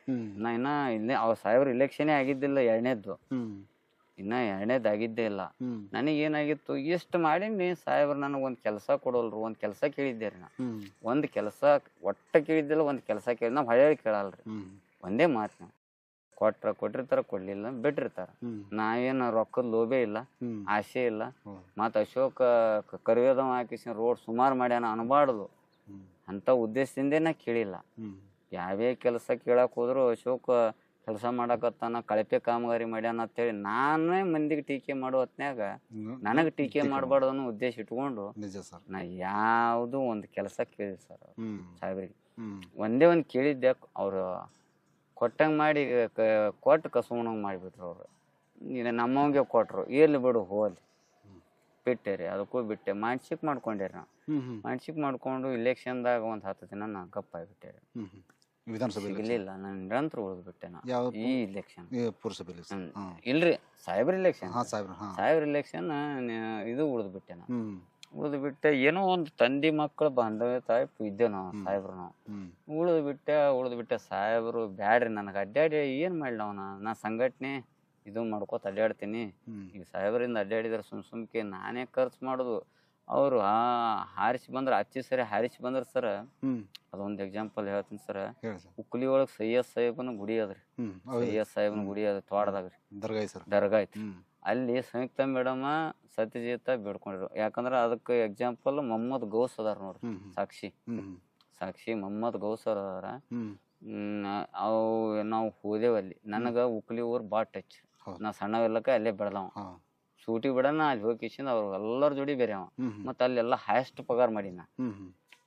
B: ನಾ ಇನ್ನ ಇಲ್ಲೇ ಅವ್ರ ಸಾಹೇಬ್ರ ಇಲೆಕ್ಷನೇ ಆಗಿದ್ದಿಲ್ಲ, 2ನೇದ್ದು ಇನ್ನ 2ನೇದ್ದು ಆಗಿದ್ದೇ ಇಲ್ಲ. ನನಗೇನಾಗಿತ್ತು, ಎಷ್ಟು ಮಾಡೀನಿ ಸಾಹೇಬ್ರ ನನಗೆ ಒಂದ್ ಕೆಲಸ ಕೊಡೋಲ್ರು. ಒಂದ್ ಕೆಲಸ ಕೇಳಿದ್ದೆ ರೀ. ನಾ ಒಂದ್ ಕೆಲಸ ಒಟ್ಟ ಕೇಳಿದ್ದಿಲ್ಲ, ಒಂದ್ ಕೆಲಸ ಕೇಳಿ ನಾವ್ ಹಳ್ಳಿ ಕೇಳಲ್ರಿ. ಒಂದೇ ಮಾತು, ನಾವು ಕೊಟ್ಟಿರ್ತಾರ, ಕೊಡ್ಲಿಲ್ಲ ಬಿಟ್ಟಿರ್ತಾರ. ನಾವೇನು ರೊಕ್ಕದ ಲೋಭೆ ಇಲ್ಲ, ಆಸೆ ಇಲ್ಲ. ಮತ್ ಅಶೋಕ ಕರಿಯೋದವ ಹಾಕಿಸಿ ರೋಡ್ ಸುಮಾರು ಮಾಡ್ಯಾನ ಅನ್ಬಾರ್ದು ಅಂತ ಉದ್ದೇಶದಿಂದೇ ನಾ ಕೇಳಿಲ್ಲ. ಯಾವೇ ಕೆಲಸ ಕೇಳಕ್ ಹೋದ್ರು ಅಶೋಕ ಕೆಲಸ ಮಾಡಕತ್ತಾನ, ಕಳಪೆ ಕಾಮಗಾರಿ ಮಾಡ್ಯಾನ ಅಂತೇಳಿ ನಾನೇ ಮಂದಿಗೆ ಟೀಕೆ ಮಾಡೋ ಹೊತ್ನ್ಯಾಗ ನನಗ್ ಟೀಕೆ ಮಾಡಬಾರ್ದು ಅನ್ನೋ ಉದ್ದೇಶ ಇಟ್ಕೊಂಡು ನಾ ಯಾವ್ದು ಒಂದ್ ಕೆಲಸ ಕೇಳಿದೆ ಸರ್ ಸಾಹೇಬ್ರಿಗೆ. ಒಂದೇ ಒಂದ್ ಕೇಳಿದ್ದೆ, ಅವ್ರು ಕೊಟ್ಟಂಗ್ ಮಾಡಿ ಕೊಟ್ಟು ಕಸ್ಕೊಂಡಂಗ್ ಮಾಡಿಬಿಟ್ರು. ಅವ್ರು ನಮ್ಮವಂಗೆ ಕೊಟ್ರು, ಎಲ್ಲಿ ಬಿಡು ಹೋಲಿ ಬಿಟ್ಟೆ ರೀ. ಅದಕ್ಕೂ ಬಿಟ್ಟೆ, ಮಾನ್ಸಿಕ್ ಮಾಡ್ಕೊಂಡೇರಿ. ನಾ ಮಾನ್ಸಿಕ್ ಮಾಡ್ಕೊಂಡು ಇಲೆಕ್ಷನ್ದಾಗ ಒಂದ್ 10 ದಿನ ನಾ ಗಪ್ಪ ಆಗಿಬಿಟ್ಟೆ. ಸಿಗ್ಲಿಲ್ಲ, ನಾನು ನಿರಂತರ ಉಳಿದ್ಬಿಟ್ಟೆ. ನಾ ಈ ಇಲೆಕ್ಷನ್ ಇಲ್ರಿ ಸಾಹೇಬ್ರ ಇಲೆಕ್ಷನ್, ಸಾಹೇಬ್ರ ಇಲೆಕ್ಷನ್ ಇದು ಉಳಿದ್ಬಿಟ್ಟೆ. ನಾ ಉಳಿದ್ಬಿಟ್ಟೆ. ಏನೋ ಒಂದು ತಂದಿ ಮಕ್ಕಳ ಬಾಂಧವ್ಯ ಟೈಪ್ ಇದ್ದೆ ನಾವು ಸಾಹೇಬ್ರು. ನಾವು ಉಳಿದ್ಬಿಟ್ಟೆ. ಸಾಹೇಬ್ರು ಬ್ಯಾಡ್ರಿ ನನಗೆ ಅಡ್ಡಾಡಿ ಏನ್ ಮಾಡ್ಲ ಅವನ, ನಾ ಸಂಘಟನೆ ಇದು ಮಾಡ್ಕೋತ ಅಡ್ಡಾಡ್ತೀನಿ. ಈಗ ಸಾಹೇಬ್ರಿಂದ ಅಡ್ಡಾಡಿದ್ರೆ ಸುಮ್ಕೆ ನಾನೇ ಖರ್ಚು ಮಾಡೋದು. ಅವರು ಹಾರಿಸಿ ಬಂದ್ರ ಸರಿ ಹಾರಿಸಿ ಬಂದ್ರ ಸರ್, ಅದೊಂದು ಎಕ್ಸಾಂಪಲ್ ಹೇಳ್ತೀನಿ ಸರ್. ಉಕ್ಲಿ ಒಳಗ್ ಸೈಯದ್ ಸಾಹೇಬನ ಗುಡಿ ಅದ್ರಿ. ಸೈಯದ್ ಸಾಹೇಬನ ಗುಡಿ ಅದ ತೋಟದಾಗ್ರಿ, ದರ್ಗಾ ಐತಿ. ಅಲ್ಲಿ ಸಂಯುಕ್ತ ಮೇಡಮ್ ಸತ್ಯಜಿತ ಬೇಡ್ಕೊಂಡಿರು. ಯಾಕಂದ್ರ ಅದಕ್ಕೆ ಎಕ್ಸಾಂಪಲ್ ಮೊಹಮ್ಮದ್ ಗೌಸ್ ಅದಾರ ನೋಡ್ರಿ, ಸಾಕ್ಷಿ ಮೊಹಮ್ಮದ್ ಗೌಸ್ ಅವ್ರ ಅದಾರ. ಅವು ನಾವು ಹೋದೇವಲ್ಲಿ. ನನಗ ಉಕ್ಲಿ ಊರ್ ಬಾಳ ಟಚ್. ನಾ ಸಣ್ಣವೆಲ್ಲಕ್ಕ ಅಲ್ಲೇ ಬೆಳೆದವ. ಸೂಟಿ ಬಿಡನ ಅಲ್ಲಿ ಹೋಗಿಸಿಂದ ಅವ್ರು ಎಲ್ಲರ ಜೋಡಿ ಬೇರೆ ಅವ. ಮತ್ತ ಅಲ್ಲೆಲ್ಲ ಹೈಯೆಸ್ಟ್ ಪಗಾರ ಮಾಡಿನ.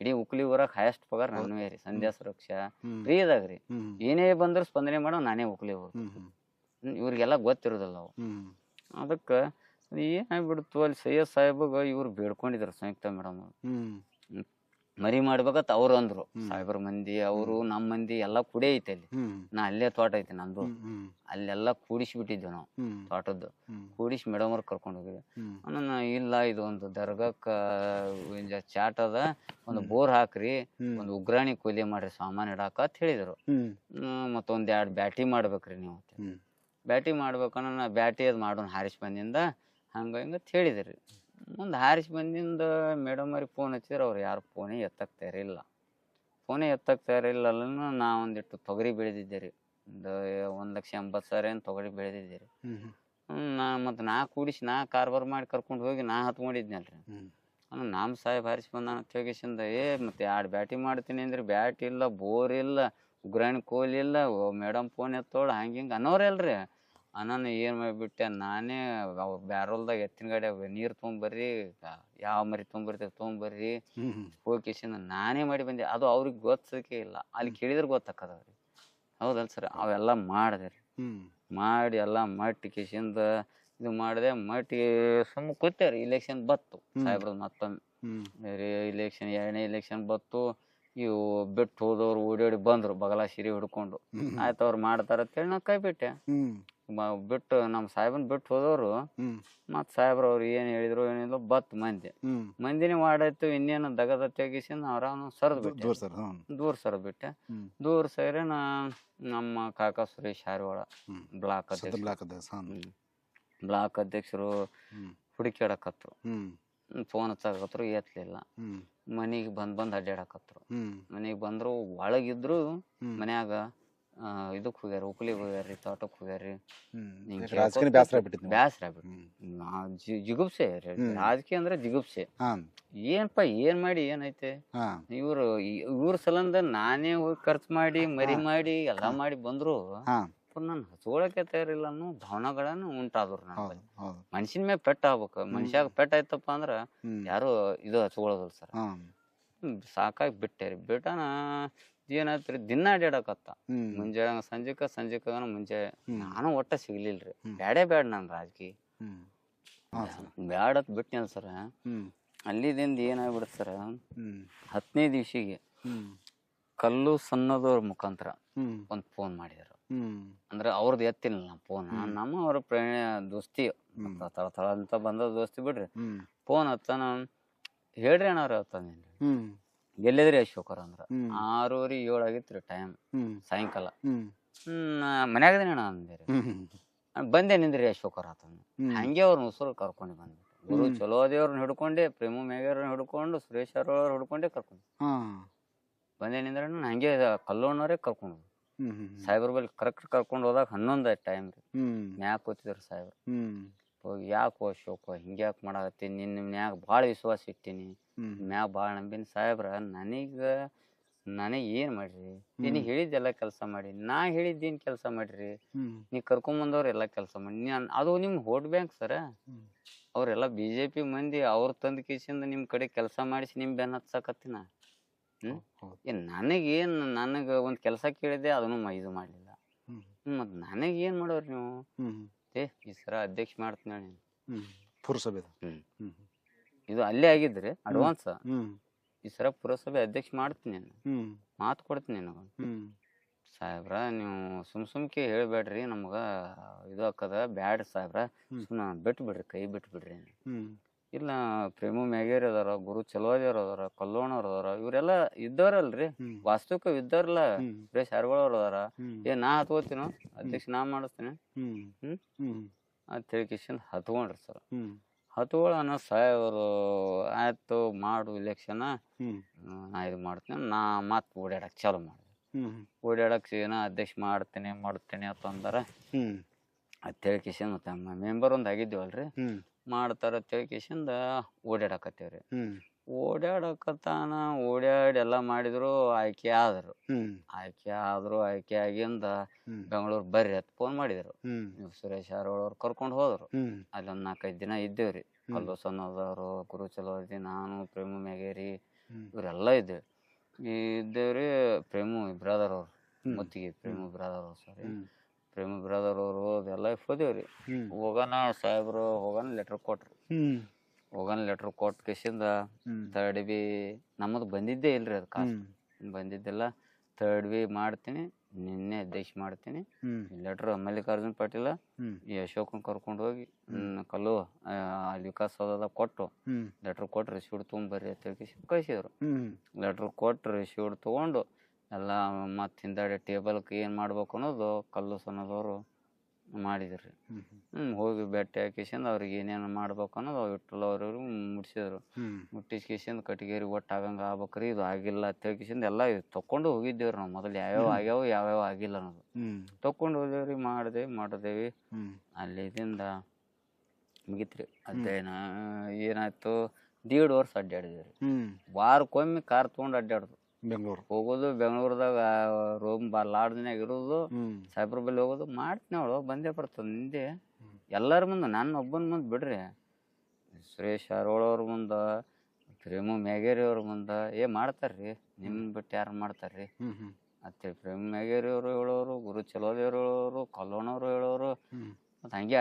B: ಇಡೀ ಉಕ್ಲಿ ಊರಾಗ ಹೈಯೆಸ್ಟ್ ಪಗಾರ ನನ್ವೇ ರೀ. ಸಂಧ್ಯಾ ಸುರಕ್ಷಾ ಫ್ರೀ ಅದಾಗ್ರಿ. ಏನೇ ಬಂದ್ರ ಸ್ಪಂದನೆ ಮಾಡೋ ನಾನೇ ಉಕ್ಲಿ ಊರ್. ಇವ್ರಿಗೆಲ್ಲ ಗೊತ್ತಿರೋದಿಲ್ಲ ಅವು. ಅದಕ್ಕ ಅದು ಏನಾಗ್ಬಿಡ್ತು ಅಲ್ಲಿ ಸೈಯದ್ ಸಾಹೇಬಗ ಇವ್ರು ಬೇಡ್ಕೊಂಡಿದ್ರು ಸಂಯುಕ್ತ ಮೇಡಮ್ ಮರಿ ಮಾಡ್ಬೇಕಂತ ಅವ್ರು ಅಂದ್ರು. ಸಾಹೇಬ್ರ ಮಂದಿ ಅವರು ನಮ್ಮ ಮಂದಿ ಎಲ್ಲಾ ಕೂಡೇ ಐತೆ ಅಲ್ಲಿ. ನಾ ಅಲ್ಲೇ ತೋಟ ಐತಿ ನಮ್ದು, ಅಲ್ಲೆಲ್ಲಾ ಕೂಡಿಸ್ಬಿಟ್ಟಿದ್ವಿ ನಾವು ತೋಟದ್ದು. ಕೂಡಿಸಿ ಮೇಡಮ್ ಅವ್ರ ಕರ್ಕೊಂಡು ಹೋಗಿದ್ವಿ. ನಾನು ಇಲ್ಲ ಇದು ಒಂದು ದರ್ಗಾಕ್ಕ ಚಾಟ್ ಅದ, ಒಂದು ಬೋರ್ ಹಾಕ್ರಿ, ಒಂದು ಉಗ್ರಾಣಿ ಕೊಯ್ಲಿ ಮಾಡ್ರಿ ಸಾಮಾನ್ ಇಡಾಕ ಅಂತ ಹೇಳಿದ್ರು. ಮತ್ತೊಂದ್ 2 ಬ್ಯಾಟಿ ಮಾಡ್ಬೇಕ್ರಿ ನೀವು. ಬ್ಯಾಟಿ ಮಾಡ್ಬೇಕನ್ನ ನಾ ಬ್ಯಾಟಿ ಅದ್ ಮಾಡೋಣ ಹಾರಿಸ್ ಬಂದಿಂದ ಹಂಗ ಹಿಂಗ ಹೇಳಿದ್ರಿ. ಮುಂದೆ ಹಾರಿಸಿ ಬಂದಿಂದ ಮೇಡಮ್ ಅವ್ರಿಗೆ ಫೋನ್ ಹಚ್ಚಿದ್ರೆ ಅವ್ರು ಯಾರು ಫೋನೇ ಎತ್ತಕ್ಕೆ ತಯಾರಿಲ್ಲ. ನಾ ಒಂದಿಟ್ಟು ತೊಗರಿ ಬೆಳೆದಿದ್ದೆ ರೀ. ಒಂದು 1,80,000 ಏನು ತೊಗರಿ ಬೆಳೆದಿದ್ದೆ ರೀ. ನಾ ಕೂಡಿಸಿ ನಾ ಕಾರ್ಬಾರ್ ಮಾಡಿ ಕರ್ಕೊಂಡು ಹೋಗಿ ನಾ ಹತ್ಕೊಂಡಿದ್ನಲ್ರಿ. ನಮ್ಮ ಸಾಹೇಬ್ ಹಾರಿಸಿ ಬಂದ ಅಂತ ಹೋಗಿಸಿಂದ ಮತ್ತೆ 2 ಬ್ಯಾಟಿ ಮಾಡ್ತೀನಿ ಅಂದ್ರೆ ಬ್ಯಾಟ್ ಇಲ್ಲ, ಬೋರ್ ಇಲ್ಲ, ಉಗ್ರಾಣಿ ಕೋಲ್ ಇಲ್ಲ, ಮೇಡಮ್ ಫೋನ್ ಎತ್ತೋಳ ಹಂಗೆ ಹಿಂಗೆ ಅನ್ನೋರಲ್ರಿ. ನಾನು ಏನು ಮಾಡಿಬಿಟ್ಟೆ, ನಾನೇ ಬ್ಯಾರೋಲ್ದಾಗ ಎತ್ತಿನ ಗಾಡಿ ನೀರು ತೊಗೊಂಬರ್ರಿ, ಯಾವ ಮರಿ ತೊಗೊಂಬರ್ರಿ ಹೋಗಿಸಿಂದ ನಾನೇ ಮಾಡಿ ಬಂದೆ. ಅದು ಅವ್ರಿಗೆ ಗೊತ್ತಕ್ಕೆ ಇಲ್ಲ, ಅಲ್ಲಿ ಕೇಳಿದ್ರೆ ಗೊತ್ತಾಕದ ಅವ್ರಿಗೆ. ಹೌದಲ್ಲ ಸರ್, ಅವೆಲ್ಲ ಮಾಡಿದೆ ರೀ. ಮಾಡಿ ಎಲ್ಲ ಮಟ್ಟಿಗೆಸಿಂದ ಇದು ಮಾಡಿದೆ. ಮಟ್ಟಿಗೆ ಸುಮ್ಮ ಕೂತೇವ್ರಿ. ಇಲೆಕ್ಷನ್ ಬತ್ತು ಸಾಹೇಬ್ರದ್ದು ಮತ್ತೊಮ್ಮೆ ಇಲೆಕ್ಷನ್, 2ನೇ ಇಲೆಕ್ಷನ್ ಬತ್ತು. ಇವು ಬಿಟ್ಟು ಹೋದವ್ರು ಓಡಾಡಿ ಬಂದ್ರು ಬಗಲ ಸಿರಿ ಹಿಡ್ಕೊಂಡು. ಆಯ್ತು ಅವ್ರು ಮಾಡ್ತಾರ ಅಂತೇಳಿ ನಾ ಕೈ ಬಿಟ್ಟೆ. ಬಿಟ್ಟು ನಮ್ಮ ಸಾಹೇಬನ್ ಬಿಟ್ಟು ಹೋದವ್ರು ಮತ್ ಸಾಹೇಬ್ರ ಅವ್ರು ಏನ್ ಹೇಳಿದ್ರು ಏನಿಲ್ಲ ಬತ್ ಮಂದಿನೇ ಮಾಡಾಯ್ತು. ಇನ್ನೇನು ದಗದ ತೆಗಿಸಿಂದ ಅವ್ರವನು ಸರದ್ ಬಿಟ್ಟೆ, ದೂರ ಸರದ್ ಬಿಟ್ಟೆ. ದೂರ ಸೇರಿ ನಮ್ಮ ಕಾಕಾ ಸುರೇಶ್ ಹಾರಿವಾಳ ಬ್ಲಾಕ್ ಅಧ್ಯಕ್ಷರು ಹುಡುಕ್ಯಾಡಕತ್ರು. ಫೋನ್ ಹಚ್ಚಾಕತ್ರು, ಎತ್ತಲಿಲ್ಲ. ಮನಿಗೆ ಬಂದ್ ಅಡ್ಡಾಡಕತ್ರು. ಮನಿಗೆ ಬಂದ್ರು, ಒಳಗಿದ್ರು ಮನ್ಯಾಗ ಇದಕ್ ಹೋಗ್ಯಾರ, ಉಪ್ಲಿಗ್ ಹೋಗ್ಯಾರ್ರಿ, ತೋಟಕ್ ಹೋಗ್ಯಾರ್ರಿ. ಬ್ಯಾಸ್ರ ಆಗ್ಬಿಟ್ಟು ಜಿಗುಪ್ಸೆ ರಾಜಕೀಯ ಅಂದ್ರೆ ಜಿಗುಪ್ಸೆ. ಏನ್ಪ ಏನ್ ಮಾಡಿ ಏನೈತೆ ಇವ್ರ ಸಲಂದ ನಾನೇ ಹೋಗಿ ಖರ್ಚು ಮಾಡಿ ಮರಿ ಮಾಡಿ ಎಲ್ಲಾ ಮಾಡಿ ಬಂದ್ರು ನಾನು ಹಚ್ಕೊಳಕ್ಕೆ ತಯಾರಿಲ್ಲ ಅನ್ನೋ ಭಾವನೆಗಳನ್ನು ಉಂಟಾದ್ರು. ಮನ್ಸಿನ ಮ್ಯಾಗ ಪೆಟ್ಟ ಆಗ್ಬೇಕು. ಮನುಷ್ಯಾಗ ಪೆಟ್ಟ ಆಯ್ತಪ್ಪ ಅಂದ್ರ ಯಾರು ಇದು ಹಚ್ಕೊಳೋದಲ್ಲ ಸರ್. ಸಾಕಾಗಿ ಬಿಟ್ಟೇರಿ. ಬಿಟ್ಟನ ಏನಾಯ್ತ್ರಿ, ದಿನ ಅಡ್ಯಾಡಕತ್ತ. ಮುಂಜಾನೆ ಸಂಜೆಕ ಮುಂಜೆ ನಾನು ಒಟ್ಟ ಸಿಗ್ಲಿಲ್ರಿ. ಬ್ಯಾಡ ನನ್ ರಾಜಕೀಯ ಬ್ಯಾಡತ್ ಬಿಟ್ಟೇನ ಸರ. ಅಲ್ಲಿದಿಂದ ಏನಾಗ್ಬಿಡತ್ ಸರ, 10ನೇ ದಿವ್ಸಿಗೆ ಕಲ್ಲು ಸಣ್ಣದವ್ರ ಮುಖಾಂತರ ಒಂದ್ ಫೋನ್ ಮಾಡಿದ್ರು. ಅಂದ್ರೆ ಅವ್ರದ್ದು ಎತ್ತಿಲ್ಲ ನಾ ಫೋನ್. ನಮ್ಮ ಅವ್ರ ದೋಸ್ತಿ ತಳ ಅಂತ ಬಂದ ದೋಸ್ತಿ ಬಿಡ್ರಿ. ಫೋನ್ ಹತ್ತಾನ, ಹೇಳ್ರಿ ಅಣ್ಣ ಅವ್ರ ಹೇಳ್ತಾನೇನ್ರಿ. ಎಲ್ಲಿದ್ರಿ ಅಶೋಕರ್ ಅಂದ್ರ 6:07 ಆಗಿತ್ರಿ ಟೈಮ್, ಸಾಯಂಕಾಲ. ಮನ್ಯಾಗದೇನ ಅಣ್ಣ ಅಂದೇರಿ. ಬಂದೆ ನಿಂದ್ರಿ ಅಶೋಕರ್ ಆತಂದ. ಹಂಗೆ ಅವ್ರ ಉಸುರು ಕರ್ಕೊಂಡು ಬಂದ್ಬಿಟ್ಟು ಗುರು ಚಲೋ ದೇವ್ರನ್ನ ಹಿಡ್ಕೊಂಡೆ, ಪ್ರೇಮು ಮೇಘರ್ನ ಹಿಡ್ಕೊಂಡು, ಸುರೇಶ್ ಅವ್ರ ಹಿಡ್ಕೊಂಡೆ ಕರ್ಕೊಂಡು ಬಂದೆ ನಿಂದ್ರ. ಹಂಗೆ ಕಲ್ಲೋಣರೇ ಕರ್ಕೊಂಡು ಸಾಹೇಬ್ರ ಬಳಿ ಕರೆಕ್ಟ್ ಕರ್ಕೊಂಡು ಹೋದಾಗ 11 ಟೈಮ್ ರೀ. ಮ್ಯಾಗ ಕೂತಿದ್ರು ಸಾಹೇಬ್ರು. ಹೋಗಿ ಯಾಕೆ ಅಶೋಕ ಹಿಂಗ್ಯಾಕ್ ಮಾಡಾಕತ್ತಿ, ನಿನ್ನ ಮ್ಯಾಗ ಭಾಳ ವಿಶ್ವಾಸ ಇಟ್ಟೀನಿ, ಮ್ಯಾಗ ಭಾಳ ನಂಬಿನಿ ಸಾಹೇಬ್ರ. ನನಗೆ ಏನ್ ಮಾಡ್ರಿ, ನೀ ಹೇಳಿದ್ದೆಲ್ಲ ಕೆಲಸ ಮಾಡಿ, ನಾ ಹೇಳಿದ್ದೇನ್ ಕೆಲಸ ಮಾಡ್ರಿ, ನೀ ಕರ್ಕೊಂಬಂದವ್ರ ಎಲ್ಲಾ ಕೆಲಸ ಮಾಡಿ. ಅದು ನಿಮ್ ವೋಟ್ ಬ್ಯಾಂಕ್ ಸರ. ಅವ್ರೆಲ್ಲಾ BJP ಮಂದಿ, ಅವ್ರ ತಂದ ಕಿಸಿಂದ ನಿಮ್ ಕಡೆ ಕೆಲಸ ಮಾಡಿಸಿ ನಿಮ್ ಬೆನ್ನ ಹತ್ಸಾಕತ್ತಿನ. ನನಗ ಒಂದ್ ಕೆಲಸ ಕೇಳಿದೆ, ಅದನ್ನು ಇದು ಮಾಡ್ಲಿಲ್ಲ. ಮತ್ ನನಗೇನ್ ಮಾಡೋರಿ ನೀವು? ಈ ಸರ ಅಧ್ಯಕ್ಷ ಮಾಡ್ತೀನಿ ಪುರಸಭೆ. ಇದು ಅಲ್ಲೇ ಆಗಿದ್ರಿ ಅಡ್ವಾನ್ಸ್. ಈ ಸರ ಪುರಸಭೆ ಅಧ್ಯಕ್ಷ ಮಾಡ್ತೀನಿ, ಮಾತು ಕೊಡ್ತೀನಿ ನನಗ. ಸಾಹೇಬ್ರ ನೀವು ಸುಮ್ಕೆ ಹೇಳ್ಬೇಡ್ರಿ, ನಮ್ಗ ಇದು ಹಾಕದ ಬ್ಯಾಡ ಸಾಹೇಬ್ರ, ಬಿಟ್ಟು ಬಿಡ್ರಿ, ಕೈ ಬಿಟ್ಟು ಬಿಡ್ರಿ. ಇಲ್ಲ ಪ್ರೇಮು ಮೇಘೇರಿ ಅದಾರ, ಗುರು ಚಲೋದೇವ್ರ ಅದಾರ, ಕಲ್ಲೋಣವ್ರ ಅದಾರ, ಇವರೆಲ್ಲಾ ಇದ್ದವ್ರಲ್ರಿ, ವಾಸ್ತವಿಕ ಇದ್ದವ್ರಲ್ಲ. ಸುರೇಶ್ ಹಾರಿವಾಳ ಅವ್ರ ಅದಾರ. ನಾ ಹತ್ಕೋತೀನೋ ಅಧ್ಯಕ್ಷ, ನಾ ಮಾಡಿಸ್ತೀನಿ ಅಂತ ಹೇಳಿಕಿಶನ್ ಹತ್ಕೊಂಡ್ರಿ ಸರ್. ಹತ್ಕೊಳ್ಳೋಣ ಸಾಹೇಬರು ಆಯ್ತು ಮಾಡು ಇಲೆಕ್ಷನ್, ನಾ ಇದು ಮಾಡ್ತೀನಿ. ನಾ ಮತ್ ಓಡಾಡಕ್ ಚಾಲು ಮಾಡಿದೆ. ಓಡಾಡಕ್ ಅಧ್ಯಕ್ಷ ಮಾಡ್ತೀನಿ ಅಂತಂದಾರ. ಅದ್ ಹೇಳಿಕಿಶನ್ ಮತ್ತೆ ಮೆಂಬರ್ ಒಂದ್ ಆಗಿದ್ದೀವಲ್ರಿ, ಮಾಡ್ತಾರ ತಿಳ್ಕಿಸಿಂದ ಓಡಾಡಕತ್ತೇವ್ರಿ. ಓಡಾಡಕತ್ತಾನ, ಓಡಾಡಿ ಎಲ್ಲಾ ಮಾಡಿದ್ರು, ಆಯ್ಕೆ ಆದ್ರು. ಆಯ್ಕೆ ಆಗಿಂದ ಬೆಂಗಳೂರು ಬರ್ರಿ ಅಂತ ಫೋನ್ ಮಾಡಿದ್ರು. ಸುರೇಶ್ ಹಾರಿವಾಳ ಅವ್ರು ಕರ್ಕೊಂಡ್ ಹೋದ್ರು. ಅಲ್ಲೊಂದ್ 4-5 ದಿನ ಇದ್ದೇವ್ರಿ. ಕಲ್ಲು ಸಣ್ಣದವ್ರು, ಗುರು ಚಲೋದಿ, ನಾನು, ಪ್ರೇಮು ಮೇಘೇರಿ ಇವರೆಲ್ಲಾ ಇದ್ದೇವ್ರಿ. ಪ್ರೇಮು ಬ್ರದರ್ ಅವ್ರು, ಮುತ್ತಿಗೆ ಪ್ರೇಮು ಬ್ರದರ್ ಅವ್ರು ಸಾರಿ. ಪ್ರೇಮ ಬ್ರದರ್ ಅವರು ಅದೆಲ್ಲ ಹೋದೇವ್ರಿ. ಹೋಗೋಣ ಸಾಹೇಬ್ರು ಹೋಗೋಣ ಲೆಟ್ರ್ ಕೊಟ್ರು. ಹೋಗೋಣ ಲೆಟ್ರ್ ಕೊಟ್ಟು ಕಿಸಿಂದ ಥರ್ಡ್ ಬಿ ನಮ್ಮದು ಬಂದಿದ್ದೇ ಇಲ್ರಿ ಅದು ಕಾಸು ಬಂದಿದ್ದಿಲ್ಲ. ಥರ್ಡ್ ಬಿ ಮಾಡ್ತೀನಿ, ನಿನ್ನೆ ಅಧ್ಯಕ್ಷ ಮಾಡ್ತೀನಿ. ಲೆಟ್ರ್ ಮಲ್ಲಿಕಾರ್ಜುನ್ ಪಾಟೀಲ ಈ ಅಶೋಕನ್ ಕರ್ಕೊಂಡು ಹೋಗಿ ಕಲ್ಲು ಅಲ್ಲಿ ವಿಕಾಸ್ ಸೌಧದಾಗ ಕೊಟ್ಟು ಲೆಟ್ರ್ ಕೊಟ್ಟು ರಿಸೀವ್ಡ್ ತೊಗೊಂಬರ್ರಿ ಅಂತ ಹೇಳಿ ಕಳಿಸಿದ್ರು. ಲೆಟ್ರ್ ಕೊಟ್ಟು ರಿಸೀವ್ಡ್ ತೊಗೊಂಡು ಎಲ್ಲ ಮತ್ತು ಹಿಂದಾಡಿ ಟೇಬಲ್ಗೆ ಏನು ಮಾಡ್ಬೇಕು ಅನ್ನೋದು ಕಲ್ಲು ಸಣ್ಣದವರು ಮಾಡಿದ್ರಿ. ಹೋಗಿ ಭೇಟಿ ಹಾಕಿಸಿಂದ ಅವ್ರಿಗೆ ಏನೇನು ಮಾಡ್ಬೇಕು ಅನ್ನೋದು ಇಟ್ಟಲ್ಲ ಅವ್ರಿಗೆ ಮುಟ್ಸಿದ್ರು. ಮುಟ್ಟಿಸ್ಕಿಸಿಂದ ಕಟ್ಟಿಗೇರಿ ಒಟ್ಟು ಆಗಂಗೆ ಆಗ್ಬೇಕ್ರಿ, ಇದು ಆಗಿಲ್ಲ ಅಂತ ಹೇಳ್ಕಿಸಿಂದ ಎಲ್ಲ ತೊಗೊಂಡು ಹೋಗಿದ್ದೇವ್ರಿ. ನಾವು ಮೊದಲು ಯಾವ್ಯಾವ ಆಗಿಲ್ಲ ಅನ್ನೋದು ತೊಗೊಂಡು ಹೋದೇವ್ರಿ. ಮಾಡಿದೇವಿ ಅಲ್ಲಿದಿಂದ ಮುಗಿತ್ರಿ ಅಧ್ಯಯನ. ಏನಾಯ್ತು, 1.5 ವರ್ಷ ಅಡ್ಡಾಡಿದೇವ್ರಿ. ವಾರಕ್ಕೊಮ್ಮೆ ಕಾರ್ ತೊಗೊಂಡು ಅಡ್ಡಾಡ್ದು
A: ಬೆಂಗಳೂರು
B: ಹೋಗೋದು, ಬೆಂಗಳೂರದಾಗ ರೂಮ್ ಲಾಡ್ಜ್ನಾಗ ಇರೋದು, ಸಾಹೇಬ್ರ ಬಲ್ಲಿ ಹೋಗೋದು ಮಾಡ್ತೀನಿ. ಅವಳು ಬಂದೇ ಬರ್ತದೆ ನಿಂದೆ ಎಲ್ಲರ ಮುಂದೆ, ನಾನು ಒಬ್ಬನ ಮುಂದೆ ಬಿಡ್ರಿ, ಸುರೇಶ್ ಅರೋಳವ್ರ ಮುಂದೆ, ಪ್ರೇಮು ಮ್ಯಾಗೇರಿ ಅವ್ರ ಮುಂದೆ ಮಾಡ್ತಾರ್ರಿ, ನಿಮ್ಮ ಬಿಟ್ಟು ಯಾರು ಮಾಡ್ತಾರ್ರಿ ಅಂತೇಳಿ ಪ್ರೇಮ ಮ್ಯಾಗೇರಿ ಅವರು ಹೇಳೋರು, ಗುರು ಚಲೋದೇವ್ರು ಹೇಳೋರು, ಕಲ್ಲೋಣವ್ರು ಹೇಳೋರು. ಮತ್ತು ಹಂಗೆ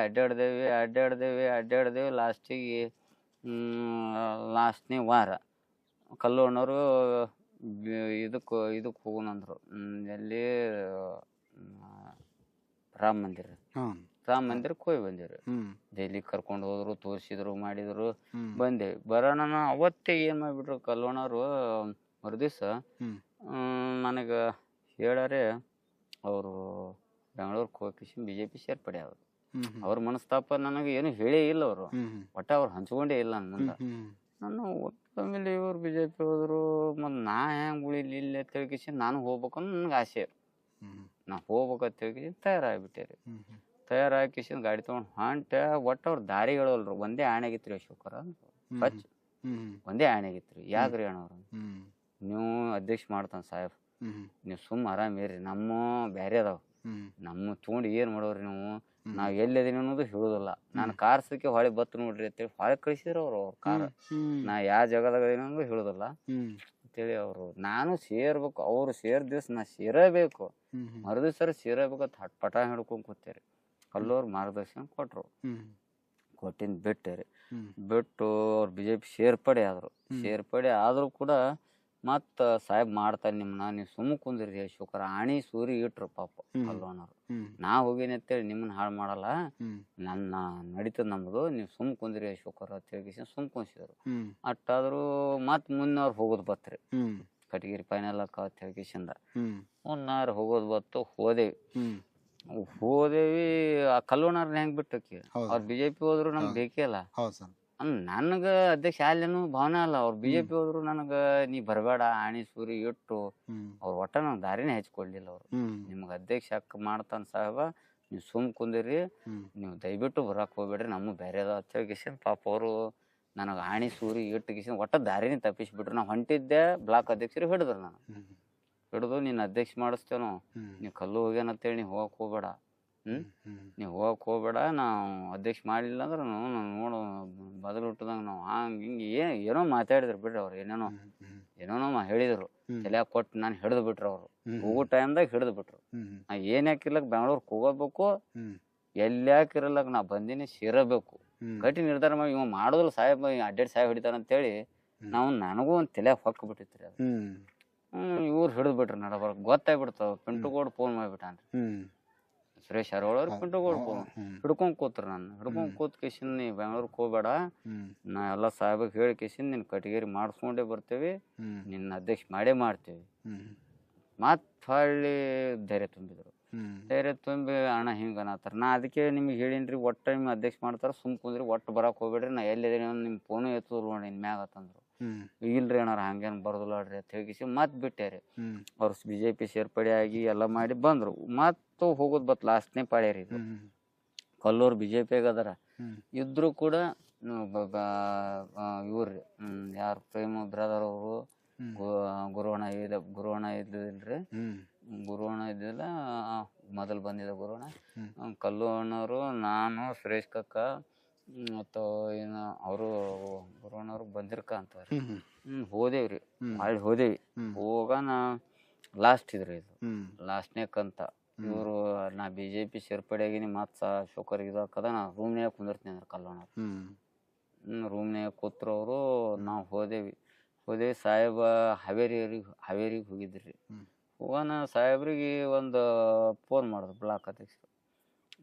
B: ಅಡ್ಡಾಡ್ದೇವಿ. ಲಾಸ್ಟ್ನೇ ವಾರ ಕಲ್ಲೋಣವರು ಇದಕ್ಕೆ ಹೋಗೋಣಂದ್ರು. ಎಲ್ಲಿ ರಾಮ ಮಂದಿರಕ್ಕೆ ಹೋಗಿ ಬಂದೇವ್ರಿ. ದೆಹಲಿಗೆ ಕರ್ಕೊಂಡು ಹೋದ್ರು, ತೋರಿಸಿದ್ರು, ಮಾಡಿದ್ರು, ಬಂದೇವಿ. ಬರೋಣ ಅವತ್ತೇ ಏನು ಮಾಡಿಬಿಟ್ರು ಕಲ್ಲೋಣವ್ರು, ಮರುದಿವ್ಸ ನನಗೆ ಹೇಳಾರೆ ಅವರು ಬೆಂಗಳೂರಿಗೆ ಹೋಗಿ BJP ಸೇರ್ಪಡೆ ಆದ್ರು. ಅವ್ರ ಮನಸ್ತಾಪ ನನಗೆ ಏನು ಹೇಳೇ ಇಲ್ಲ. ಅವರು ಒಟ್ಟ ಅವ್ರು ಹಂಚ್ಕೊಂಡೇ ಇಲ್ಲ ನನ್ನ ಮುಂದೆ. ನಾನು ಆಮೇಲೆ ಇವ್ರು BJP ಹೋದ್ರು. ಮತ್ತು ನಾ ಹೆಂಗೆ ಉಳಿಲಿ ಇಲ್ಲ ಅಂತ ಹೇಳ್ಕಿಸಿ ನಾನು ಹೋಗ್ಬೇಕಂತ ನನಗೆ ಆಸೆ. ನಾ ಹೋಗ್ಬೇಕಂತ ಹೇಳ್ಕಿಸಿ ತಯಾರಾಗ್ಬಿಟ್ಟೆ ರೀ. ತಯಾರಾಕಿಸಿದ ಗಾಡಿ ತೊಗೊಂಡು ಹೊಂಟೆ. ಒಟ್ಟು ಅವ್ರು ದಾರಿ ಹೇಳೋಲ್ರು. ಒಂದೇ ಆಣೆ ಆಗಿತ್ತು ಅಶೋಕರ ಫಸ್ಟ್ ಒಂದೇ ಆಣೆ ಆಗಿತ್ತು ರೀ. ಯಾಕ್ರಿ ಅಣ್ಣವ್ರು, ನೀವು ಅಧ್ಯಕ್ಷ ಮಾಡ್ತಾನೆ ಸಾಹೇಬ್, ನೀವು ಸುಮ್ಮ ಆರಾಮಿರಿ, ನಮ್ಮ ಬೇರೆ ಅದಾವ, ನಮ್ಮ ತೊಗೊಂಡು ಏನು ಮಾಡೋರಿ ನೀವು, ನಾವು ಎಲ್ಲಿದೀನಿ ಅನ್ನೋದು ಹೇಳೋದಿಲ್ಲ. ನಾನು ಕಾರ್ಸಕ್ಕೆ ಹೊಳೆ ಬತ್ತು ನೋಡ್ರಿ ಅಂತೇಳಿ ಹೊಳೆ ಕಳಿಸಿದ್ರು ಅವ್ರು. ಅವ್ರ ಕಾರ್ ನಾ ಯಾವ ಜಾಗದಾಗ ಇದೀನಿ ಅನ್ನೋದು ಹೇಳೋದಿಲ್ಲ ಅಂತೇಳಿ ಅವರು. ನಾನು ಸೇರ್ಬೇಕು, ಅವ್ರು ಸೇರ್ ದಿವ್ಸ ನಾ ಸೇರಬೇಕು, ಮರುದಿವ್ಸ ಸೇರಬೇಕಂತ ಹಟ್ಪಟ ಹಿಡ್ಕೊಂಡು ಕೂತೇರಿ. ಕಲ್ಲೋರು ಮಾರ್ಗದರ್ಶನ ಕೊಟ್ರು. ಕೊಟ್ಟಿಂದ ಬಿಟ್ಟೇರಿ. ಬಿಟ್ಟು ಅವ್ರು BJP ಸೇರ್ಪಡೆ ಆದ್ರು ಕೂಡ ಮತ್ತು ಸಾಹೇಬ್ ಮಾಡ್ತಾನೆ ನಿಮ್ಮನ್ನ, ನೀವು ಸುಮ್ಮ ಕುಂದ್ರಿ ಅಶೋಕರ ಆಣಿ ಸೂರಿ ಇಟ್ರು ಪಾಪ ಕಲ್ಲೋಣವ್ರು. ನಾ ಹೋಗೇನಿ ಅಂತೇಳಿ ನಿಮ್ಮನ್ನ ಹಾಳು ಮಾಡಲ್ಲ, ನನ್ನ ನಡೀತದ ನಮ್ಮದು, ನೀವು ಸುಮ್ಮ ಕುಂದ್ರಿ ಅಶೋಕರ ಅಂತ ಹೇಳಿ ಸುಮ್ಮ ಕುಂಸಿದ್ರು. ಅಟ್ಟಾದ್ರು ಮತ್ತು ಮುನ್ನವ್ರು ಹೋಗೋದು ಬತ್ರಿ ಕಟಗಿರಿ ಫೈನಲ್ ಅಕ್ಕ ಅಂತ ಹೇಳಿಕಿಸಿಂದ ಮುನ್ನಾರು ಹೋಗೋದು ಬತ್ತು. ಹೋದೇವಿ. ಆ ಕಲ್ಲೋಣವ್ರನ್ನ ಹೆಂಗ್ ಬಿಟ್ಟಕ್ಕೆ ಅವ್ರು BJP ಹೋದ್ರು ನಮ್ಗೆ ಬೇಕೇ ಅಲ್ಲ. ನನಗ ಅಧ್ಯಕ್ಷ ಅಲ್ಲೇನು ಭಾವನೆ ಅಲ್ಲ. ಅವ್ರು BJP ಹೋದ್ರು ನನಗ ನೀ ಬರಬೇಡ ಆಣಿ ಸೂರಿ ಇಟ್ಟು ಅವ್ರ ಒಟ್ಟ ನಂಗೆ ದಾರಿನೇ ಹಚ್ಕೊಡ್ಲಿಲ್ಲ. ಅವ್ರು ನಿಮ್ಗೆ ಅಧ್ಯಕ್ಷ ಹಕ್ಕ ಮಾಡ್ತಾನ ಸಾಹೇಬ, ನೀವು ಸುಮ್ ಕುಂದಿರಿ, ನೀವು ದಯವಿಟ್ಟು ಬರಕ್ ಹೋಗ್ಬೇಡ್ರಿ, ನಮ್ಮ ಬೇರೆ ಅದ ಅಂತ ಹೇಳಿ ಪಾಪ ಅವರು ನನಗೆ ಆಣಿ ಸೂರಿ ಇಟ್ಟು ಒಟ್ಟ ದಾರಿನೇ ತಪ್ಪಿಸ್ಬಿಟ್ರು. ನಾ ಹೊಂಟಿದ್ದೆ ಬ್ಲಾಕ್ ಅಧ್ಯಕ್ಷರು ಹಿಡಿದ್ರು. ನಾನು ಹಿಡಿದು ನೀನು ಅಧ್ಯಕ್ಷ ಮಾಡಿಸ್ತೇನೋ, ನೀವು ಕಲ್ಲು ಹೋಗ್ಯಾನಂತೇಳಿ ನೀವು ಹೋಗಕ್ ಹೋಗ್ಬೇಡ, ನೀವು ಹೋಗಕ್ ಹೋಗ್ಬೇಡ, ನಾವು ಅಧ್ಯಕ್ಷ ಮಾಡಲಿಲ್ಲ ಅಂದ್ರೆ ನಾವು ನೋಡು ಬದಲು ಹುಟ್ಟದಂಗೆ ನಾವು ಹಂಗೆ ಹಿಂಗೆ ಏನೋ ಮಾತಾಡಿದ್ರು ಬಿಡ್ರಿ. ಅವ್ರು ಏನೇನೋ ಹೇಳಿದ್ರು. ತಲೆಯಾಗ ಕೊಟ್ಟು ನಾನು ಹಿಡಿದು ಬಿಟ್ರು. ಅವರು ಹೋಗೋ ಟೈಮ್ದಾಗ ಹಿಡಿದು ಬಿಟ್ರು. ನಾ ಏನ್ ಯಾಕಿರ್ಲಕ್ ಬೆಂಗಳೂರಿಗೆ ಹೋಗೋಬೇಕು, ಎಲ್ಯಾಕಿರಲಕ್ ನಾ ಬಂದಿನಿ ಸೇರಬೇಕು. ಗಟ್ಟಿ ನಿರ್ಧಾರ ಮಾಡಿ ಇವ ಮಾಡೋದಿಲ್ಲ ಸಾಹೇಬ್, ಅಡ್ಡಾಡಿ ಸಾಹೇಬ್ ಹಿಡಿತಾರಂತೇಳಿ ನನಗೂ ಒಂದು ತಲೆಯಾಗ ಹೊಕ್ಕ ಬಿಟ್ಟಿತ್ರಿ. ಅದು ಇವ್ರು ಹಿಡಿದು ಬಿಟ್ರಿ. ನಡಬರ್ಕ್ ಗೊತ್ತಾಗ್ಬಿಡ್ತಾವ. ಪಿಂಟುಗೌಡ್ ಫೋನ್ ಮಾಡಿಬಿಟ್ಟಾನ್ರಿ, ಸುರೇಶ್ ಅರೋಳವ್ರು ಪಿಂಟುಗೌಡ್ ಫೋನ್ ಹಿಡ್ಕೊಂಡ್ ಕೂತ್ರು. ನಾನು ಹಿಡ್ಕೊಂಡ್ ಕೂತ್ ಕಿಶನ್ ನೀ ಬೆಂಗಳೂರಿಗೆ ಹೋಗ್ಬೇಡ, ನಾ ಎಲ್ಲ ಸಾಹೇಬಗ್ ಹೇಳಿ ಕಿಶನ್ ನಿನ್ ಕಟಗೇರಿ ಮಾಡಿಸ್ಕೊಂಡೇ ಬರ್ತೇವಿ, ನಿನ್ನ ಅಧ್ಯಕ್ಷ ಮಾಡೇ ಮಾಡ್ತೇವಿ. ಮತ್ ಹೊಳ್ಳಿ ಧೈರ್ಯ ತುಂಬಿದ್ರು. ಧೈರ್ಯ ತುಂಬಿ ಅಣ್ಣ ಹಿಂಗ ಅನ್ನತ್ತಾರ. ನಾ ಅದಕ್ಕೆ ನಿಮ್ಗೆ ಹೇಳಿನ್ರಿ, ಒಟ್ಟ ನಿಮ್ಗೆ ಅಧ್ಯಕ್ಷ ಮಾಡ್ತಾರ, ಸುಮ್ ಕುಂದ್ರಿ, ಒಟ್ಟು ಬರಕ್ ಹೋಗ್ಬೇಡ್ರಿ, ನಾ ಎಲ್ಲಿದ್ದೀನಿ ನಿಮ್ ಫೋನು ಎತ್ತದ್ರು ನೋಡಿ ಇನ್ ಮ್ಯಾಗ ಅಂತಂದ್ರು. ಇಲ್ರಿ ಅಣ್ಣಾರ ಹಂಗೇನು ಬರೋದಿಲ್ಲಾಡ್ರಿ ಅಂತ ಹೇಳಿಸಿ ಮತ್ ಬಿಟ್ಟಾರಿ. ಅವ್ರು BJP ಸೇರ್ಪಡೆ ಆಗಿ ಎಲ್ಲ ಮಾಡಿ ಬಂದ್ರು. ಮತ್ತು ಹೋಗೋದ್ ಬತ್ ಲಾಸ್ಟ್ನೇ ಪಾಳ್ಯಾರಿ. ಕಲ್ಲೂರು BJP ಅದಾರ ಇದ್ರು ಕೂಡ ಇವ್ರಿ ಯಾರು ಪ್ರೇಮ ಬ್ರದರ್ ಅವರು ಗುರುವಣ ಇದ್ದಿಲ್ರಿ. ಗುರುವಣ ಇದ್ದಿಲ್ಲ, ಮೊದಲು ಬಂದಿದ್ದ ಗುರುವಣ. ಕಲ್ಲುವಣ್ಣವರು, ನಾನು, ಸುರೇಶ್ ಕಕ್ಕ ಮತ್ತು ಏನು ಅವರು ಗುರುವಣ್ಣವ್ರು ಬಂದಿರ್ಕ ಅಂತಾರೆ. ಹೋದೇವ್ರಿ. ಹೋದೇವಿ. ಹೋಗನ ಲಾಸ್ಟ್ ಇದ್ರಿ ಇದು, ಲಾಸ್ಟ್ನೇ ಕಂತ ಇವರು ನಾ BJP ಸೇರ್ಪಡೆಯಾಗಿನಿ ಮತ್ತು ಅಶೋಕರಿಗೆ ಇದಾಕದ ನಾ ರೂಮ್ನಾಗ ಕುಂದಿರ್ತೀನಿ ಅಂದ್ರೆ ಕಲ್ಲೋಣ ರೂಮ್ನಾಗ ಕೂತ್ರು ಅವರು ನಾವು ಹೋದೇವಿ ಸಾಹೇಬ ಹಾವೇರಿಗೆ ಹೋಗಿದ್ರಿ ಹೋಗೋಣ ಸಾಹೇಬ್ರಿಗೆ ಒಂದು ಫೋನ್ ಮಾಡಿದ್ರು ಬ್ಲಾಕ್ ಅಧ್ಯಕ್ಷರು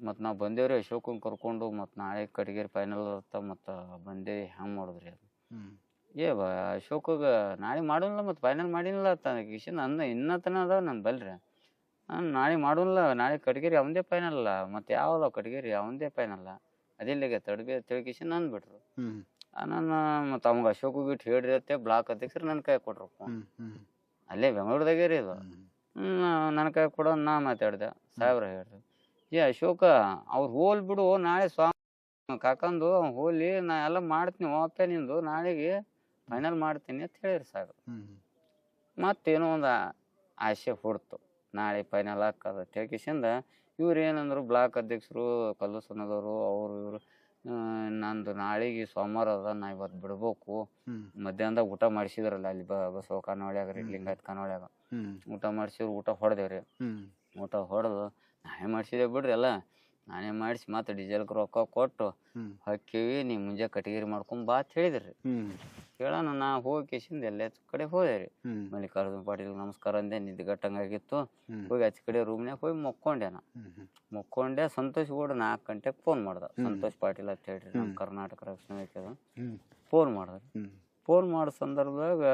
B: ಮತ್ತು ನಾವು ಬಂದೇವ್ರಿ ಅಶೋಕನ್ ಕರ್ಕೊಂಡು ಮತ್ತು ನಾಳೆ ಕಟಗೇರಿ ಫೈನಲ್ ಇರುತ್ತೆ ಮತ್ತು ಬಂದೇವಿ ಹ್ಯಾಂಗೆ ಮಾಡಿದ್ರಿ ಅದು ಅಶೋಕಗೆ ನಾಳೆ ಮಾಡೋಲ್ಲ ಮತ್ತು ಫೈನಲ್ ಮಾಡಿಲ್ಲ ಕಿಶನ್ ಇನ್ನೂ ತನ ಅದ ನಾನು ಬಲ್ರಿ ನಾನು ನಾಳೆ ಮಾಡೋಲ್ಲ ನಾಳೆ ಕಟಗೇರಿ ಅವಂದೇ ಫೈನಲ್ ಅಲ್ಲ ಮತ್ತು ಯಾವಲ್ಲ ಕಟಗೇರಿ ಅವಂದೇ ಫೈನಲ್ ಅದಿಲ್ಲಿಗೆ ತಿಳ್ಕಿಶನ್ ಅಂದ್ಬಿಟ್ರು ನಾನು ಮತ್ತು ಅವಾಗ ಅಶೋಕಿಗೆ ಇಟ್ಟು ಹೇಳ್ರಿ ಅತ್ತೆ ಬ್ಲಾಕ್ ಅಧ್ಯಕ್ಷರು ನನ್ನ ಕೈ ಕೊಟ್ರು ಅಲ್ಲೇ ಬೆಂಗಳೂರದಾಗೆ ರೀ ಇದು ನನ್ನ ಕೈ ಕೊಡೋ ನಾ ಮಾತಾಡ್ದೆ ಸಾಹೇಬ್ರ ಹೇಳ್ರಿ ಅಶೋಕ ಅವ್ರು ಹೋಲ್ ಬಿಡು ನಾಳೆ ಸ್ವಾಮಿ ಕಾಕಂದು ಹೋಲಿ ನಾ ಎಲ್ಲ ಮಾಡ್ತೀನಿ ಓಕೆ ನಿಂದು ನಾಳೆಗೆ ಫೈನಲ್ ಮಾಡ್ತೀನಿ ಅಂತ ಹೇಳಿರಿ ಸಾಹೇಬ್ರು ಮತ್ತೇನೋ ಒಂದು ಆಸೆ ಹುಡ್ತು ನಾಳೆ ಫೈನಲ್ ಹಾಕದ ತಿಳ್ಕಿಸಿಂದ ಇವ್ರು ಏನಂದ್ರು ಬ್ಲಾಕ್ ಅಧ್ಯಕ್ಷರು ಕಲ್ಲು ಸಣ್ಣದವರು ಅವರು ಇವರು ನಂದು ನಾಳೆಗೆ ಸೋಮವಾರ ಅದ ನಾ ಇವತ್ತು ಬಿಡ್ಬೇಕು ಮಧ್ಯಾಹ್ನದಾಗ ಊಟ ಮಾಡಿಸಿದ್ರಲ್ಲ ಅಲ್ಲಿ ಬಸವ ಖಾನಾವಳ್ಯಾಗ ರೀ ಲಿಂಗಾಯತ್ ಖಾನಾವಳ್ಯಾಗ ಊಟ ಮಾಡಿಸಿದ್ರು ಊಟ ಹೊಡೆದೇವ್ರಿ ಊಟ ಹೊಡೆದು ನಾನೇ ಮಾಡಿಸಿದೆ ಬಿಡ್ರಿ ಎಲ್ಲ ನಾನೇ ಮಾಡಿಸಿ ಮತ್ತೆ ಡೀಸೆಲ್ಗೆ ರೊಕ್ಕ ಕೊಟ್ಟು ಹಾಕಿವಿ ನೀ ಮುಂಜೆ ಕಟಗೇರಿ ಮಾಡ್ಕೊಂಡ್ ಬಾ ಅಂತ ಹೇಳಿದ್ರಿ ಕೇಳೋಣ ನಾ ಹೋಗಿ ಕಿಶಿಂದ ಎಲ್ಲ ಕಡೆ ಹೋದೆ ರೀ ಮಲ್ಲಿಕಾರ್ಜುನ ಪಾಟೀಲ್ ನಮಸ್ಕಾರ ಅಂದೆ ನಿದ್ಗಟ್ಟಂಗಾಗಿತ್ತು ಹೋಗಿ ಆಚೆ ಕಡೆ ರೂಮ್ನಾಗ ಹೋಗಿ ಮುಕ್ಕೊಂಡೆ ಸಂತೋಷ್ ಕೂಡ 4 ಗಂಟೆಗೆ ಫೋನ್ ಮಾಡ್ದ ಸಂತೋಷ್ ಪಾಟೀಲ್ ಅಂತ ಹೇಳ್ರಿ ನಮ್ಮ ಕರ್ನಾಟಕ ರಕ್ಷಣಾ ವೇದಿಕೆ ಫೋನ್ ಮಾಡ್ದೆ ಫೋನ್ ಮಾಡೋ ಸಂದರ್ಭದಾಗ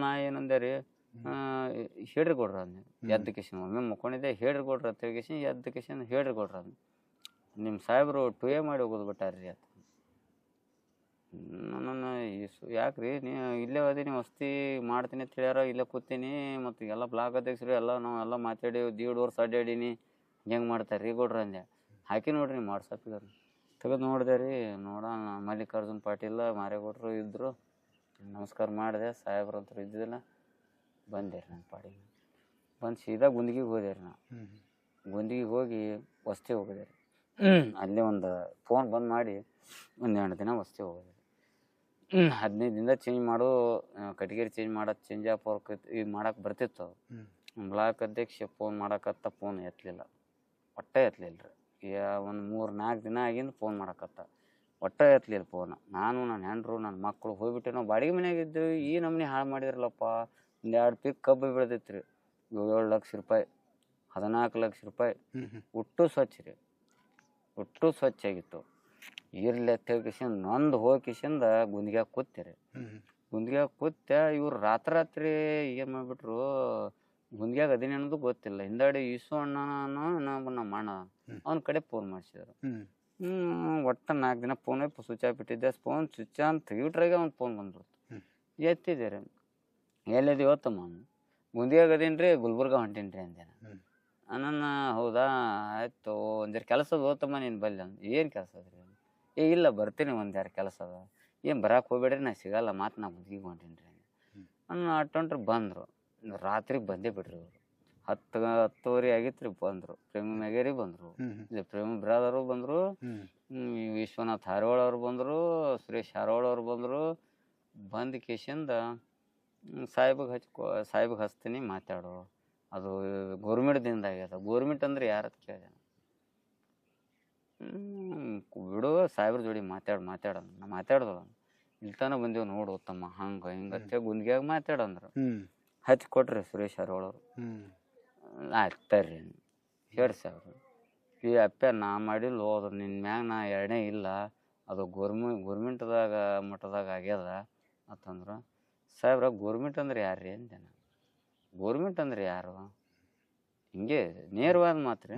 B: ನಾ ಏನಂದೆ ರೀ ಹೇಳ್ರಿ ಕೊಡ್ರ ಅಂದೆ ಎದ್ದು ಕಿಶನ್ ಒಮ್ಮೆ ಮುಕ್ಕೊಂಡಿದ್ದೆ ಹೇಳ್ರಿ ಕೊಡ್ರ ಅಂತ ಹೇಳಿ ಎದ್ದು ಕಿಶನ್ ಹೇಳ್ರಿ ಕೊಡ್ರ ಅಂದ್ ನಿಮ್ಮ ಸಾಹೇಬ್ರು 2A ಮಾಡಿ ಹೋಗೋದು ಬಿಟ್ಟಾರ್ರಿ ಅಂತ ನನ್ನ ಯಾಕ್ರಿ ನೀವು ಇಲ್ಲೇ ಓದಿ ವಸ್ತಿ ಮಾಡ್ತೀನಿ ಅಂತ ಹೇಳ್ಯಾರ ಇಲ್ಲೇ ಕೂತೀನಿ ಮತ್ತು ಎಲ್ಲ ಬ್ಲಾಕ್ ಅಧ್ಯಕ್ಷರು ಎಲ್ಲ ನಾವೆಲ್ಲ ಮಾತಾಡಿ 1.5 ವರ್ಷ ಅಡ್ಡಾಡೀನಿ ಹೆಂಗೆ ಮಾಡ್ತಾರೆ ರೀ ಕೊಡ್ರಿ ಅಂದೆ ಹಾಕಿ ನೋಡ್ರಿ ನಿಮ್ಮ ವಾಟ್ಸಪ್ಪಿಗೆ ತೆಗೆದು ನೋಡಿದೆ ರೀ ನೋಡೋಣ ಮಲ್ಲಿಕಾರ್ಜುನ್ ಪಾಟೀಲ್ ಮಾರೇಗೌಡರು ಇದ್ದರು ನಮಸ್ಕಾರ ಮಾಡಿದೆ ಸಾಹೇಬ್ರಂತರು ಇದ್ದಿದ್ದಿಲ್ಲ ಬಂದೆ ರೀ ನನ್ನ ಪಾಡಿಗೆ ಬಂದು ಸೀದಾ ಗುಂದಿಗೆ ಹೋದೆ ರೀ ನಾ ಗುಂದಿಗೆ ಹೋಗಿ ವಸ್ತಿ ಹೋಗಿದೆ ರೀ ಅಲ್ಲೇ ಒಂದು ಫೋನ್ ಬಂದ್ ಮಾಡಿ ಒಂದು 2 ದಿನ ವಸ್ತಿ ಹೋಗಿದೆ 15 ದಿನದ ಚೇಂಜ್ ಮಾಡು ಕಟಗೇರಿ ಚೇಂಜ್ ಮಾಡೋದು ಚೇಂಜ್ ಆಫ್ ವರ್ಕ್ ಈಗ ಮಾಡಕ್ಕೆ ಬರ್ತಿತ್ತು ಬ್ಲಾಕ್ ಅಧ್ಯಕ್ಷ ಫೋನ್ ಮಾಡಕತ್ತ ಫೋನ್ ಎತ್ತಲಿಲ್ಲ ಒಟ್ಟೆ ಎತ್ತಲಿಲ್ಲ ರೀ ಒಂದು 3-4 ದಿನ ಆಗಿಂದ ಫೋನ್ ಮಾಡಕತ್ತ ಒಟ್ಟೆ ಎತ್ತಲಿಲ್ಲ ಫೋನ್ ನಾನು ನನ್ನ ಹೆಂಡ್ರು ನನ್ನ ಮಕ್ಕಳು ಹೋಗ್ಬಿಟ್ಟು ನಾವು ಬಾಡಿಗೆ ಮನೆಯಾಗ ಇದ್ದೀವಿ ಈ ನಮ್ನಿ ಹಾಳು ಮಾಡಿದ್ರಲ್ಲಪ್ಪ 1-2 ಪೀಕ್ ಕಬ್ಬು ಬೆಳೆದೈತಿ ರೀ 7 ಲಕ್ಷ ರೂಪಾಯಿ 14 ಲಕ್ಷ ರೂಪಾಯಿ ಒಟ್ಟು ಸ್ವಚ್ಛ ರೀ ಒಟ್ಟು ಸ್ವಚ್ಛ ಆಗಿತ್ತು ಇರ್ಲಿ ಕಿಶನ್ ನೊಂದು ಹೋಗಿ ಕಿಶಿಂದ ಗುಂದಿಗ್ಯಾಗ ಕೂತ್ತೀರಿ ಗುಂದಿಗ್ಯಾಗ ಕೂತ ಇವ್ರು ರಾತ್ರಿ ಏನು ಮಾಡ್ಬಿಟ್ರು ಗುಂದಿಗ್ಯಾಗ ಅದೇನು ಅನ್ನೋದು ಗೊತ್ತಿಲ್ಲ ಹಿಂದಾಡಿ ಈಸು ಅಣ್ಣನ ನಮ್ಮ ಅಣ್ಣ ಅವನ ಕಡೆ ಫೋನ್ ಮಾಡಿಸಿದ್ರು ಒಟ್ಟು 4 ದಿನ ಫೋನ್ ಸ್ವಿಚ್ ಆಫ್ ಬಿಟ್ಟಿದ್ದೆ ಫೋನ್ ಸ್ವಿಚ್ ಆನ್ ತೆಗಿಬಿಟ್ರಾಗ ಅವ್ನು ಫೋನ್ ಬಂದ್ಬಿಡ್ತು ಎತ್ತಿದೆ ರೀ ಎಲ್ಲಿದ್ದೀವಿ ತಮ್ಮ ಗುಂದಿಗ್ಯಾಗ ಅದೇನು ರೀ ಗುಲ್ಬರ್ಗ ಹೊಂಟೀನಿ ರೀ ಅಂದೆ ನನ್ನ ಹೌದಾ ಆಯ್ತು ಒಂದೆರಡು ಕೆಲಸ ಹೋತಮ್ಮ ನೀನು ಬಲ್ಲಿ ಅಂದ್ ಏನು ಕೆಲಸ ಅದ್ರಿ ಇಲ್ಲ ಬರ್ತೀನಿ 1-2 ಕೆಲಸ ಅದ ಏನು ಬರಕ್ಕೆ ಹೋಗ್ಬೇಡ್ರಿ ನಾ ಸಿಗಲ್ಲ ಮಾತು ನಾ ಗುಂದಿಗೆ ಹೊಂಟೀನಿ ರೀ ನನ್ನ ಅಟ್ಟೊಂಟ್ರು ಬಂದರು ರಾತ್ರಿ ಬಂದೇ ಬಿಡ್ರಿ ಅವರು 10-10:30 ಆಗಿತ್ತು ರೀ ಬಂದರು ಪ್ರೇಮ ಮೆಗೇರಿ ಬಂದರು ಇಲ್ಲಿ ಪ್ರೇಮ ಬ್ರಾದರು ಬಂದರು ವಿಶ್ವನಾಥ್ ಹಾರೋಳ ಅವ್ರು ಬಂದರು ಸುರೇಶ್ ಹಾರೋಳ ಅವ್ರು ಬಂದರು ಬಂದು ಕೇಶಿಂದ ಸಾಹೇಬ್ಗೆ ಹಚ್ತೀನಿ ಮಾತಾಡು ಅದು ಗೌರ್ಮೆಂಟ್ದಿಂದ ಆಗ್ಯದ ಗೋರ್ಮೆಂಟ್ ಅಂದ್ರೆ ಯಾರತ್ ಕೇಳಿದೆ ಬಿಡು ಸಾಹೇಬ್ರ ಜೋಡಿ ಮಾತಾಡೋಣ ನಾ ಮಾತಾಡ್ದವ ಇಲ್ಲಿ ತನ ಬಂದೇವು ನೋಡು ತಮ್ಮ ಹಂಗೆ ಹಿಂಗತ್ತೆ ಗುಂದಿಗ್ಯಾಗ ಮಾತಾಡಂದ್ರು ಹಚ್ಚಿ ಕೊಟ್ರಿ ಸುರೇಶ್ ಅವ್ರವರು ಆಯ್ತು ತರ್ರಿ ಹೇಳಿ ಸಾಹೇಬ್ರು ಈ ಅಪ್ಪ ನಾ ಮಾಡಿಲ್ಲ ಅದು ನಿನ್ನ ಮ್ಯಾಗ ನಾ ಎರಡನೇ ಇಲ್ಲ ಅದು ಗೋರ್ಮೆಂಟ್ದಾಗ ಮಟ್ಟದಾಗ ಆಗ್ಯದ ಅಂತಂದ್ರು ಸಾಹೇಬ್ರ ಗೋರ್ಮೆಂಟ್ ಅಂದ್ರೆ ಯಾರು ರೀ ಅಂದೆ ನಾನು ಗೋರ್ಮೆಂಟ್ ಅಂದ್ರೆ ಯಾರು ಹಿಂಗೆ ನೇರವಾದ ಮಾತು ರೀ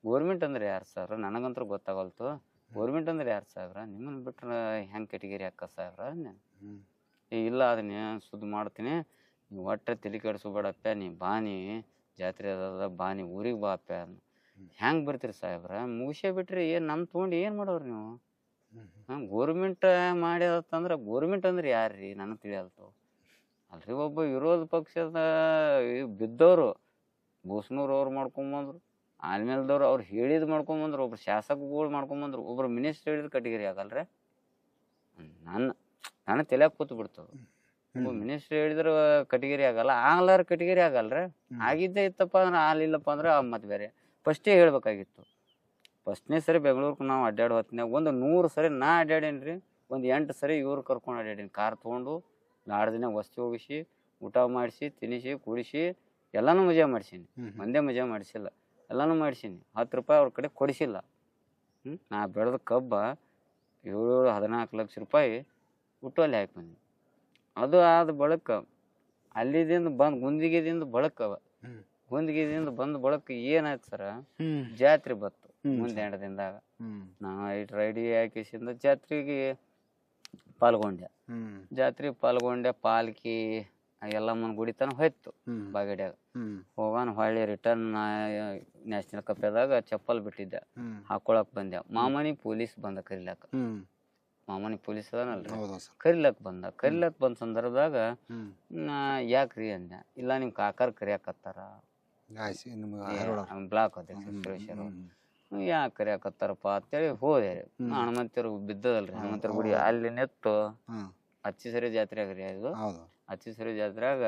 B: ಗೋರ್ಮೆಂಟ್ ಅಂದ್ರೆ ಯಾರು ಸಾಹೇಬ್ರ ನನಗಂತೂ ಗೊತ್ತಾಗಲ್ತು ಗೋರ್ಮೆಂಟ್ ಅಂದ್ರೆ ಯಾರು ಸಾಹೇಬ್ರ ನಿಮ್ಮನ್ನು ಬಿಟ್ರೆ ಹೆಂಗೆ ಕಟಗೇರಿ ಹಾಕ ಸಾಹೇಬ್ರ ಅಂದೆ ಇಲ್ಲ ಅದನ್ನ ಸುದ್ದಿ ಮಾಡ್ತೀನಿ ನೀವು ಒಟ್ಟೆ ತಲೆ ಕೆಡಿಸ್ಬೇಡಪ್ಪ ನೀ ಬಾನಿ ಜಾತ್ರೆ ಅದ ಬಾನಿ ಊರಿಗೆ ಬಾ ಅಪ್ಪ ಹೆಂಗೆ ಬರ್ತೀರಿ ಸಾಹೇಬ್ರ ಮುಗಿಸೇ ಬಿಟ್ರಿ ಏನು ನಮ್ಮ ತೊಗೊಂಡು ಏನು ಮಾಡೋರು ನೀವು ಗೋರ್ಮೆಂಟ್ ಮಾಡ್ಯದಂದ್ರೆ ಗೋರ್ಮೆಂಟ್ ಅಂದ್ರೆ ಯಾರು ರೀ ನನಗೆ ತಿಳಿಯಲ್ತು ಅಲ್ರಿ ಒಬ್ಬ ವಿರೋಧ ಪಕ್ಷದ ಬಿದ್ದವರು ಬೂಸ್ನೂರು ಅವ್ರು ಮಾಡ್ಕೊಂಬಂದ್ರು ಆಲ್ಮೇಲ್ದವ್ರು ಅವ್ರು ಹೇಳಿದ್ ಮಾಡ್ಕೊಂಬಂದ್ರು ಒಬ್ರು ಶಾಸಕಗಳು ಮಾಡ್ಕೊಂಬಂದ್ರು ಒಬ್ರು ಮಿನಿಸ್ಟರ್ ಹೇಳಿದ್ ಕಟಗೇರಿ ಆಗಲ್ರಿ ನನ್ನ ತಲೆಯಾಗ ಕೂತು ಬಿಡ್ತದ ಮಿನಿಸ್ಟ್ರಿ ಹೇಳಿದ್ರ ಕಟಗಿರಿ ಆಗಲ್ಲ, ಆಗ್ಲಾರ ಕಟಗಿರಿ ಆಗಲ್ರಿ. ಆಗಿದ್ದೇ ಇತ್ತಪ್ಪ ಅಂದ್ರೆ ಆಗ್ಲಿಲ್ಲಪ್ಪ ಅಂದ್ರೆ ಮತ್ತೆ ಬೇರೆ ಫಸ್ಟೇ ಹೇಳ್ಬೇಕಾಗಿತ್ತು. ಫಸ್ಟ್ನೇ ಸರಿ ಬೆಂಗಳೂರಿಗೆ ನಾವು ಅಡ್ಡಾಡೋ ಹೊತ್ತಿನಾಗ ಒಂದು 100 ಸರಿ ನಾ ಅಡ್ಡಾಡೇನ್ರಿ, ಒಂದು 8 ಸರಿ ಇವ್ರು ಕರ್ಕೊಂಡು ಅಡ್ಡಾಡೀನಿ. ಕಾರ್ ತೊಗೊಂಡು ನಾಡ್ದಿನ ವಸ್ತಿ ಹೋಗಿಸಿ, ಊಟ ಮಾಡಿಸಿ, ತಿನ್ನಿಸಿ, ಕುಡಿಸಿ ಎಲ್ಲಾನು ಮಜಾ ಮಾಡಿಸೀನಿ. ಒಂದೇ ಮಜಾ ಮಾಡಿಸಿಲ್ಲ, ಎಲ್ಲಾನು ಮಾಡಿಸೀನಿ. 10 ರೂಪಾಯಿ ಅವ್ರ ಕಡೆ ಕೊಡಿಸಿಲ್ಲ. ನಾ ಬೆಳೆದ ಕಬ್ಬ 14 ಲಕ್ಷ ರೂಪಾಯಿ ಹುಟ್ಟು ಅಲ್ಲಿ ಹಾಕಿ ಬಂದ್ನಿ. ಅದು ಆದ ಬಳಕ ಅಲ್ಲಿದಿಂದ ಬಂದು ಗುಂದಿಗೆದಿಂದ ಬಳಕವ, ಗುಂದಿಗೆದಿಂದ ಬಂದ ಬಳಕ ಏನಾಯ್ತು ಸರ, ಜಾತ್ರೆ ಬತ್ತು ಮುಂದೆ 2 ದಿನದಾಗ. ನಾವು ರೆಡಿ ಹಾಕಿಸಿಂದ ಜಾತ್ರೆಗೆ ಪಾಲ್ಗೊಂಡೆ. ಜಾತ್ರೆಗೆ ಪಾಲ್ಗೊಂಡೆ, ಪಾಲ್ಕಿ ಎಲ್ಲಮ್ಮನ ಗುಡಿ ತನಕ ಹೋಯ್ತು ಬಾಗಡ್ಯಾಗ. ಹೋಗಾನ ಹೊಳ್ಳಿ ರಿಟರ್ನ್ ನ್ಯಾಷನಲ್ ಕಪ್ಪಿದಾಗ ಚಪ್ಪಲ್ ಬಿಟ್ಟಿದ್ದೆ, ಹಾಕೊಳಕ್ ಬಂದೆ. ಮಾಮನಿ ಪೊಲೀಸ್ ಬಂದ ಕರಿಲಾಕ, ಮಾಮನಿ ಪೊಲೀಸ್ ಅದನಲ್ರಿ, ಕರಿಲಕ್ ಬಂದ ಸಂದರ್ಭದಾಗ ಯಾಕ್ರಿ ಅಂದೆ. ಇಲ್ಲ ನಿಮ್ ಕಾಕಾರ ಕರಿಯಾಕತ್ತಾರ, ಬ್ಲಾಕ್ ಅಧ್ಯಕ್ಷ ಸುರೇಶ್ ಯಾಕೆ ಕರಿಯಾಕತ್ತಾರಪ್ಪ ಅಂತೇಳಿ ಹೋದೆ. ಹನುಮಂತರು ಬಿದ್ದದಲ್ರಿ, ಹನುಮಂತರ ಗುಡಿ ಅಲ್ಲಿ ನೆತ್ತು ಹಚ್ಚಿ ಸರಿ ಜಾತ್ರೆ ಆಗ್ರಿ. ಅದು ಹಚ್ಚಿ ಸರಿ ಜಾತ್ರೆಯಾಗ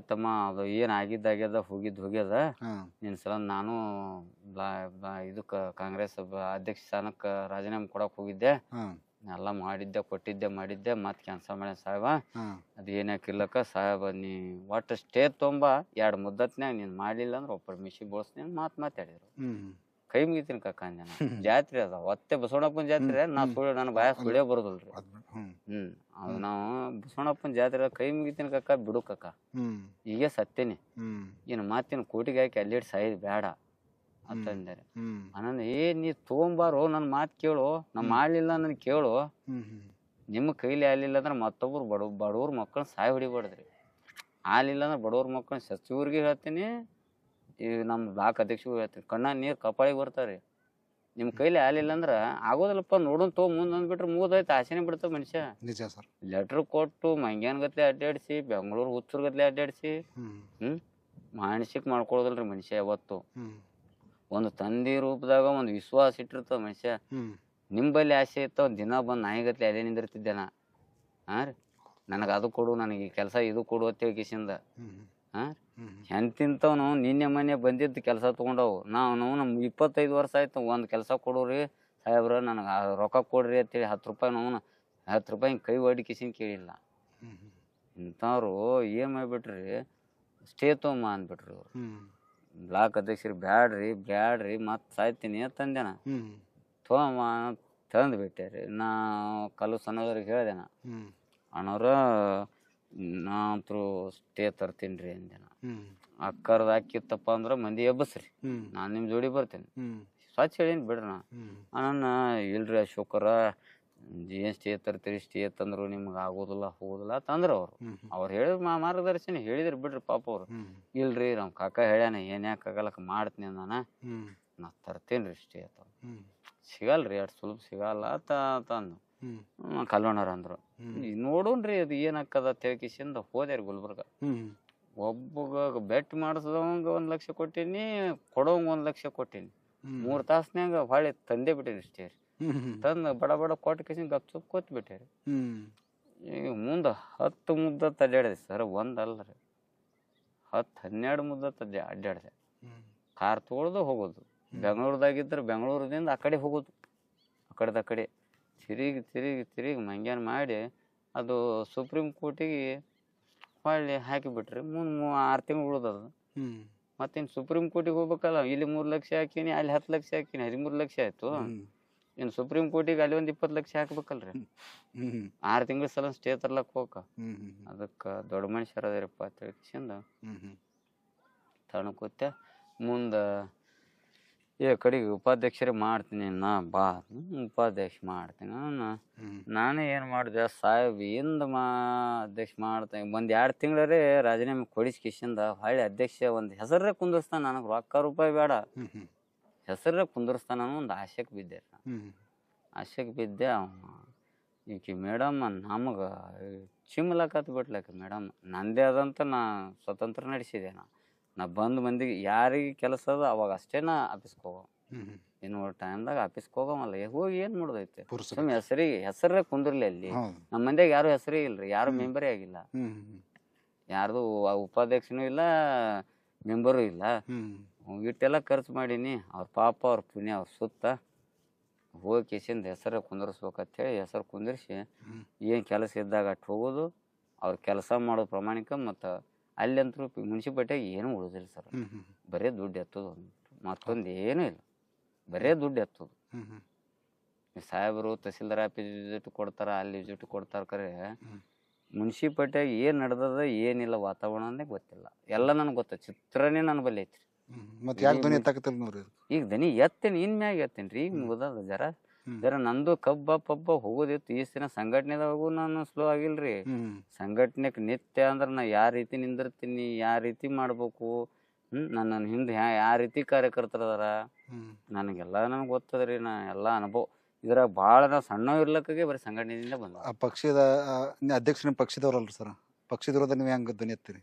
B: ತಮ್ಮ ಅದು ಏನ್ ಆಗಿದ್ದಾಗ್ಯದ ಹೋಗ್ಯದ ನಿನ್ ಸಲ ನಾನು ಇದಕ್ಕ ಕಾಂಗ್ರೆಸ್ ಅಧ್ಯಕ್ಷ ಸ್ಥಾನಕ್ಕ ರಾಜೀನಾಮೆ ಕೊಡಕ್ ಹೋಗಿದ್ದೆ, ಎಲ್ಲ ಮಾಡಿದ್ದೆ ಮತ್ ಕ್ಯಾನ್ಸಲ್ ಮಾಡ್ಯ ಸಾಹೇಬ. ಅದ್ ಏನಾಕಿರ್ಲಕ್ಕ ಸಾಹೇಬ, ನೀ ಒಟ್ಟು ಸ್ಟೇ ತೊಂಬ 2 ಮುದ್ದತ್ನ್ಯಾಗ ನೀನ್ ಮಾಡ್ಲಿಲ್ಲ ಅಂದ್ರೆ ಒಬ್ಬರು ಮಿಶಿ ಬೋಳ್ಸ್ತೀನಿ ಮಾತಾಡಿದ್ರು. ಕೈ ಮುಗಿತೀನಿ ಕಕ್ಕ ಅಂದೆ. ಜಾತ್ರೆ ಅದ ಒತ್ತೆ ಬಸವಣ್ಣಪ್ಪನ ಜಾತ್ರೆ, ನನ್ನ ಬಾಯ ಸುಳ್ಳೆ ಬರೋದಲ್ರಿ. ಅದು ನಾವು ಬಸವಣ್ಣಪ್ಪನ ಜಾತ್ರೆ ಕೈ ಮುಗಿತೀನಿ ಕಕ್ಕ, ಬಿಡು ಕಕ್ಕ, ಈಗ ಸತ್ತೇನಿ, ಇನ್ನು ಮಾತಿನ ಕೋಟಿಗೆ ಹಾಕಿ ಅಲ್ಲಿಡ್ ಸಾಯಿದ್ ಬೇಡ ಅಂತಂದಾರೆ. ಅನ್ನಂದ ನೀ ತೊಗೊಂಬಾರೋ, ನನ್ನ ಮಾತು ಕೇಳು, ನಾ ಮಾಡ್ಲಿಲ್ಲ ನನ್ ಕೇಳು, ನಿಮ್ಮ ಕೈಲಿ ಆಗ್ಲಿಲ್ಲ ಅಂದ್ರೆ ಮತ್ತೊಬ್ರು ಬಡವ್ರ ಮಕ್ಕಳನ್ನ ಸಾಯಿ ಹೊಡಿಬಾರ್ದ್ರಿ. ಆಗ್ಲಿಲ್ಲ ಅಂದ್ರೆ ಬಡವ್ರ ಮಕ್ಕಳನ್ನ ಸಚಿವರಿಗೆ ಹೇಳ್ತೀನಿ, ಈಗ ನಮ್ಮ ಬ್ಲಾಕ್ ಅಧ್ಯಕ್ಷಗೂ ಹೇಳ್ತೀನಿ, ಕಣ್ಣ ನೀರು ಕಪಾಳಿಗೆ ಬರ್ತಾವ್ರಿ. ನಿಮ್ ಕೈಲಿ ಆಗ್ಲಿಲ್ಲ ಅಂದ್ರ ಆಗೋದಿಲ್ಲಪ್ಪ, ನೋಡೋನ್ ಮುಂದ್ ಅಂದ್ಬಿಟ್ರೆ ಮುಗ್ದೈತೆ, ಆಸೆನೆ ಬಿಡ್ತಾವ ಮನುಷ್ಯ. ಲೆಟರ್ ಕೊಟ್ಟು ಮಂಗ್ಯಾನ್ ಗತ್ಲೆ ಅಡ್ಡಾಡಿಸಿ, ಬೆಂಗಳೂರು ಹುಚ್ಚೂರ್ ಗತ್ಲೆ ಅಡ್ಡಾಡಿಸಿ ಮಾನಸಿಕ ಮಾಡ್ಕೊಳೋದಲ್ರಿ ಮನುಷ್ಯ. ಯಾವತ್ತು ಒಂದು ತಂದೆ ರೂಪದಾಗ ಒಂದು ವಿಶ್ವಾಸ ಇಟ್ಟಿರ್ತಾವ ಮನುಷ್ಯ. ನಿಂಬಲ್ಲಿ ಆಸೆ ಇರ್ತಾವ, ದಿನ ಬಂದ್ ನಾಯಿಗತ್ಲೆ ಅದೇ ನಿಂದಿರ್ತಿದ್ದೆ ನಾ. ರೀ ನನಗ ಅದು ಕೊಡು, ನನಗೆ ಈ ಕೆಲಸ ಇದು ಕೊಡು ಅಂತೇಳಿ ಕಿಸಿಂದ. ಎಂತಿಂತವ್ನು ನಿನ್ನೆ ಮೊನ್ನೆ ಬಂದಿದ್ದು ಕೆಲಸ ತಗೊಂಡವು. ನಾವು 25 ವರ್ಷ ಆಯ್ತು, ಒಂದು ಕೆಲಸ ಕೊಡೋರಿ ಸಾಹೇಬ್ರ, ನನಗೆ ರೊಕ್ಕ ಕೊಡ್ರಿ ಅಂತೇಳಿ 10 ರೂಪಾಯಿ ನಾವು 10 ರೂಪಾಯಿ ಕೈ ಹೊಡಿ ಕಿಸಿನ್ ಕೇಳಿಲ್ಲ. ಇಂಥವ್ರು ಏನ್ ಮಾಡ್ಬಿಟ್ರಿ, ಸ್ಟೇ ತೊಗೊಂಬ ಅಂದ್ಬಿಟ್ರಿ ಅವ್ರು. ಬ್ಲಾಕ್ ಅಧ್ಯಕ್ಷರು ಬ್ಯಾಡ್ರಿ ಮತ್ ಸಾಯ್ತೀನಿ ಅಂತಂದೆನ. ತೊಗೊಂಬ ತಂದು ಬಿಟ್ಟೇರಿ. ನಾ ಕಲ್ಲು ಸಣ್ಣವ್ರಿಗೆ ಹೇಳ್ದೇನ, ಅಣ್ಣವ್ರ ನಾನಂತರೂ ಸ್ಟೇ ತರ್ತೀನಿ ರೀ ಅಂದೆನ. ಅಕ್ಕರ್ದು ಹಾಕಿತ್ತಪ್ಪ ಅಂದ್ರೆ ಮಂದಿ ಎಬ್ಬಸ್ರಿ, ನಾನು ನಿಮ್ಮ ಜೋಡಿ ಬರ್ತೇನೆ. ಸ್ವಚ್ಛ ಹೇಳೀನಿ ಬಿಡ್ರಿ. ಅಣ್ಣ ಇಲ್ರಿ ಅಶೋಕರ, ಏನ್ ಸ್ಟೇ ತರ್ತೀರಿ, ಸ್ಟೇ ತಂದ್ರು ನಿಮ್ಗೆ ಹೋಗೋದಿಲ್ಲ ತಂದ್ರು ಅವ್ರು ಹೇಳಿದ ಮಾರ್ಗದರ್ಶನ ಹೇಳಿದ್ರಿ ಬಿಡ್ರಿ ಪಾಪ ಅವ್ರು. ಇಲ್ರಿ ನಮ್ ಕಾಕ ಹೇಳ್ಯಾನ, ಏನ್ ಯಾಕೆ ಆಗಲ್ಲಕ ಮಾಡ್ತೀನಿ ನಾ ತರ್ತೇನ್ರಿ ಸ್ಟೇ ಅಂತ. ಸಿಗಲ್ರಿ ಅಷ್ಟು ಸುಲಭ ಸಿಗಲ್ಲ ತಂದು ಕಲ್ವಣ್ಣವ್ರ ಅಂದ್ರು. ನೋಡೋಣ್ರಿ ಅದು ಏನಾಕದ ತಿಳ್ಕಿಸಿಂದ ಹೋದ್ಯಾರಿ ಗುಲ್ಬರ್ಗ. ಒಬ್ಬಗ ಬೆಟ್ ಮಾಡಿಸದವಂಗ 1 ಲಕ್ಷ ಕೊಟ್ಟೀನಿ, ಕೊಡೋಂಗ 1 ಲಕ್ಷ ಕೊಟ್ಟೀನಿ. 3 ತಾಸ್ನ್ಯಾಗ ಹೊಳ್ಳಿ ತಂದೆ ಬಿಟ್ಟೇನಿ ಸ್ಟೇ. ತಂದು ಬಡ ಕೊಟ್ಟ ಕಿಸಿನ ಗಪ್ಚುಪ್ ಕೊತ್ ಬಿಟ್ಟೇರಿ. ಈಗ ಮುಂದ 10 ಮುದ್ದತ್ ಅಡ್ಡಾಡಿದೆ ಸರ್, ಒಂದಲ್ರಿ 10-12 ಮುದ್ದತ್ ಅಡ್ಡಾಡಿದೆ. ಕಾರ್ ತೊಗೊಳ್ದು ಹೋಗೋದು, ಬೆಂಗಳೂರದಾಗಿದ್ರೆ ಬೆಂಗಳೂರದಿಂದ ಆ ಕಡೆ ಹೋಗೋದು, ಆ ಕಡೆ ತಿರುಗಿ ಮಂಗ್ಯಾನ್ ಮಾಡಿ ಅದು ಸುಪ್ರೀಂ ಕೋರ್ಟಿಗೆ ಹೊಳ್ಳಿ ಹಾಕಿಬಿಟ್ರಿ. ಮುಂದೆ 6 ತಿಂಗಳು ಉಳ್ದದ. ಮತ್ತಿನ್ನು ಸುಪ್ರೀಂ ಕೋರ್ಟಿಗೆ ಹೋಗ್ಬೇಕಲ್ಲ, ಇಲ್ಲಿ 3 ಲಕ್ಷ ಹಾಕಿನಿ, ಅಲ್ಲಿ 10 ಲಕ್ಷ ಹಾಕಿನಿ, 13 ಲಕ್ಷ ಆಯ್ತು. ಇನ್ನು ಸುಪ್ರೀಂ ಕೋರ್ಟಿಗೆ ಅಲ್ಲಿ ಒಂದು 20 ಲಕ್ಷ ಹಾಕ್ಬೇಕಲ್ರಿ. 6 ತಿಂಗಳ ಸಲ ಸ್ಟೇ ತರ್ಲಕ್ ಹೋಗಕ. ಅದಕ್ಕೆ ದೊಡ್ಡ ಮನುಷ್ಯರ ಅದೇರಪ್ಪ ತಿಳ್ಕಿಸಿಂದ ತಣಕುತ್ತೆ. ಮುಂದೆ ಕಡೆಗೆ ಉಪಾಧ್ಯಕ್ಷರೇ ಮಾಡ್ತೀನಿ ಬಾ ಉಪಾಧ್ಯಕ್ಷ ಮಾಡ್ತೀನಿ. ನಾನೇ ಏನು ಮಾಡಿದೆ, ಸಾಹೇಬಿಂದ ಅಧ್ಯಕ್ಷ ಮಾಡ್ತೀನಿ. 1-2 ತಿಂಗಳರೇ ರಾಜೀನಾಮೆ ಕೊಡಿಸ್ಕಿಸಿಂದ ಹೊಳ್ಳಿ ಅಧ್ಯಕ್ಷ ಒಂದು ಹೆಸರೇ ಕುಂದಿರ್ಸ್ತಾನ. ನನಗೆ ರೊಕ್ಕ ರೂಪಾಯಿ ಬೇಡ, ಹೆಸರೇ ಕುಂದಿರ್ಸ್ತಾನ ಅನ್ನೋ ಒಂದು ಆಶೆಗೆ ಬಿದ್ದೆ. ಈಕಿ ಮೇಡಮ್ ನಮಗೆ ಚಿಮ್ಲಕತ್ ಬಿಟ್ಲಕ್ಕೆ ಮೇಡಮ್. ನಂದೇ ಆದಂತ ನಾ ಸ್ವತಂತ್ರ ನಡೆಸಿದೆ. ನಾ ಬಂದ ಮಂದಿಗೆ ಯಾರಿಗೆ ಕೆಲಸ ಅದ ಅವಾಗ ಅಷ್ಟೇ ನಾ ಆಫೀಸ್ಗೆ ಹೋಗೋ. ಇನ್ನು ಟೈಮ್ದಾಗ ಆಫೀಸ್ಗೆ ಹೋಗವಲ್ಲ ಹೋಗಿ ಏನ್ ಮಾಡೋದೈತೆ
A: ಪುರುಷರು.
B: ಸುಮ್ ಹೆಸರೇ ಕುಂದ್ರಲಿ ಅಲ್ಲಿ.
A: ಹೌದು.
B: ನಮ್ಮ ಮಂದ್ಯಾಗ ಯಾರು ಹೆಸರೇ ಇಲ್ರಿ, ಯಾರು ಮೆಂಬರೇ ಆಗಿಲ್ಲ, ಯಾರ್ದು ಉಪಾಧ್ಯಕ್ಷನೂ ಇಲ್ಲ, ಮೆಂಬರು ಇಲ್ಲ. ಇಟ್ಟೆಲ್ಲ ಖರ್ಚು ಮಾಡೀನಿ. ಅವ್ರ ಪಾಪ ಅವ್ರ ಪುಣ್ಯ ಅವ್ರ ಸುತ್ತ ಹೋಗಿ ಕಿಸಿಂದ ಹೆಸರು ಕುಂದರ್ಸ್ಬೇಕಂತೇಳಿ ಹೆಸರು ಕುಂದಿರ್ಸಿ ಏನ್ ಕೆಲಸ ಇದ್ದಾಗ ಅಷ್ಟು ಹೋಗೋದು, ಅವ್ರ ಕೆಲಸ ಮಾಡೋದು ಪ್ರಾಮಾಣಿಕ. ಮತ್ತು ಅಲ್ಲಂತರೂ ಮುನ್ಸಿಪಾಲ್ಟಿಯಾಗ ಏನೂ ಉಳಿದಿಲ್ಲ ಸರ್, ಬರೇ ದುಡ್ಡು ಎತ್ತೋದು, ಮತ್ತೊಂದು ಏನೂ ಇಲ್ಲ, ಬರೇ ದುಡ್ಡು ಎತ್ತೋದು. ಸಾಹೇಬರು ತಹಸೀಲ್ದಾರ್ ಆಫೀಸ್ ವಿಸಿಟ್ ಕೊಡ್ತಾರ, ಅಲ್ಲಿ ವಿಸಿಟ್ ಕೊಡ್ತಾರ, ಖರೆ ಮುನ್ಸಿಪಾಲ್ಟಿಯಾಗ ಏನು ನಡೆದದ ಏನಿಲ್ಲ ವಾತಾವರಣನೇ ಗೊತ್ತಿಲ್ಲ. ಎಲ್ಲ ನನಗೆ ಗೊತ್ತ, ಚಿತ್ರನೇ ನನ್ನ ಬಲ್ಲಿ ಐತ್ರಿ. ಈಗ ದನಿ ಎತ್ತೇನಿ, ಇನ್ ಮ್ಯಾಗ ಎತ್ತೇನಿ ರೀ. ಈಗ ಮುಗ್ದದ ಜರ ನಂದು ಕಬ್ಬ ಪಬ್ಬ ಹೋಗೋದಿತ್ತು. ಈ ದಿನ ಸಂಘಟನೆದಾಗೂ ನಾನು ಸ್ಲೋ ಆಗಿಲ್ರಿ. ಸಂಘಟನೆಕ್ ನಿತ್ಯ ಅಂದ್ರ ನಾ ಯಾವ ರೀತಿ ನಿಂದಿರ್ತೀನಿ, ಯಾವ ರೀತಿ ಮಾಡ್ಬೇಕು, ನನ್ನ ಹಿಂದೆ ಯಾವ ರೀತಿ ಕಾರ್ಯಕರ್ತರು ಅದಾರ ನನಗೆಲ್ಲ ನನಗೆ ಗೊತ್ತದ್ರಿ. ನಾ ಎಲ್ಲ ಅನುಭವ ಇದ್ರಾಗ ಭಾಳ ನಾ ಸಣ್ಣ ಇರ್ಲಕ್ಕಾಗೆ ಬರೀ ಸಂಘಟನೆಯಿಂದ ಬಂದ.
A: ಪಕ್ಷದ ಅಧ್ಯಕ್ಷ ನಿಮ್ಮ ಪಕ್ಷದವ್ರಲ್ರಿ ಸರ್, ಪಕ್ಷದ ನೀವು ಹೆಂಗ್ ಧ್ವನಿ ಎತ್ತೀರಿ?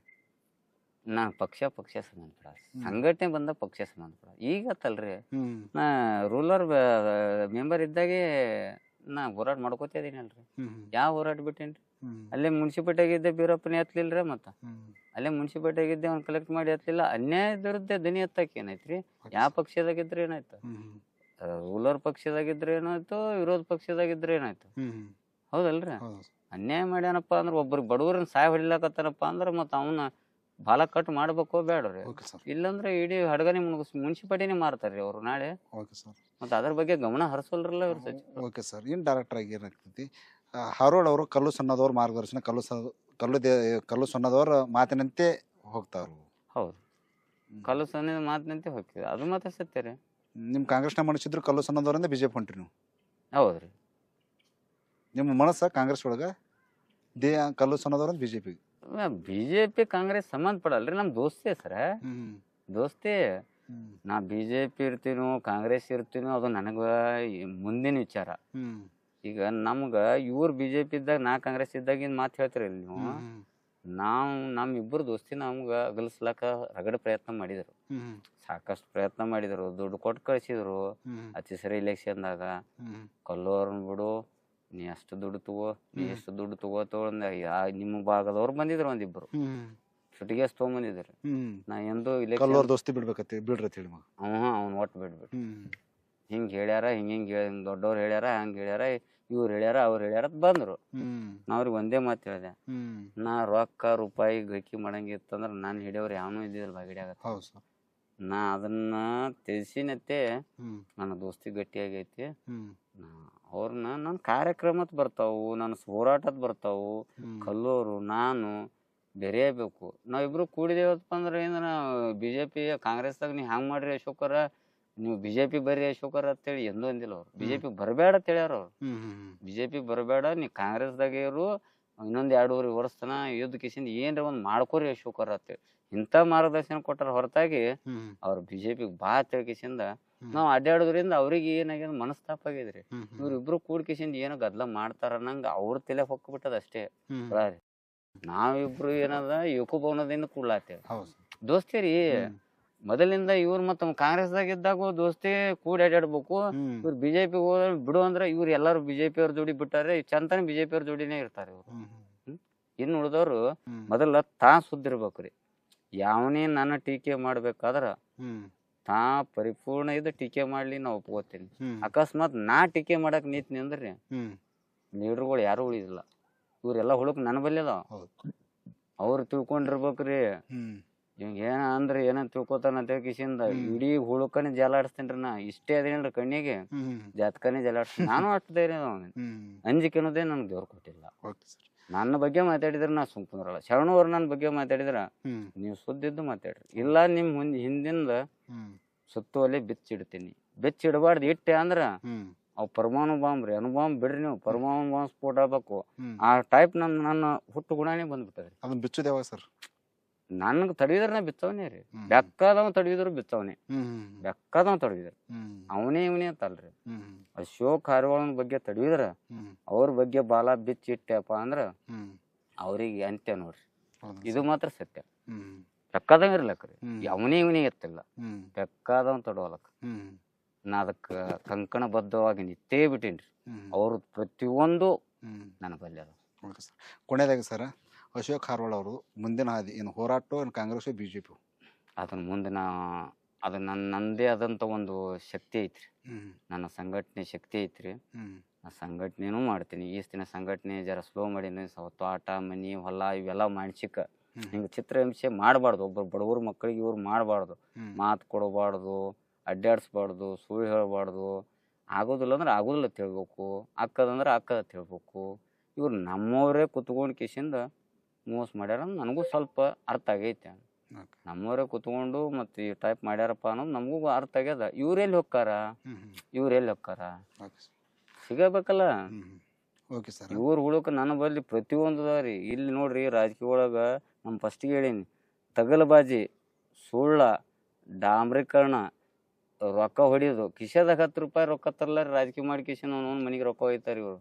B: ನಾ ಪಕ್ಷ ಸಂಬಂಧಪಡ, ಸಂಘಟನೆ ಬಂದ ಪಕ್ಷ ಸಂಬಂಧಪಡ. ಈಗತ್ತಲ್ರಿ ನಾ ರೂಲರ್ ಮೆಂಬರ್ ಇದ್ದಾಗೆ ನಾ ಹೋರಾಟ ಮಾಡ್ಕೋತ ಇದೀನಲ್ರಿ. ಯಾವ ಹೋರಾಟ ಬಿಟ್ಟೇನ್ರಿ? ಅಲ್ಲೇ ಮುನ್ಸಿಪಾಲ್ಟಿಯಾಗಿದ್ದೆ ಬೀರಪ್ಪನ ಎತ್ತಲಿಲ್ರಿ, ಮತ್ತ ಅಲ್ಲೇ ಮುನ್ಸಿಪಾಲ್ಟಿಯಾಗಿದ್ದೆ ಅವ್ನು ಕಲೆಕ್ಟ್ ಮಾಡಿ ಎತ್ತಲಿಲ್ಲ. ಅನ್ಯಾಯದ ವಿರುದ್ಧ ಧ್ವನಿ ಎತ್ತಕ್ಕೆ ಏನೈತ್ರಿ? ಯಾವ ಪಕ್ಷದಾಗಿದ್ರೆ ಏನಾಯ್ತು? ರೂಲರ್ ಪಕ್ಷದಾಗಿದ್ರೆ ಏನಾಯ್ತು, ವಿರೋಧ ಪಕ್ಷದಾಗಿದ್ರೆ ಏನಾಯ್ತು? ಹೌದಲ್ರಿ? ಅನ್ಯಾಯ ಮಾಡ್ಯಾನಪ್ಪ ಅಂದ್ರೆ ಒಬ್ರಿಗೆ ಬಡವ್ರನ್ನ ಸಾಯ ಹೊಡಿಲಾಕತ್ತಾನಪ್ಪ ಅಂದ್ರೆ ಮತ್ತೆ ಅವನ್ನ ಬಾಲ ಕಟ್ ಮಾಡ್ಬೇಕೋ ಬೇಡ್ರಿ? ಇಲ್ಲಂದ್ರೆ ಇಡೀ ಹಡಗನೆ ಮುನ್ಸಿಪಾಲ್ಟಿನೇ ಮಾರ್ತಾರ್ರಿ ಅವರು ನಾಳೆ. ಮತ್ತೆ ಅದ್ರ ಬಗ್ಗೆ ಗಮನ ಹರಿಸಲ್ರಲ್ಲ ಇವ್ರು ಸಚಿವರು.
A: ಓಕೆ ಸರ್, ಇನ್ ಡೈರೆಕ್ಟರ್ ಆಗಿ ಏನಾಗ್ತೈತಿ, ಹಾರೋಡ್ ಅವರು ಕಲ್ಲು ಸಣ್ಣದವ್ರ ಮಾರ್ಗದರ್ಶನ, ಕಲ್ಲು ಸಣ್ಣದವ್ರ ಮಾತಿನಂತೆ ಹೋಗ್ತಾವ್ರು.
B: ಹೌದು, ಕಲ್ಲು ಸಣ್ಣ ಮಾತಿನಂತೆ ಹೋಗ್ತೀವಿ, ಅದು ಮಾತ್ರ ಸತ್ಯ ರೀ.
A: ನಿಮ್ ಕಾಂಗ್ರೆಸ್ನ ಮನುಷ್ಯದ್ರು ಕಲ್ಲು ಸಣ್ಣದವ್ರಿಂದ ಬಿಜೆಪಿ ಹೊಂಟ್ರಿ ನೀವು.
B: ಹೌದ್ರಿ,
A: ನಿಮ್ಮ ಮನಸ್ಸ ಕಾಂಗ್ರೆಸ್ ಒಳಗ ಕಲ್ಲು ಸಣ್ಣದವ್ರಿಂದ ಬಿಜೆಪಿ.
B: ಬಿಜೆಪಿ ಕಾಂಗ್ರೆಸ್ ಸಂಬಂಧ ಪಡಲ್ರಿ, ನಮ್ ದೋಸ್ತಿ ಸರ, ದೋಸ್ತಿ. ನಾ ಬಿಜೆಪಿ ಇರ್ತೀನೋ ಕಾಂಗ್ರೆಸ್ ಇರ್ತೀನೋ ಅದು ನನಗ ಮುಂದಿನ ವಿಚಾರ. ಈಗ ನಮ್ಗ ಇವ್ರು ಬಿಜೆಪಿ ಇದ್ದಾಗ ನಾ ಕಾಂಗ್ರೆಸ್ ಇದ್ದಾಗ ಮಾತು ಹೇಳ್ತಿರಲ್ಲ ನೀವು. ನಮ್ಮಿಬ್ಬರು ದೋಸ್ತಿ ನಮ್ಗ ಅಗಲಿಸ್ಲಾಕ ರಗಡ ಪ್ರಯತ್ನ ಮಾಡಿದ್ರು, ಸಾಕಷ್ಟು ಪ್ರಯತ್ನ ಮಾಡಿದ್ರು, ದುಡ್ಡು ಕೊಟ್ಟು ಕಳ್ಸಿದ್ರು. ಅತಿ ಸರಿ ಇಲೆಕ್ಷನ್ದಾಗ ಕಲ್ಲೋರ್ನ ಬಿಡು, ನೀ ಅಷ್ಟು ದುಡ್ಡು ತಗೋ, ನೀ ಎಷ್ಟು ದುಡ್ಡು ತಗೋತಂದ ನಿಮ್ಮ ಭಾಗದವ್ರು ಬಂದಿದ್ರು, ಒಂದಿಬ್ರು ಸುಟಿಗೆ ತೊಗೊಂಬಂದಿದ್ರು. ನಾ ಎಂದು ಇಲೆಕ್ಷನ್
A: ದೋಸ್ತಿ ಬಿಡ್ಬೇಕತ್ತಿ ಬಿಡ್ರಿ
B: ಅವ್ನು ಒಟ್ಟು ಬಿಡ್ಬಿಟ್ಟು ಹಿಂಗ್ ಹೇಳ್ಯಾರ, ಹಿಂಗ್ ದೊಡ್ಡವ್ರು ಹೇಳ್ಯಾರ, ಹಂಗ ಹೇಳ್ಯಾರ, ಇವ್ರು ಹೇಳ್ಯಾರ, ಅವ್ರು ಹೇಳ್ಯಾರ ಬಂದ್ರು. ನಾ ಅವ್ರಿಗೆ ಒಂದೇ ಮಾತು ಹೇಳಿದೆ, ನಾ ರೊಕ್ಕ ರೂಪಾಯಿ ಗಳಿಕೆ ಮಾಡಂಗಿತ್ತಂದ್ರ ನಾನು ಹಿಡಿಯೋರು ಯಾವನೂ ಇದ್ದಿದ್ದಿಲ್ಲ ಬಾಗಿಡ್ಯಾಗ. ನಾ ಅದನ್ನ ತಿಳಿಸಿನತ್ತೆ ನನ್ನ ದೋಸ್ತಿ ಗಟ್ಟಿಯಾಗೈತಿ. ಅವ್ರನ್ನ ನನ್ನ ಕಾರ್ಯಕ್ರಮತ್ ಬರ್ತಾವು, ನನ್ನ ಹೋರಾಟದ್ ಬರ್ತಾವು. ಕಲ್ಲೋರು ನಾನು ಬೆರೆಯಬೇಕು. ನಾವಿಬ್ರು ಕೂಡಿದೇವಪ್ಪ ಅಂದ್ರೆ ಏನ ಬಿಜೆಪಿ ಕಾಂಗ್ರೆಸ್ದಾಗ ನೀ ಹ್ಯಾಂಗ್ ಮಾಡ್ರಿ ಅಶೋಕರ, ನೀವು ಬಿಜೆಪಿ ಬರ್ರಿ ಅಶೋಕರ ಅಂತೇಳಿ ಎಂದೂ ಅಂದಿಲ್ಲ ಅವ್ರು. ಬಿಜೆಪಿ ಬರಬೇಡ ಅಂತ ಹೇಳ್ಯಾರ ಅವ್ರು. ಬಿಜೆಪಿ ಬರಬೇಡ, ನೀ ಕಾಂಗ್ರೆಸ್ದಾಗ ಇರು, ಇನ್ನೊಂದ್ 2.5 ವರ್ಷ ತನ ಯುದ್ಧ ಕಿಸಿಂದ ಏನ್ರ ಒಂದ್ ಮಾಡ್ಕೋರಿ ಅಶೋಕರ ಅಂತೇಳಿ ಇಂಥ ಮಾರ್ಗದರ್ಶನ ಕೊಟ್ಟಾರ. ಹೊರತಾಗಿ ಅವ್ರು ಬಿಜೆಪಿಗೆ ಬಾ ತಿಳ್ಕಿಸಿಂದ ನಾವ್ ಅಡ್ಡಾಡೋದ್ರಿಂದ ಅವ್ರಿಗೆ ಏನಾಗ್ಯದ ಮನಸ್ತಾಪ ಆಗಿದ್ರಿ. ಇವ್ರಿಬ್ರು ಕೂಡ್ಕಿಸಿಂದ ಏನೋ ಗದ್ಲ ಮಾಡ್ತಾರ ನಂಗ ಅವ್ರ ತಲೆ ಹೊಕ್ಬಿಟ್ಟದ ಅಷ್ಟೇ. ನಾವಿಬ್ರು ಏನದ ಏಕಭವನದಿಂದ ಕೂಡ್ಲಾತೇವೆ, ದೋಸ್ತಿ. ಮೊದಲಿಂದ ಇವ್ರು ಮತ್ತ ಕಾಂಗ್ರೆಸ್ದಾಗ ಇದ್ದಾಗ ದೋಸ್ತಿ ಕೂಡಿ ಅಡ್ಡಾಡ್ಬೇಕು. ಇವ್ರು ಬಿಜೆಪಿ ಹೋದ ಬಿಡು ಅಂದ್ರ ಇವ್ರು ಎಲ್ಲಾರು ಬಿಜೆಪಿ ಅವ್ರ ಜೋಡಿ ಬಿಟ್ಟಾರೆ, ಚಂತನ ಬಿಜೆಪಿ ಅವ್ರ ಜೋಡಿನೇ ಇರ್ತಾರೆ ಇವ್ರು. ಇನ್ನು ಉಳಿದವ್ರು ಮೊದಲ ತಾ ಸುದ್ದಿರ್ಬೇಕ್ರಿ. ಯಾವನೇ ನನ್ನ ಟೀಕೆ ಮಾಡ್ಬೇಕಾದ್ರ ತಾ ಪರಿಪೂರ್ಣ ಇದು ಟೀಕೆ ಮಾಡ್ಲಿ ನಾ ಒಪ್ಕೋತೀನಿ. ಅಕಸ್ಮಾತ್ ನಾ ಟೀಕೆ ಮಾಡಕ್ ನಿಂತ್ನಿ ಅಂದ್ರಿ ಲೀಡರ್ಗಳು ಯಾರು ಉಳಿದಿಲ್ಲ. ಇವ್ರೆಲ್ಲಾ ಹುಳುಕ್ ನನ್ನ ಬಲ್ಲಿ ಅದಾವ, ಅವ್ರು ತಿಳ್ಕೊಂಡಿರ್ಬೇಕ್ರಿ. ಇವಾಗ ಏನ ಅಂದ್ರ ಏನಂತ ತಿಳ್ಕೊತಾನ ಅಂತ ಕಿಸಿಂದ ಇಡೀ ಹುಳುಕನೆ ಜಲಾಡಿಸ್ತೇನ್ರಿ. ನಾ ಇಷ್ಟೇ ಅದೇನ್ರಿ ಕಣ್ಣಿಗೆ ಜಾತಕನೇ ಜಲಾಡಿಸ್ತೀನಿ. ನಾನು ಅಷ್ಟು ಧೈರ್ಯ ಅಂಜಿಕೆ ಅನ್ನೋದೇ ನನ್ಗೆ ದೇವ್ರು ಕೊಟ್ಟಿಲ್ಲ. ನನ್ನ ಬಗ್ಗೆ ಮಾತಾಡಿದ್ರ ನಾ ಸುಮ್ ಕುಂದ್ರಲ್ಲ. ಶರಣು ಅವ್ರ ನನ್ನ ಬಗ್ಗೆ ಮಾತಾಡಿದ್ರ ನೀವು ಸುದ್ದಿದ್ದು ಮಾತಾಡ್ರಿ, ಇಲ್ಲ ನಿಮ್ ಹಿಂದಿಂದ ಸುತ್ತುವಲ್ಲಿ ಬೆಚ್ಚಿಡ್ತೀನಿ. ಬೆಚ್ಚಿಡಬಾರ್ದು ಇಟ್ಟೆ ಅಂದ್ರ ಅವ್ ಪರಮಾಣು ಬಾಂಬ್ ರೀ, ಅಣುಬಾಂಬ್ ಬಿಡ್ರಿ ನೀವು, ಪರಮಾಣು ಬಾಂಬ್ ಸ್ಫೋಟ ಆಗ್ಬೇಕು. ಆ ಟೈಪ್ ನನ್ನ ಹುಟ್ಟು ಗುಣನೇ ಬಂದ್ಬಿಟ್ಟದ್ರಿ.
A: ಅದನ್ನ ಬಿಚ್ಚುದೇವ ಸರ್
B: ನನ್ಗ ತಡವಿದ್ರ ನಾ ಬಿತ್ತವನೇ ರೀ. ಬೆಕ್ಕದವ ತಡವಿದ್ರು ಬಿತ್ತವನೇ, ಬೆಕ್ಕದವ ತಡವಿದ್ರ ಅವನೇ ಇವನೇ ಅಂತಲ್ರಿ. ಅಶೋಕ್ ಹಾರಿವಾಳನ ಬಗ್ಗೆ ತಡವಿದ್ರ ಅವ್ರ ಬಗ್ಗೆ ಬಾಲ ಬಿಚ್ಚಿಟ್ಟೆಪ್ಪ ಅಂದ್ರ ಅವ್ರಿಗೆ ಅಂತ್ಯ ನೋಡ್ರಿ. ಇದು ಮಾತ್ರ ಸತ್ಯ. ಬೆಕ್ಕದವ ಇರ್ಲಕ್ರಿ, ಅವನೇ ಇವನೇ ಎತ್ತಿಲ್ಲ, ಬೆಕ್ಕದವ ತಡವಲಕ್. ನಾ ಅದಕ್ಕೆ ಕಂಕಣಬದ್ಧವಾಗಿ ನಿತ್ತೇ ಬಿಟ್ಟೇನಿ ರೀ.
A: ಹ್ಮ್
B: ಅವ್ರ ಪ್ರತಿಯೊಂದು
A: ಹ್ಮ್
B: ನನ್ನ ಬಲ್ಲಿ ಅದ.
A: Okay sir. ಕೊನೆಯದಾಗಿ ಸರ್, ಅಶೋಕ್ ಹಾರೋಳ್ ಅವರು ಮುಂದಿನ ಹಾದಿ ಏನು ಹೋರಾಟ, ಏನು ಕಾಂಗ್ರೆಸ್ ಬಿಜೆಪಿ?
B: ಅದನ್ನ ಮುಂದೆ ಅದು ನನ್ನದೇ ಆದಂಥ ಒಂದು ಶಕ್ತಿ ಐತ್ರಿ.
A: ಹ್ಮ್
B: ನನ್ನ ಸಂಘಟನೆ ಶಕ್ತಿ ಐತ್ರಿ.
A: ಹ್ಮ್
B: ನಾ ಸಂಘಟನೆನೂ ಮಾಡ್ತೀನಿ. ದಿನ ಸಂಘಟನೆ ಜರ ಸ್ಲೋ ಮಾಡೀನಿ. ತೋಟ ಮನಿ ಹೊಲ ಇವೆಲ್ಲ ಮಾನಸಿಕ ಹಿಂಗೆ ಚಿತ್ರಹಿಂಸೆ ಮಾಡಬಾರ್ದು. ಒಬ್ಬರು ಬಡವ್ರ ಮಕ್ಕಳಿಗೆ ಇವ್ರು ಮಾಡಬಾರ್ದು. ಮಾತು ಕೊಡಬಾರ್ದು, ಅಡ್ಡಾಡಿಸ್ಬಾರ್ದು, ಸುಳ್ಳು ಹೇಳಬಾರ್ದು. ಆಗೋದಿಲ್ಲ ಅಂದ್ರೆ ಆಗೋದಿಲ್ಲ ಅಂತ ಹೇಳ್ಬೇಕು, ಅಕ್ಕದಂದ್ರೆ ಅಕ್ಕದ ಹೇಳ್ಬೇಕು. ಇವ್ರು ನಮ್ಮವರೇ ಕುತ್ಕೊಂಡು ಕಿಶಿಂದ ಮೋಸ ಮಾಡ್ಯಾರ ನನಗೂ ಸ್ವಲ್ಪ ಅರ್ಥ ಆಗೈತೆ. ನಮ್ಮವರೇ ಕುತ್ಕೊಂಡು ಮತ್ತು ಈ ಟೈಪ್ ಮಾಡ್ಯಾರಪ್ಪ ಅನ್ನೋದು ನಮಗೂ ಅರ್ಥ ಆಗ್ಯದ. ಇವ್ರೆಲ್ಲಿ ಹೊಕ್ಕಾರ, ಇವ್ರೆಲ್ಲಿ ಹೊಕ್ಕಾರ ಸಿಗಬೇಕಲ್ಲ.
A: Okay sir.
B: ಇವ್ರ ಹುಡುಕ ನನ್ನ ಬಲ್ಲಿ ಪ್ರತಿಯೊಂದು ಅದ ರೀ. ಇಲ್ಲಿ ನೋಡ್ರಿ, ರಾಜಕೀಯ ಒಳಗೆ ನಮ್ಮ ಫಸ್ಟಿಗೆ ಹೇಳೀನಿ, ತಗಲಬಾಜಿ, ಸುಳ್ಳ, ಡಾಂಬ್ರೀಕರಣ, ರೊಕ್ಕ ಹೊಡಿಯೋದು. ಕಿಶೆದಾಗ 10 ರೂಪಾಯಿ ರೊಕ್ಕ ತರಲಾರಿ ರಾಜಕೀಯ ಮಾಡಿ ಕಿಶನ್ ಅವ್ನ ಮನೆಗೆ ರೊಕ್ಕ ಒಯ್ತಾರೆ ಇವರು.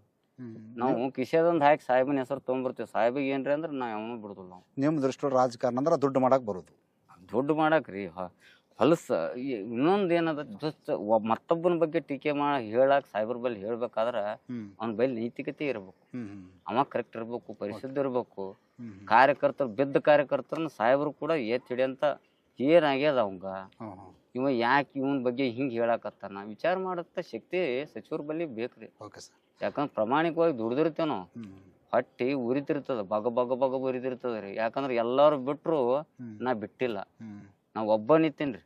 B: ನಾವು ಕಿಶೆದಂದು ಹಾಕಿ ಸಾಹೇಬನ ಹೆಸರು ತೊಗೊಂಡ್ಬರ್ತೀವಿ. ಸಾಹೇಬಿಗೆ ಏನ್ರಿ ಅಂದ್ರೆ ನಾವು ಯಾವನು ಬಿಡುದಿಲ್ಲ. ನಾವು
A: ನಿಮ್ಮ ದೃಷ್ಟಿ ರಾಜಕಾರಣ ಅಂದ್ರೆ ದುಡ್ಡು ಮಾಡಕ್ ಬರೋದು.
B: ದುಡ್ಡು ಮಾಡಕ್ರಿ ಹೊಲಸ. ಇನ್ನೊಂದು ಏನದ, ಜಸ್ಟ್ ಮತ್ತೊಬ್ಬನ ಬಗ್ಗೆ ಟೀಕೆ ಹೇಳಕ್ ಸಾಹೇಬ್ರ ಬಲ್ಲಿ ಹೇಳ್ಬೇಕಾದ್ರೆ ಅವ್ನ ಬಲ್ಲಿ ನೈತಿಕತೆ ಇರ್ಬೇಕು, ಅವ ಕರೆಕ್ಟ್ ಇರ್ಬೇಕು, ಪರಿಶುದ್ಧ ಇರ್ಬೇಕು. ಕಾರ್ಯಕರ್ತರು ಬಿದ್ದ ಕಾರ್ಯಕರ್ತರನ್ನ ಸಾಹೇಬ್ರು ಕೂಡ ಹಿಡಿಯಂತ ಏನಾಗ್ಯದ ಅವಂಗ, ಇವ ಯಾಕೆ ಇವನ್ ಬಗ್ಗೆ ಹಿಂಗೆ ಹೇಳಕತ್ತಾನ ವಿಚಾರ ಮಾಡತ್ತ ಶಕ್ತಿ ಸಚಿವರ ಬಲ್ಲಿ ಬೇಕ್ರಿ. ಯಾಕಂದ್ರೆ ಪ್ರಾಮಾಣಿಕವಾಗಿ ದುಡ್ದಿರ್ತೇವ ನಾವು. ಹೊಟ್ಟಿ ಉರಿತಿರ್ತದ, ಬಗ ಬಗ ಬಗ ಉರಿತಿರ್ತದ ರೀ. ಯಾಕಂದ್ರೆ ಎಲ್ಲಾರು ಬಿಟ್ರು ನಾ ಬಿಟ್ಟಿಲ್ಲ. ನಾ ಒಬ್ಬ ನಿಂತೇನ್ರಿ.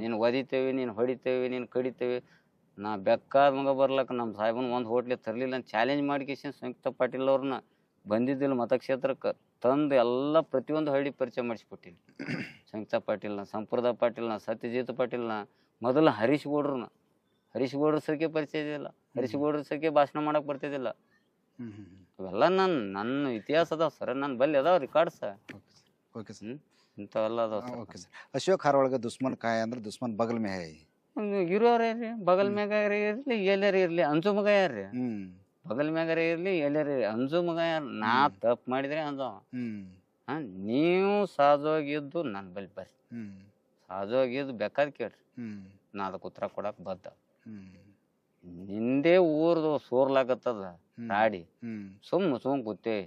B: ನೀನು ಒದಿತೇವಿ, ನೀನು ಹೊಡಿತೇವಿ, ನೀನು ಕಡಿತೇವಿ. ನಾ ಬೆಕ್ಕಾದ ಮಗ ಬರ್ಲಕ್ಕ ನಮ್ಮ ಸಾಹೇಬನ್ ಒಂದು ಹೋಟ್ಲಿ ತರಲಿಲ್ಲ ಅಂತ ಚಾಲೆಂಜ್ ಮಾಡಿಕೇಶನ್ ಸಂಯುಕ್ತ ಪಾಟೀಲ್ ಅವ್ರನ್ನ ಬಂದಿದ್ದಿಲ್ಲ ಮತಕ್ಷೇತ್ರಕ್ಕೆ ತಂದು ಎಲ್ಲ ಪ್ರತಿಯೊಂದು ಹಳ್ಳಿ ಪರಿಚಯ ಮಾಡಿಸ್ಕೊಟ್ಟಿನಿ. ಸಂಯುಕ್ತ ಪಾಟೀಲ್ನ, ಸಂಪ್ರದಾಯ ಪಾಟೀಲ್ನ, ಸತ್ಯಜಿತ್ ಪಾಟೀಲ್ನ, ಮೊದಲು ಹರೀಶ್ ಗೌಡ್ರ ಸರ್ಗೆ ಪರಿಚಯ ಇದಿಲ್ಲ. ಹರೀಶ್ ಗೌಡ್ರ ಸರ್ಗೆ ಭಾಷಣ ಮಾಡಕ್ ಬರ್ತಿದ್ದಿಲ್ಲ. ಅವೆಲ್ಲ ನನ್ನ ಇತಿಹಾಸ ಅದಾವ ಸರ್, ನನ್ನ ಬಲ್ಲಿ ಅದಾವ ರಿಕಾರ್ಡ್ಸ. ಇಂಥವೆಲ್ಲ ಅದಾವ ಸರ್.
A: ಅಶೋಕ್ ಹಾರೋಳಗೆ ದುಶ್ಮನ್ ಕಾಯ ಅಂದ್ರೆ ದುಶ್ಮನ್ ಬಗಲ್ ಮೇ ಹೈ.
B: ಇರೋರೇ ರೀ, ಬಗಲ್ ಮ್ಯಾಗಾರ ಇರ್ಲಿ ಎಲ್ಲಾರ ಇರ್ಲಿ, ಅಂಜು ಮಗ ಯಾರ್ರಿ. ಬಗಲ್ ಮ್ಯಾಗಾರ ಇರ್ಲಿ ಎಲ್ಲಾರ ಅಂಜು ಮಗ ಯಾರು. ನಾ ತಪ್ಪು ಮಾಡಿದ್ರೆ ಅಂಜವ. ನೀವು ಸಹಜವಾಗಿದ್ದು ನನ್ನ ಬಲ್ಲಿ ಬರ್ರಿ, ಸಹಜವಾಗಿದ್ದು ಬೇಕಾದ್ ಕೇಳ್ರಿ, ನಾ ಅದಕ್ಕೆ ಉತ್ತರ ಕೊಡಕ್ ಬದ್ಧ. ನಿಂದೇ ಊರ್ದು ಸೋರ್ಲಾಗತ್ತದ ರಾಡಿ, ಸುಮ್ ಕೂತೇವಿ.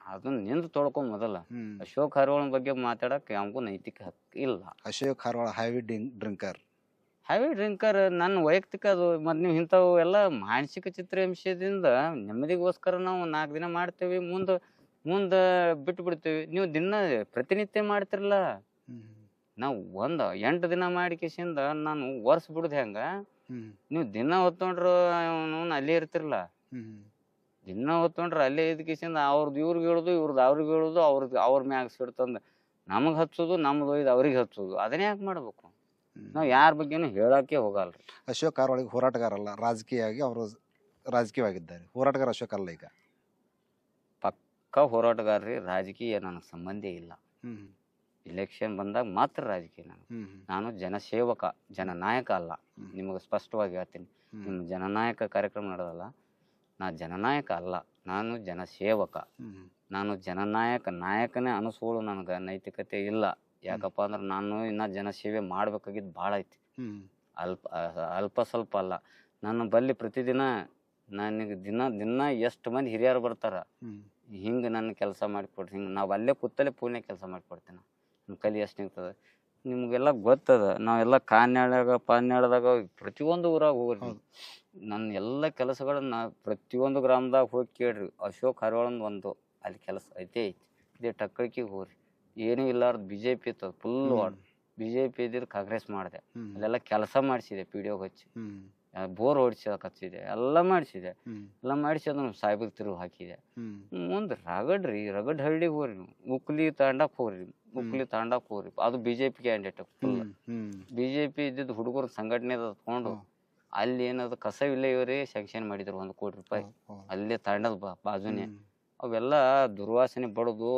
B: ಅದನ್ನ ನಿಂದು ತೊಳ್ಕೊಂಡ್ ಮೊದಲ. ಅಶೋಕ್ ಹಾರೋಳ್ ಬಗ್ಗೆ ಮಾತಾಡಕ್ ಯಾವಗೂ ನೈತಿಕ ಹಕ್ಕು ಇಲ್ಲ.
A: ಅಶೋಕ್ ಹಾರೋಳ ಹೆವಿ
B: ಡ್ರಿಂಕರ್ ನನ್ನ ವೈಯಕ್ತಿಕ ಅದು. ಮತ್ ನೀವು ಇಂಥವು ಎಲ್ಲ ಮಾನಸಿಕ ಚಿತ್ರಹಿಂಸೆದಿಂದ ನೆಮ್ಮದಿಗೋಸ್ಕರ ನಾವು 4 ದಿನ ಮಾಡ್ತೇವಿ, ಮುಂದ ಬಿಟ್ಟು ಬಿಡ್ತೇವಿ. ನೀವು ಪ್ರತಿನಿತ್ಯ ಮಾಡ್ತಿರಲ್ಲ. ನಾವು 8 ದಿನ ಮಾಡಿಕೆಸಿಂದ ನಾನು ವರ್ಷ ಬಿಡುದು ಹೆಂಗ? ನೀವು ದಿನ ಹೊತ್ತೊಂಡ್ರು ಅಲ್ಲೇ ಇರ್ತಿರಲ್ಲ. ದಿನ ಹೊತ್ತೊಂಡ್ರ ಅಲ್ಲೇ ಇದ್ಕಿಸಿಂದ ಅವ್ರದ್ದು ಇವ್ರಿಗೆ ಹೇಳುದು, ಇವ್ರದ್ದು ಅವ್ರಿಗೆ ಹೇಳುದು, ಅವ್ರ ಮ್ಯಾಗ ಸಿಡ್ತಂದ ನಮಗ್ ಹಚ್ಚೋದು, ನಮ್ದು ಒಯ್ದು ಅವ್ರಿಗೆ ಹಚ್ಚೋದು. ಅದನ್ನೇ ಯಾಕೆ ಮಾಡ್ಬೇಕು? ನಾವು ಯಾರ ಬಗ್ಗೆನೂ ಹೇಳಕ್ಕೆ ಹೋಗಲ್ರಿ.
A: ಅಶೋಕ್ ಹಾರೋಳಿಗೆ ಹೋರಾಟಗಾರಲ್ಲ, ರಾಜಕೀಯವಾಗಿ ಅವರು ರಾಜಕೀಯವಾಗಿದ್ದಾರೆ. ಹೋರಾಟಗಾರ ಅಶೋಕ್ ಅಲ್ಲ. ಈಗ
B: ಪಕ್ಕ ಹೋರಾಟಗಾರ್ರಿ. ರಾಜಕೀಯ ನನಗೆ ಸಂಬಂಧ ಇಲ್ಲ. ಇಲೆಕ್ಷನ್ ಬಂದಾಗ ಮಾತ್ರ ರಾಜಕೀಯ. ನಾನು ಜನಸೇವಕ, ಜನನಾಯಕ ಅಲ್ಲ. ನಿಮಗೆ ಸ್ಪಷ್ಟವಾಗಿ ಹೇಳ್ತೀನಿ, ನಿಮ್ಮ ಜನನಾಯಕ ಕಾರ್ಯಕ್ರಮ ನಡೆದಲ್ಲ, ನಾ ಜನನಾಯಕ ಅಲ್ಲ, ನಾನು ಜನಸೇವಕ. ನಾನು ನಾಯಕನೇ ಅನಿಸ್ಕೊಳ್ಳು ನನಗೆ ನೈತಿಕತೆ ಇಲ್ಲ. ಯಾಕಪ್ಪ ಅಂದ್ರೆ ನಾನು ಇನ್ನ ಜನಸೇವೆ ಮಾಡ್ಬೇಕಾಗಿದ್ದು ಭಾಳ ಐತಿ. ಅಲ್ಪ ಸ್ವಲ್ಪ ಅಲ್ಲ. ನನ್ನ ಬಲ್ಲಿ ಪ್ರತಿದಿನ ನನಗೆ ದಿನ ಎಷ್ಟು ಮಂದಿ ಹಿರಿಯರು ಬರ್ತಾರ, ಹಿಂಗೆ ನನ್ನ ಕೆಲಸ ಮಾಡಿಕೊಡ್ರಿ, ಹಿಂಗೆ ನಾವು ಅಲ್ಲೇ ಕೂತಲ್ಲೇ ಪೂರ್ಣ ಕೆಲಸ ಮಾಡಿಕೊಡ್ತೇನೆ. ನಮ್ಮ ಕಲಿ ಎಷ್ಟು ನಿಂತದ ನಿಮಗೆಲ್ಲ ಗೊತ್ತದ. ನಾವೆಲ್ಲ ಪಾನ್ಯಾಳದಾಗ ಪ್ರತಿಯೊಂದು ಊರಾಗ ಹೋಗ್ರಿ. ನನ್ನ ಎಲ್ಲ ಕೆಲಸಗಳನ್ನ ಪ್ರತಿಯೊಂದು ಗ್ರಾಮದಾಗ ಹೋಗಿ ಕೇಳ್ರಿ. ಅಶೋಕ್ ಹಾರೋಳಂದು ಒಂದು ಅಲ್ಲಿ ಕೆಲಸ ಐತೆ ಇದೇ ಟಕ್ಕಳಿಗೆ ಹೋಗ್ರಿ. ಏನೂ ಇಲ್ಲಾರ್ದು BJP ಇತ್ತು, ಫುಲ್ BJP ಇದ್ದಿದ್ದು ಕಾಂಗ್ರೆಸ್ ಮಾಡಿದೆ. ಅಲ್ಲೆಲ್ಲ ಕೆಲಸ ಮಾಡಿಸಿದೆ, PDO ಹಚ್ಚಿ ಬೋರ್ ಹೊಡಿಸಕ್ ಹಚ್ಚಿದೆ, ಎಲ್ಲ ಮಾಡಿಸಿದೆ. ಎಲ್ಲ ಮಾಡಿಸಿ ಅದನ್ನು ಸಾಹೇಬಿಗೆ ತಿರುವು ಹಾಕಿದೆ. ಮುಂದೆ ರಗಡ್ ಹಳ್ಳಿಗೆ ಹೋಗ್ರಿ. ಉಕ್ಲಿ ತಾಂಡಕ್ ಹೋಗ್ರಿ. ಅದು BJP ಕ್ಯಾಂಡಿಡೇಟ್. ಫುಲ್ BJP ಇದ್ದಿದ್ದು ಹುಡುಗರ ಸಂಘಟನೆ ತಗೊಂಡು ಅಲ್ಲಿ ಏನದು ಕಸ ವಿಲೇವಾರಿ ಸ್ಯಾಂಕ್ಷನ್ ಮಾಡಿದ್ರು 1 ಕೋಟಿ ರೂಪಾಯಿ. ಅಲ್ಲೇ ತಾಂಡದ ಬಾಜುನೇ. ಅವೆಲ್ಲ ದುರ್ವಾಸನೆ ಬಡದು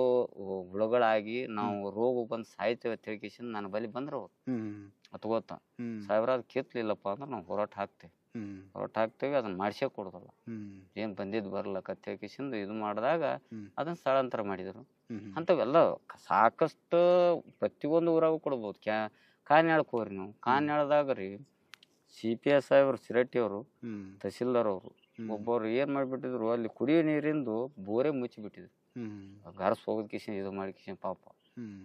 B: ಹುಳುಗಳಾಗಿ ನಾವು ರೋಗ ಬಂದು ಸಾಯ್ತೇವೆ ಅಂತ ಹೇಳ್ಕೇಶನ್ ನನ್ನ ಬಳಿ ಬಂದ್ರು. ಅದು ಗೊತ್ತ ಸಾಹೇಬ್ರ, ಅದು ಕಿತ್ಲಿಲ್ಲಪ್ಪ ಅಂದ್ರೆ ನಾವು ಹೋರಾಟ ಹಾಕ್ತೇವೆ. ಅದನ್ನ ಮಾಡ್ಸೇ ಕೊಡುದಲ್ಲ. ಏನ್ ಬಂದಿದ್ದು ಬರ್ಲಕ್ಕ ಅಂತ ಹೇಳ್ಕೇಶನ್ ಇದು ಮಾಡಿದಾಗ ಅದನ್ನ ಸ್ಥಳಾಂತರ ಮಾಡಿದ್ರು. ಅಂತವೆಲ್ಲ ಸಾಕಷ್ಟು ಪ್ರತಿಯೊಂದು ಊರಾಗೂ ಕೊಡ್ಬೋದು. ಕಾನ್ಯಾಳಕ್ಕೆ ಹೋಗ್ರಿ ನೀವು. ಕಾನ್ಯಾಳದಾಗ ರೀ CPS ಸಾಹೇಬ್ರು ಸಿರಟ್ಟಿ ಅವರು,
A: ಹ್ಮ್
B: ತಹಸೀಲ್ದಾರ್ ಅವರು
A: ಹ್ಮ್
B: ಒಬ್ಬರು ಏನ್ ಮಾಡ್ಬಿಟ್ಟಿದ್ರು, ಅಲ್ಲಿ ಕುಡಿಯೋ ನೀರಿಂದು ಬೋರೆ ಮುಚ್ಚಿಬಿಟ್ಟಿದ್ರು.
A: ಹ್ಮ್
B: ಗರ್ಸ್ ಹೋಗೋದ್ ಕಿಶನ್ ಇದು ಮಾಡಿ ಕಿಶನ್ ಪಾಪ
A: ಹ್ಮ್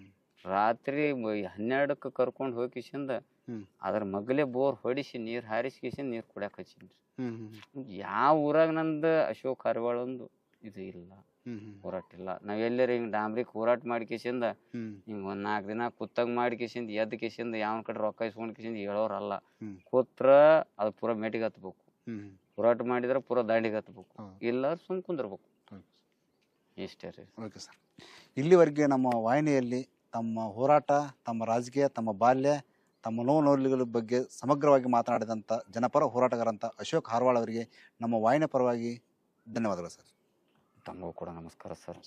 B: ರಾತ್ರಿ 12ಕ್ಕೆ ಕರ್ಕೊಂಡು ಹೋಗಿ ಕಿಶಿಂದ
A: ಹ್ಮ್
B: ಅದ್ರ ಮಗಲೇ ಬೋರ್ ಹೊಡಿಸಿ ನೀರ್ ಹಾರಿಸಿ ಕಿಶನ್ ನೀರ್ ಕುಡಿಯಾಕ ಹಚ್ಚಿನ್ರಿ.
A: ಹ್ಮ್ ಹ್ಮ್
B: ಯಾವ ಊರಾಗ ನಂದು ಅಶೋಕ್ ಹಾರಿವಾಳ ಒಂದು ಇದು ಇಲ್ಲ,
A: ಹ್ಮ್ ಹ್ಮ್
B: ಹೋರಾಟ ಇಲ್ಲ. ನಾವ್ ಎಲ್ಲರ ಹಿಂಗ್ ಡಾಂಬ್ರಿಕ್ ಹೋರಾಟ ಮಾಡಿ ಕಿಶಿಂದ
A: ಹ್ಮ್
B: ಹಿಂಗ್ ಒಂದ್ 4 ದಿನ ಕುತ್ತಂಗ್ ಮಾಡಿ ಕಿಶಿಂದ ಎದ್ದ ಕಿಶಿಂದ ಯಾವನ್ ಕಡೆ ರೊಕ್ಕ ಇಸ್ಕೊಂಡ್ ಕಿಶಿಂದ ಹೇಳೋರಲ್ಲ.
A: ಹ್ಮ್
B: ಕೂತ್ರ ಅದು ಪೂರಾ ಮೇಟಿಗೆ ಹತ್ಬೇಕು,
A: ಹ್ಮ್
B: ಹೋರಾಟ ಮಾಡಿದ್ರೆ ಪೂರಾ ದಾಂಡಿಗೆ ಹತ್ಬೇಕು,
A: ಹೌದು.
B: ಇಲ್ಲ ಸುಮ್ ಕುಂದಿರ್ಬೇಕು. ಇಷ್ಟೇ ರೀ.
A: Okay sir. ಇಲ್ಲಿವರೆಗೆ ನಮ್ಮ ವಾಹಿನಿಯಲ್ಲಿ ತಮ್ಮ ಹೋರಾಟ, ತಮ್ಮ ರಾಜಕೀಯ, ತಮ್ಮ ಬಾಲ್ಯ, ತಮ್ಮ ನೋವು ನೋವುಗಳ ಬಗ್ಗೆ ಸಮಗ್ರವಾಗಿ ಮಾತನಾಡಿದಂಥ ಜನಪರ ಹೋರಾಟಗಾರಂಥ ಅಶೋಕ್ ಹಾರ್ವಾಳ್ ಅವರಿಗೆ ನಮ್ಮ ವಾಹಿನಿಯ ಪರವಾಗಿ ಧನ್ಯವಾದಗಳು ಸರ್.
B: ತಮಗೂ ಕೂಡ ನಮಸ್ಕಾರ ಸರ್.